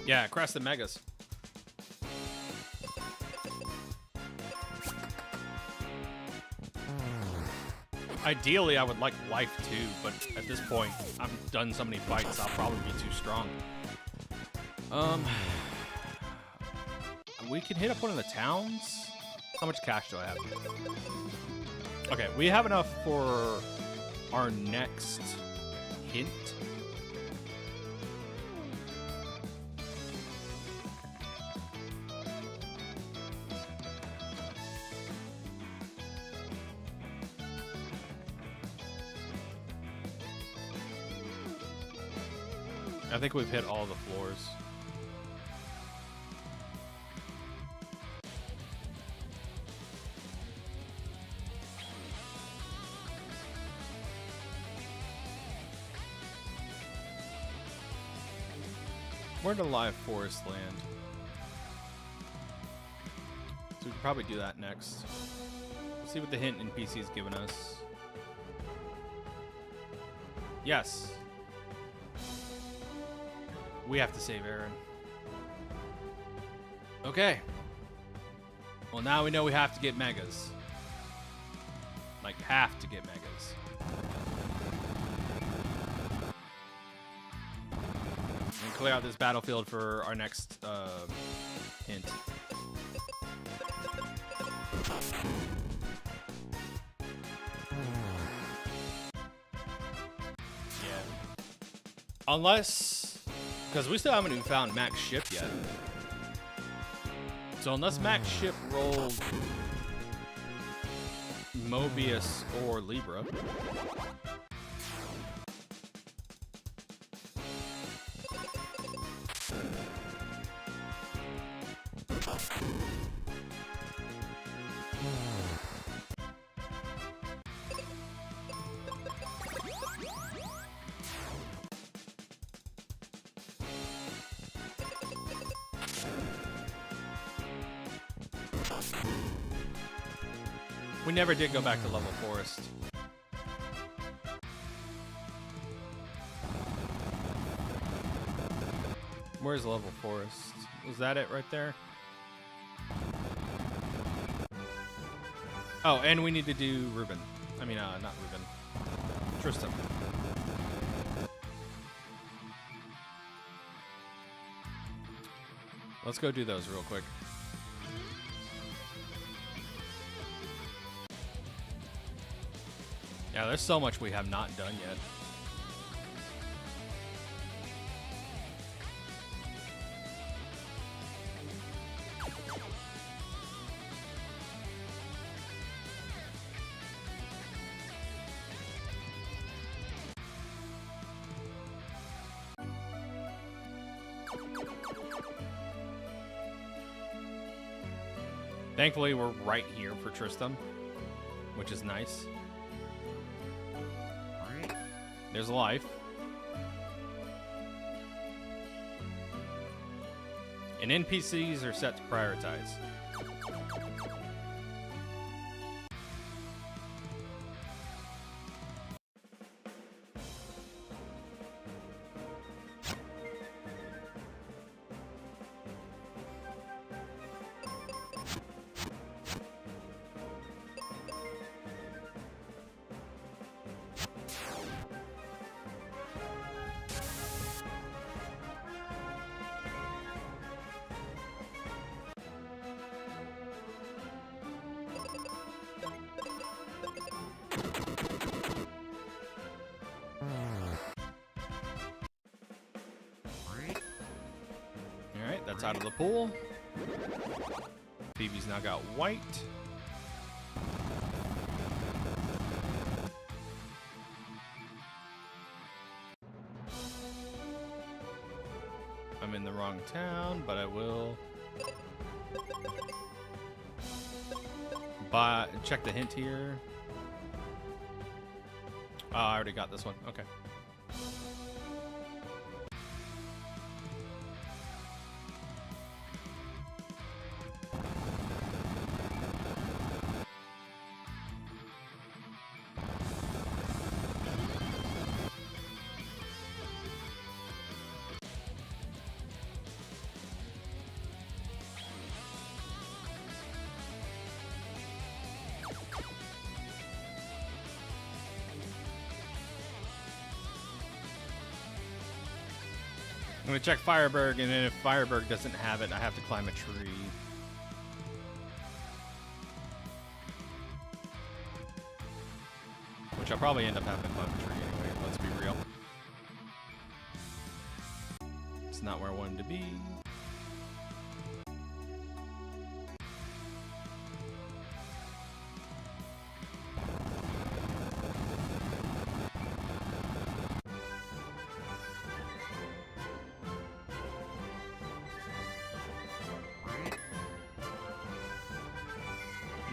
Yeah, crest and megas. Ideally, I would like life too, but at this point, I've done so many fights, I'll probably be too strong. We can hit up one of the towns. How much cash do I have? Okay, we have enough for our next hint. I think we've hit all the floors. Where did live forest land? So we could probably do that next. Let's see what the hint NPC's given us. Yes. We have to save Aaron. Okay. Well, now we know we have to get megas. Like, have to get megas. And clear out this battlefield for our next hint. Yeah. Unless... Because we still haven't even found Max Ship yet. So unless Max Ship rolled Mobius or Libra. We never did go back to level forest. Where's level forest? Was that it right there? Oh, and we need to do Ruben. I mean, not Ruben. Tristan. Let's go do those real quick. Yeah, there's so much we have not done yet. Thankfully, we're right here for Tristram, which is nice. There's life. And NPCs are set to prioritize. That's out of the pool. Phoebe's now got white. I'm in the wrong town, but I will check the hint here. Oh, I already got this one. Okay. I'm gonna check Fireberg, and then if Fireberg doesn't have it, I have to climb a tree. Which I'll probably end up having to climb a tree anyway, let's be real. It's not where I wanted to be.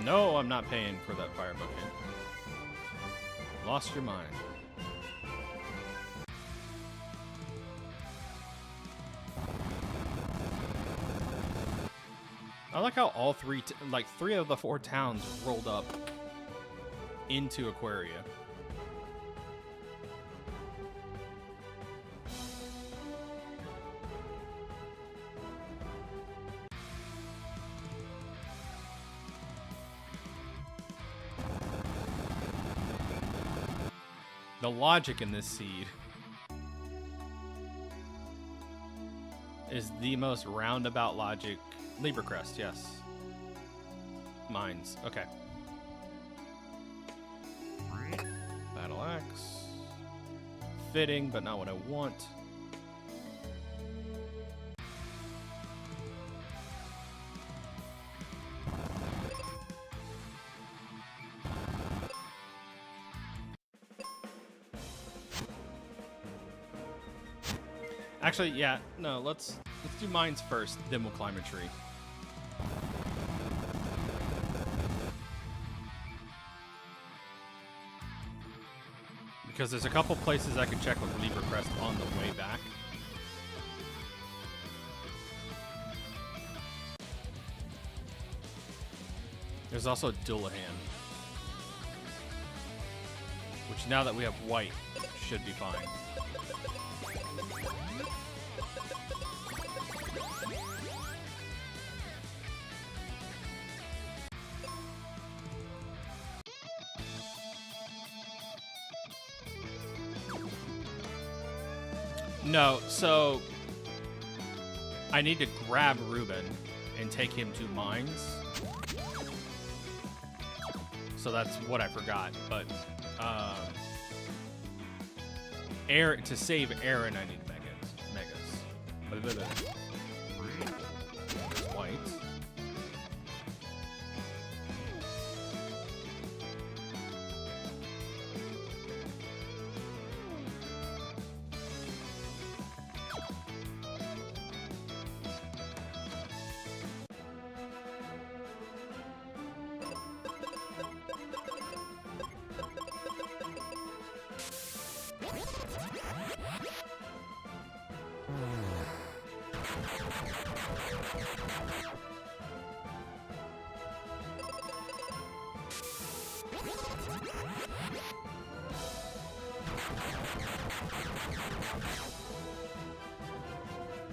No, I'm not paying for that fire bucket. Lost your mind. I like how all three of the 4 towns rolled up into Aquaria. The logic in this seed is the most roundabout logic. Libra Crest, yes. Mines, okay. Battle Axe. Fitting, but not what I want. Actually, yeah, no, let's do mines first, then we'll climb a tree. Because there's a couple places I could check with Libra Crest on the way back. There's also Dullahan, which now that we have white, should be fine. No, so I need to grab Ruben and take him to mines. So that's what I forgot. But to save Aaron, I need megas. White.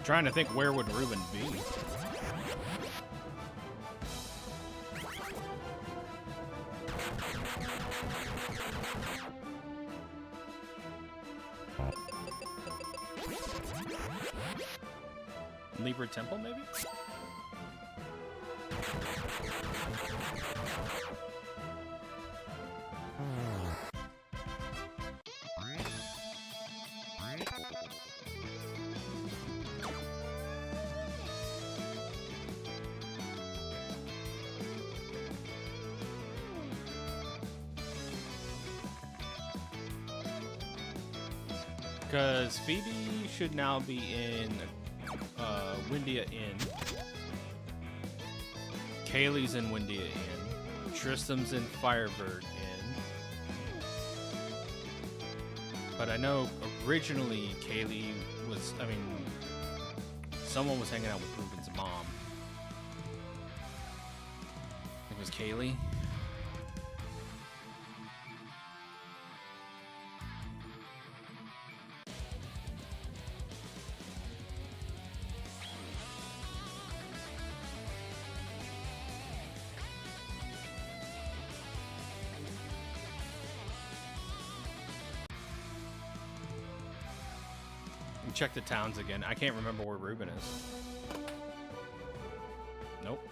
Trying to think, where would Ruben be? Libra Temple, maybe? Because Phoebe should now be in Windia Inn. Kaylee's in Windia Inn. Tristram's in Firebird Inn. But I know originally Kaylee was, someone was hanging out with Ruben's mom. It was Kaylee. Check the towns again. I can't remember where Ruben is. Nope.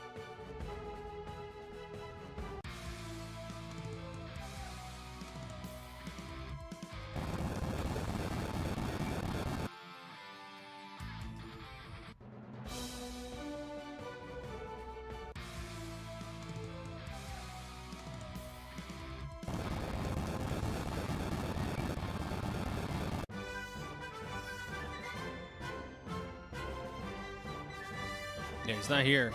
Yeah, he's not here.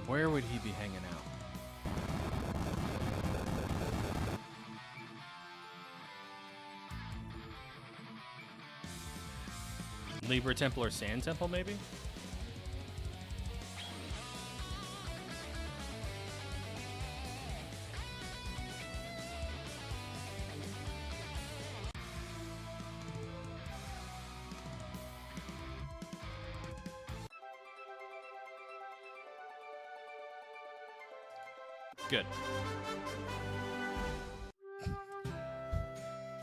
Where would he be hanging out? Libra Temple or Sand Temple, maybe? Good.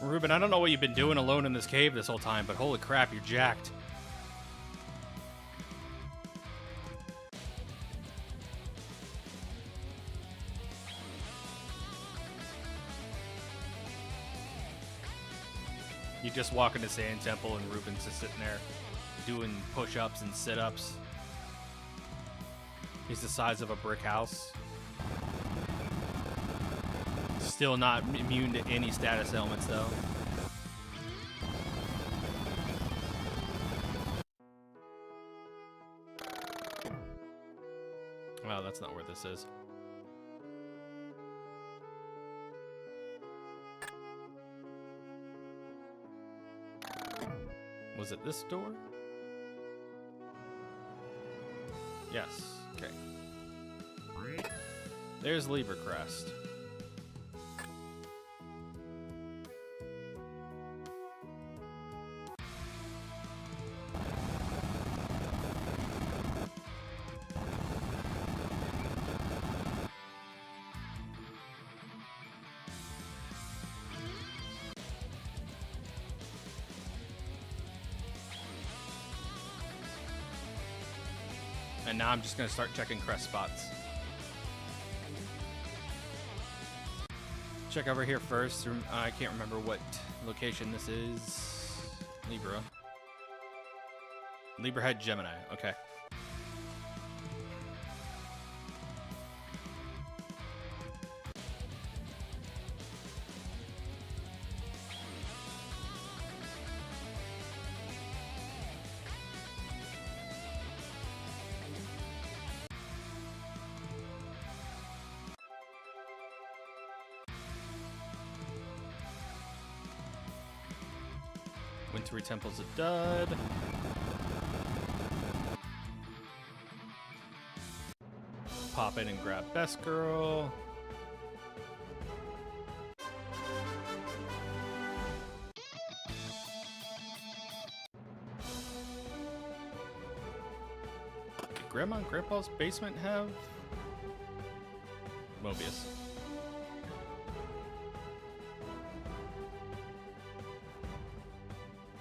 Ruben, I don't know what you've been doing alone in this cave this whole time, but holy crap, you're jacked. You just walk into Sand Temple and Ruben's just sitting there doing push-ups and sit-ups. He's the size of a brick house. Still not immune to any status elements, though. Wow, that's not where this is. Was it this door? Yes. Okay. There's Libra Crest. And now I'm just going to start checking crest spots. Check over here first. I can't remember what location this is. Libra. Libra Head Gemini. Okay. Wintry Temple's a dud. Pop in and grab Best Girl. Did Grandma and Grandpa's basement have Mobius?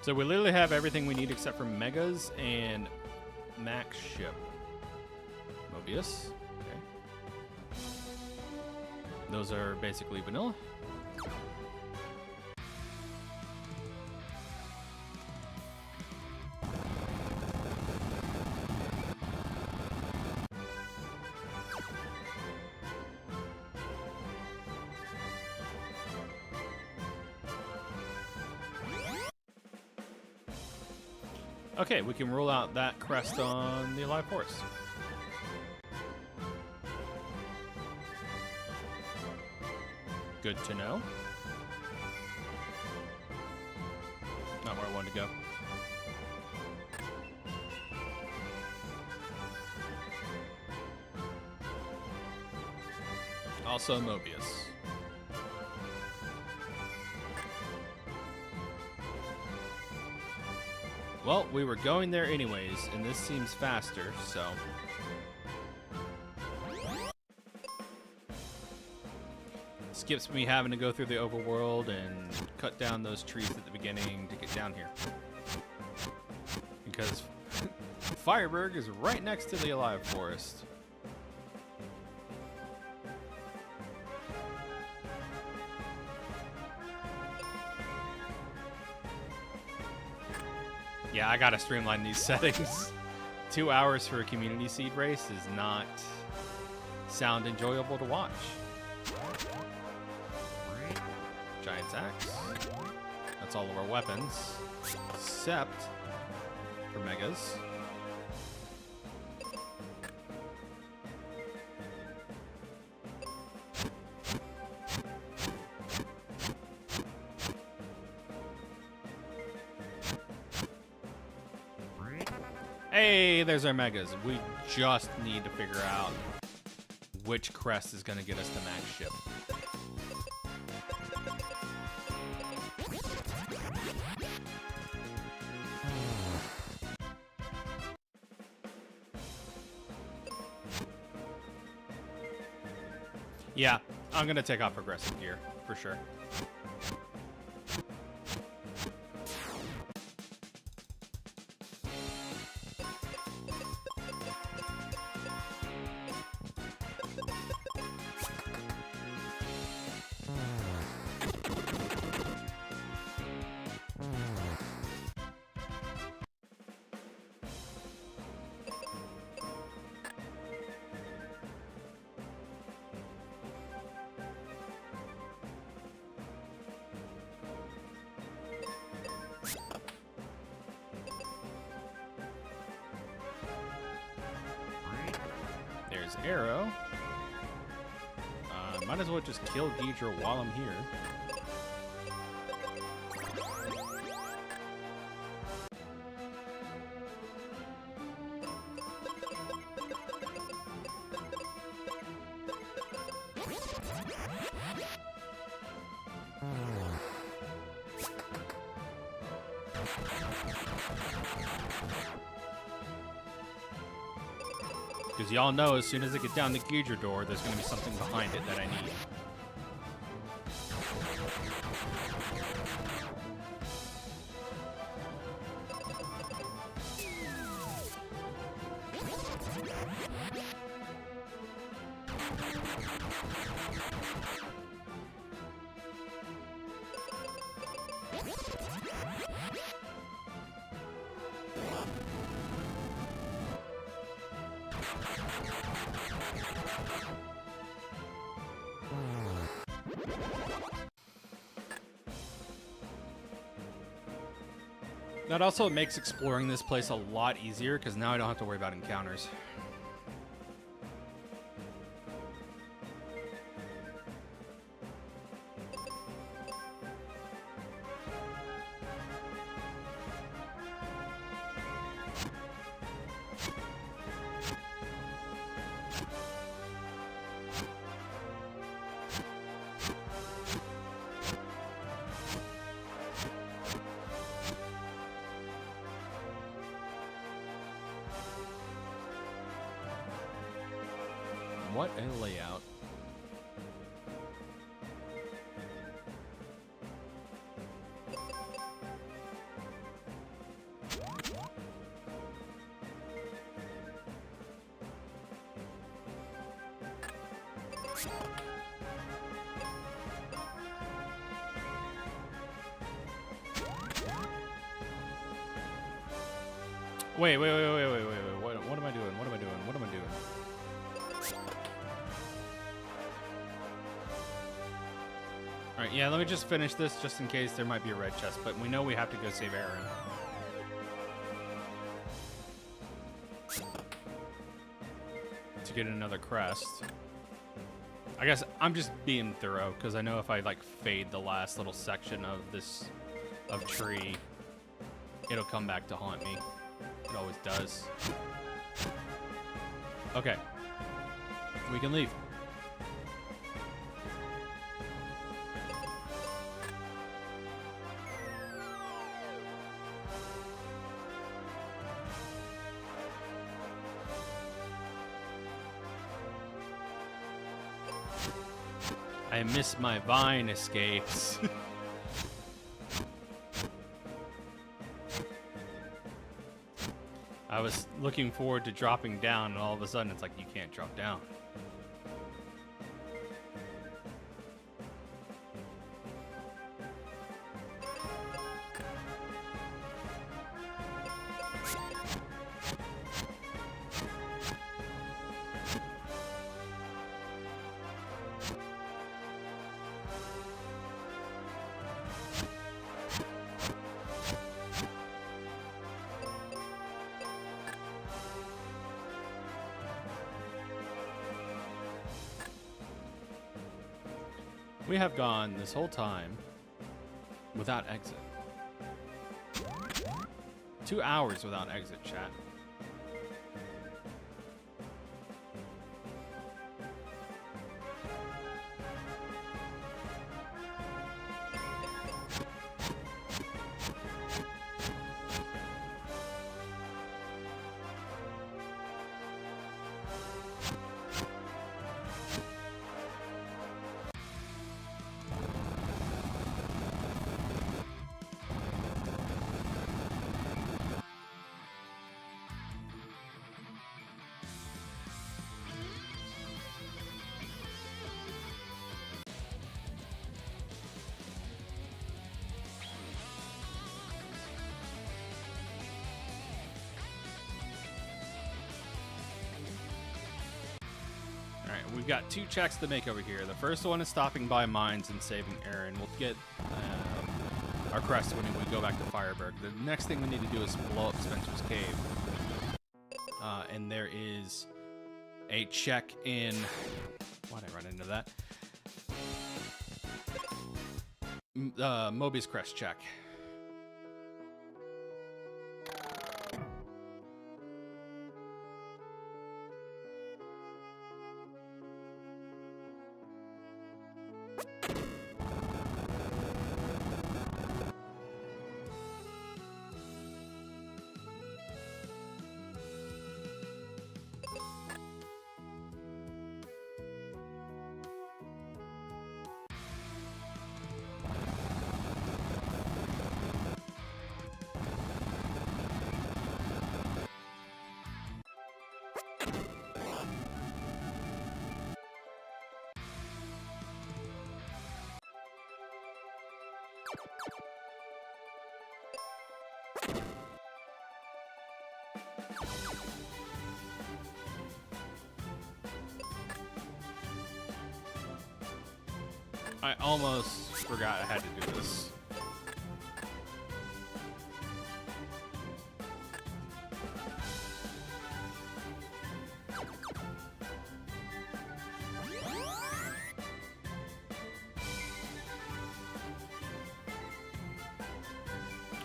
So we literally have everything we need except for Megas and Max Ship. Mobius. Okay. Those are basically vanilla. Okay, we can rule out that crest on the Alive Forest. Good to know. Not where I wanted to go. Also Mobius. Well, we were going there anyways, and this seems faster, so... Skips me having to go through the overworld and cut down those trees at the beginning to get down here. Because Fireberg is right next to the Alive Forest. Yeah, I gotta streamline these settings. 2 hours for a community seed race is not sound enjoyable to watch. Giant's axe. That's all of our weapons, except for megas. Hey, there's our megas. We just need to figure out which crest is going to get us to max ship. Yeah, I'm going to take off progressive gear, for sure. There's Arrow. Might as well just kill Ghidra while I'm here. Because y'all know as soon as I get down the Ghidra door, there's going to be something behind it that I need. That also makes exploring this place a lot easier, because now I don't have to worry about encounters. What a layout. Wait. What am I doing? What am I doing? What am I doing? Alright, yeah, let me just finish this just in case there might be a red chest, but we know we have to go save Aaron. to get another crest. I guess I'm just being thorough because I know if I like fade the last little section of this tree, it'll come back to haunt me. It always does. Okay, we can leave. I miss my vine escapes. I was looking forward to dropping down, and all of a sudden it's like, you can't drop down. We have gone this whole time without exit. 2 hours without exit, chat. We've got 2 checks to make over here. The first one is stopping by mines and saving Aaron. We'll get our crest when we go back to Fireberg. The next thing we need to do is blow up Spencer's Cave. And there is a check in... Why'd I run into that? Moby's Crest check. I almost forgot I had to do this.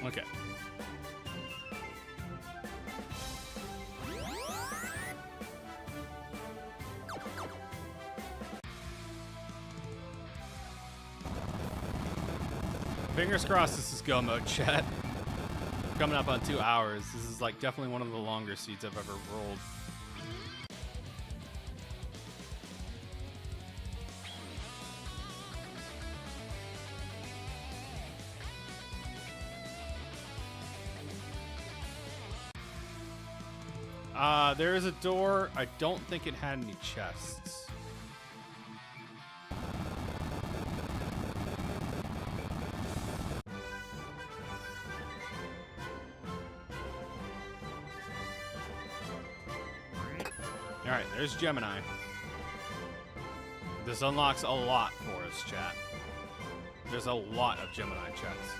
Okay. Fingers crossed this is go mode, chat. Coming up on 2 hours. This is like definitely one of the longer seeds I've ever rolled. There is a door. I don't think it had any chests. Alright, there's Gemini. This unlocks a lot for us, chat. There's a lot of Gemini chests.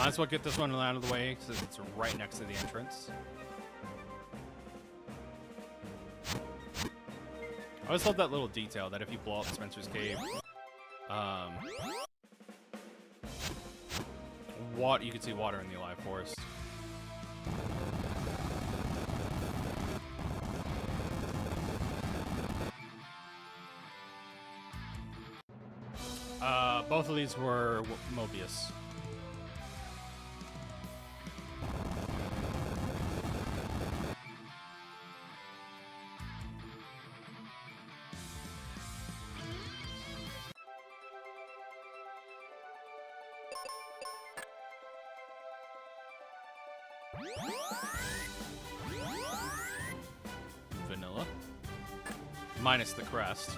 Might as well get this one out of the way since it's right next to the entrance. I always love that little detail that if you blow up Spencer's Cave, you can see water in the Alive Forest. Both of these were Mobius. Vanilla. Minus the crest.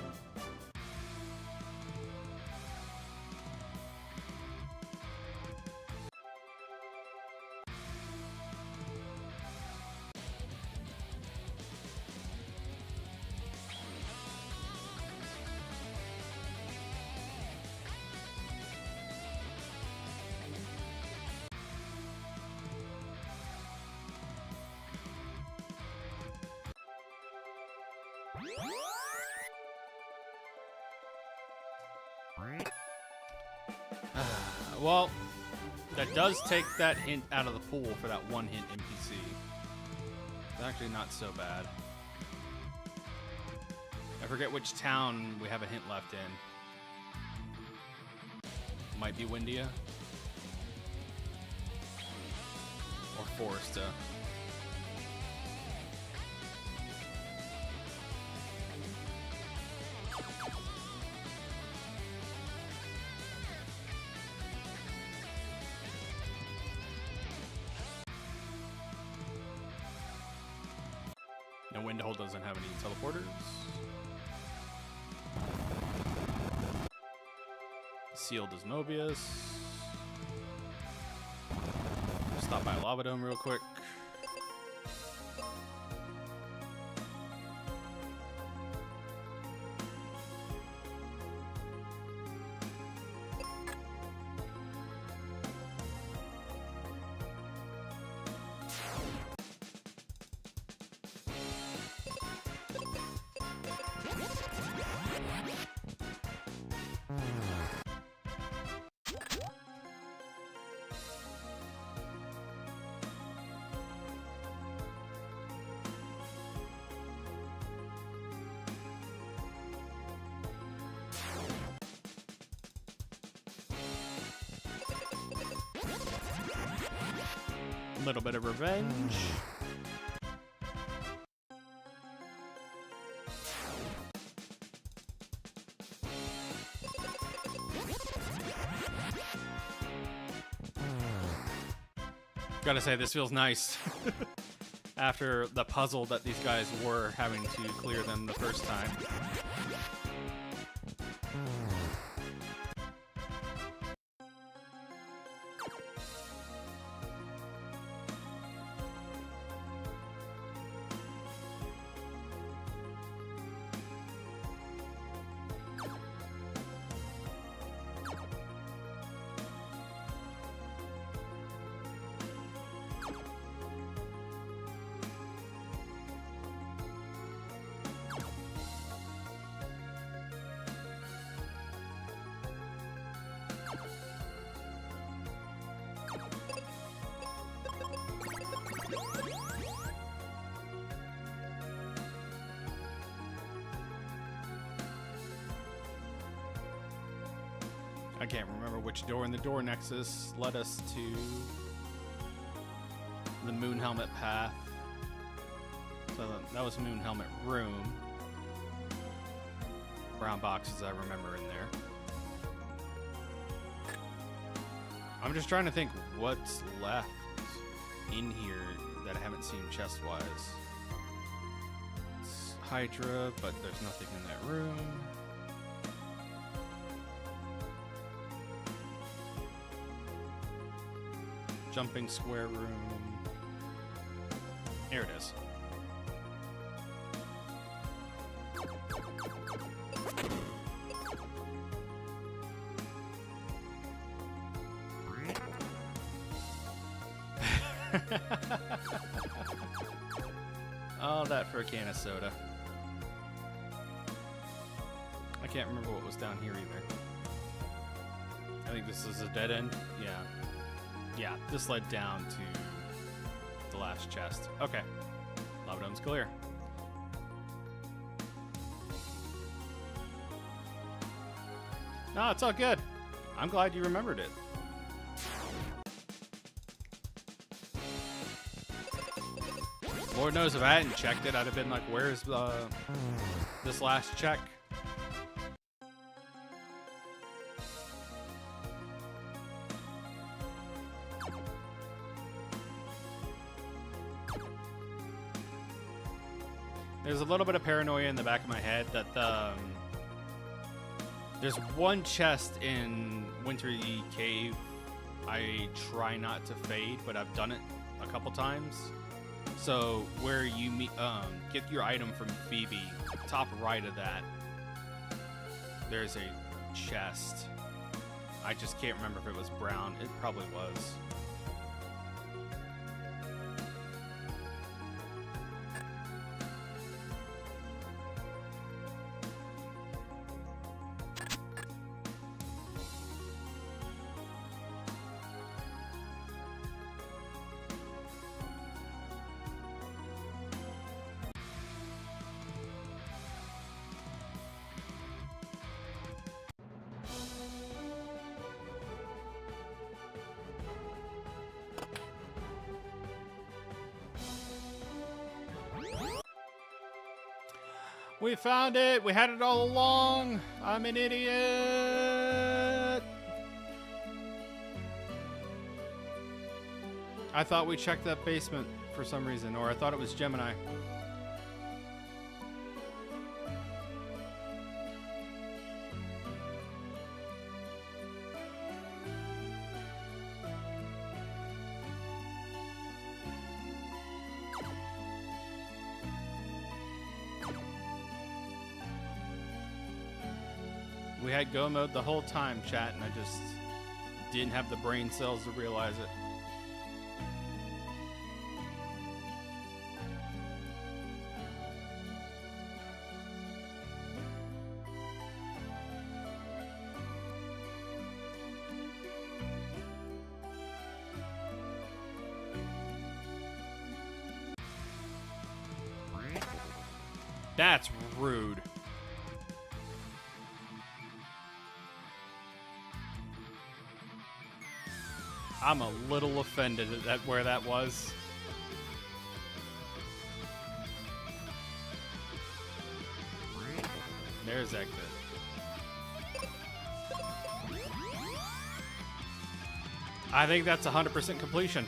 Well, that does take that hint out of the pool for that one hint NPC. It's actually not so bad. I forget which town we have a hint left in. Might be Windia. Or Foresta. No, Windhole doesn't have any teleporters. Sealed is Mobius. Stop by Lava Dome real quick. A little bit of revenge. Gotta say, this feels nice. After the puzzle that these guys were having to clear them the first time. I can't remember which door in the door nexus led us to the Moon Helmet path. So that was Moon Helmet room. Brown boxes I remember in there. I'm just trying to think what's left in here that I haven't seen chest-wise. It's Hydra, but there's nothing in that room. Jumping square room. Here it is. All that for a can of soda. I can't remember what was down here either. I think this is a dead end. Yeah. Yeah, this led down to the last chest. Okay. Lava dome's clear. No, it's all good. I'm glad you remembered it. Lord knows if I hadn't checked it, I'd have been like, where's this last check? There's a little bit of paranoia in the back of my head that there's one chest in Wintry Cave I try not to fade, but I've done it a couple times. So where you get your item from Phoebe, top right of that, there's a chest. I just can't remember if it was brown. It probably was. We found it! We had it all along! I'm an idiot! I thought we checked that basement for some reason, or I thought it was Gemini. We had go mode the whole time, chat, and I just didn't have the brain cells to realize it. That's rude. I'm a little offended at where that was. There's exit. I think that's 100% completion.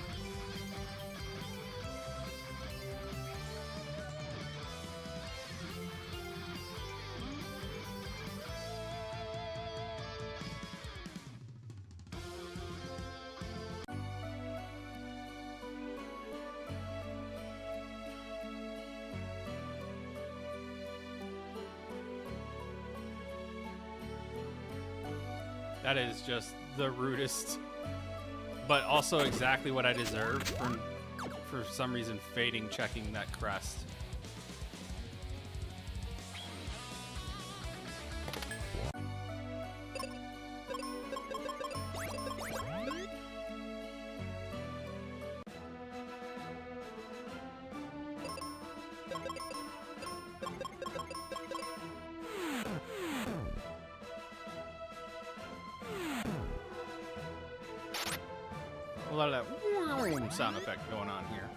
That is just the rudest, but also exactly what I deserved for some reason fading checking that crest. A lot of that sound effect going on here.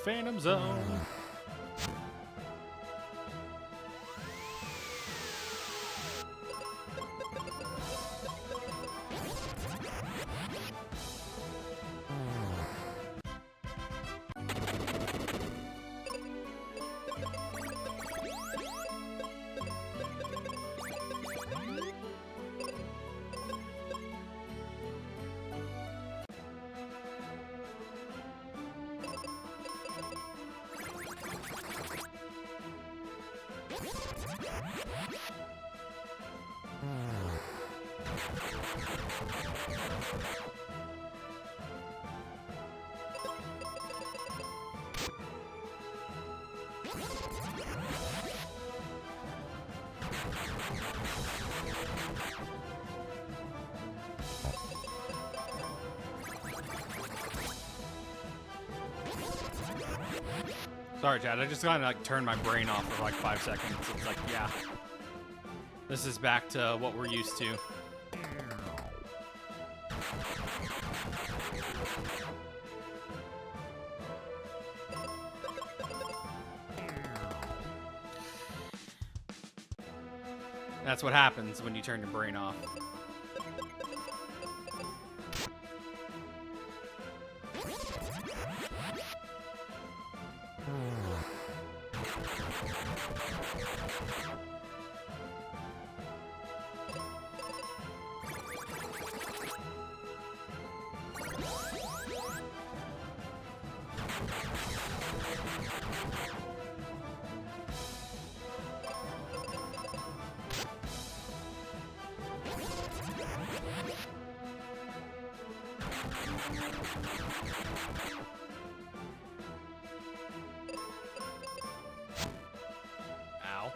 Phantom Zone. Sorry, Chad. I just kind of like turned my brain off for like 5 seconds. It's like, yeah, this is back to what we're used to. That's what happens when you turn your brain off. Ow.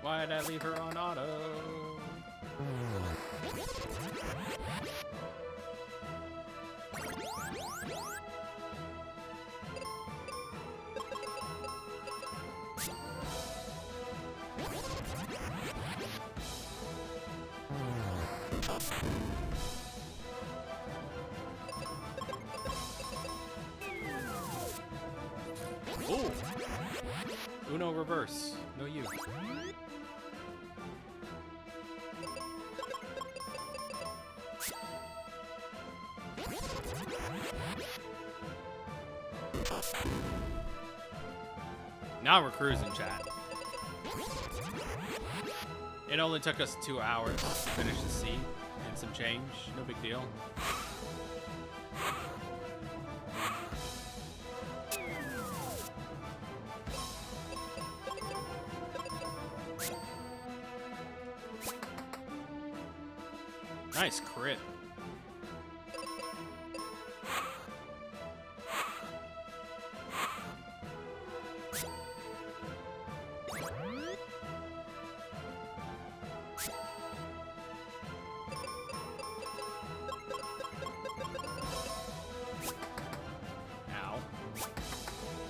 Why'd I leave her on auto? Ooh! Uno reverse. No you. Now we're cruising, chat. It only took us 2 hours to finish the seed and some change. No big deal. Nice crit.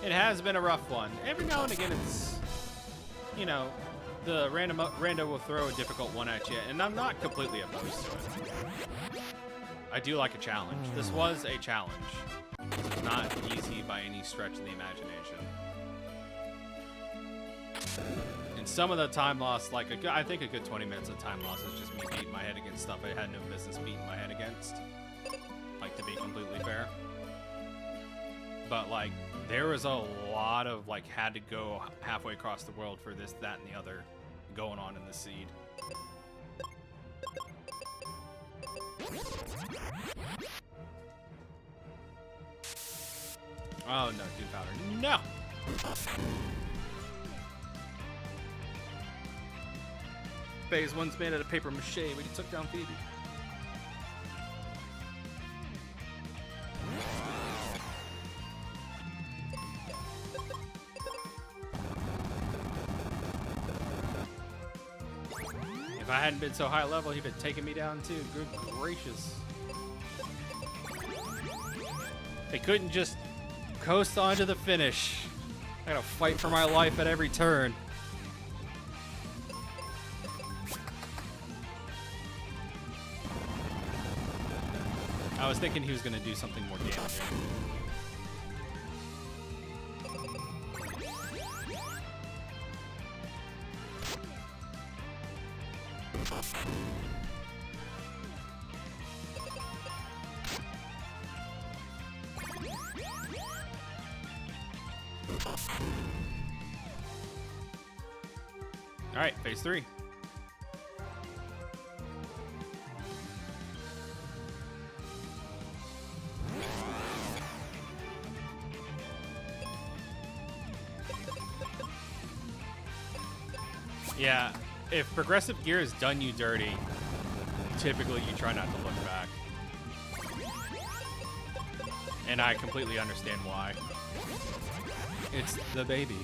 It has been a rough one. Every now and again, it's, you know, the rando will throw a difficult one at you, and I'm not completely opposed to it. I do like a challenge. This was a challenge. This is not easy by any stretch of the imagination. And some of the time loss, like I think a good 20 minutes of time loss is just me beating my head against stuff I had no business beating my head against. Like, to be completely fair. But like, there was a lot of like had to go halfway across the world for this, that, and the other going on in the seed. Oh no, dude powder. No! Phase 1's made out of paper mache. We took down Phoebe. If I hadn't been so high level, he'd been taking me down too. Good gracious. They couldn't just coast on to the finish. I gotta fight for my life at every turn. I was thinking he was gonna do something more damaging. All right, phase 3. Yeah, if progressive gear has done you dirty, typically you try not to look back. And I completely understand why. It's the baby.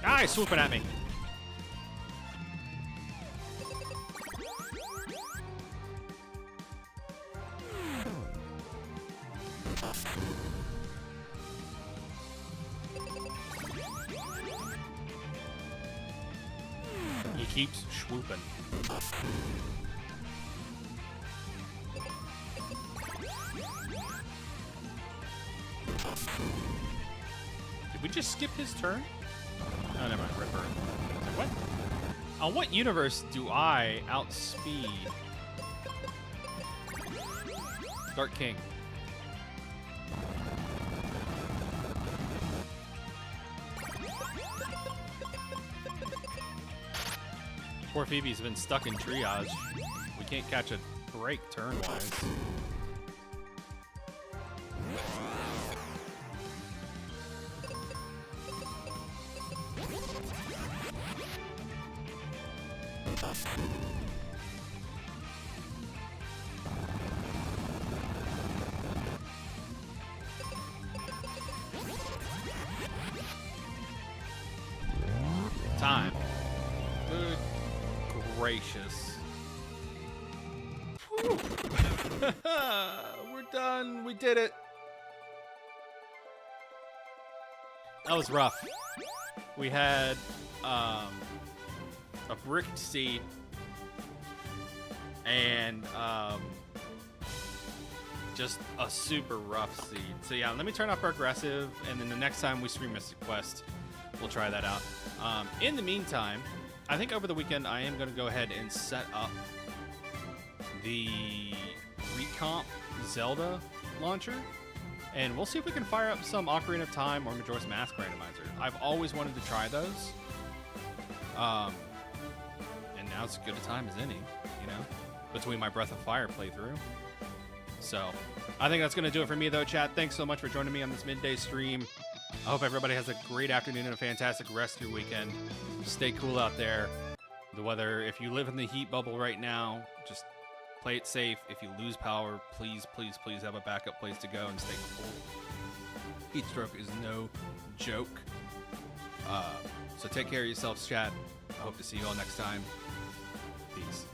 Ah, he's swooping at me. He keeps swooping. Did we just skip his turn? Oh, never mind. Ripper. What? On what universe do I outspeed Dark King? Poor Phoebe's been stuck in triage. We can't catch a break turn-wise. Time. Good gracious. We're done. We did it. That was rough. We had a bricked seed and just a super rough seed. So yeah, let me turn off progressive, and then the next time we stream Mystic Quest, we'll try that out. In the meantime, I think over the weekend I am going to go ahead and set up the Recomp Zelda launcher, and we'll see if we can fire up some Ocarina of Time or Majora's Mask randomizer. I've always wanted to try those, and now it's as good a time as any, you know, between my Breath of Fire playthrough. So I think that's going to do it for me, though, chat. Thanks so much for joining me on this midday stream. I hope everybody has a great afternoon and a fantastic rest of your weekend. Stay cool out there. The weather, if you live in the heat bubble right now, just play it safe. If you lose power, please, please, please have a backup place to go and stay cool. Heat stroke is no joke. So take care of yourselves, chat. I hope to see you all next time. Peace.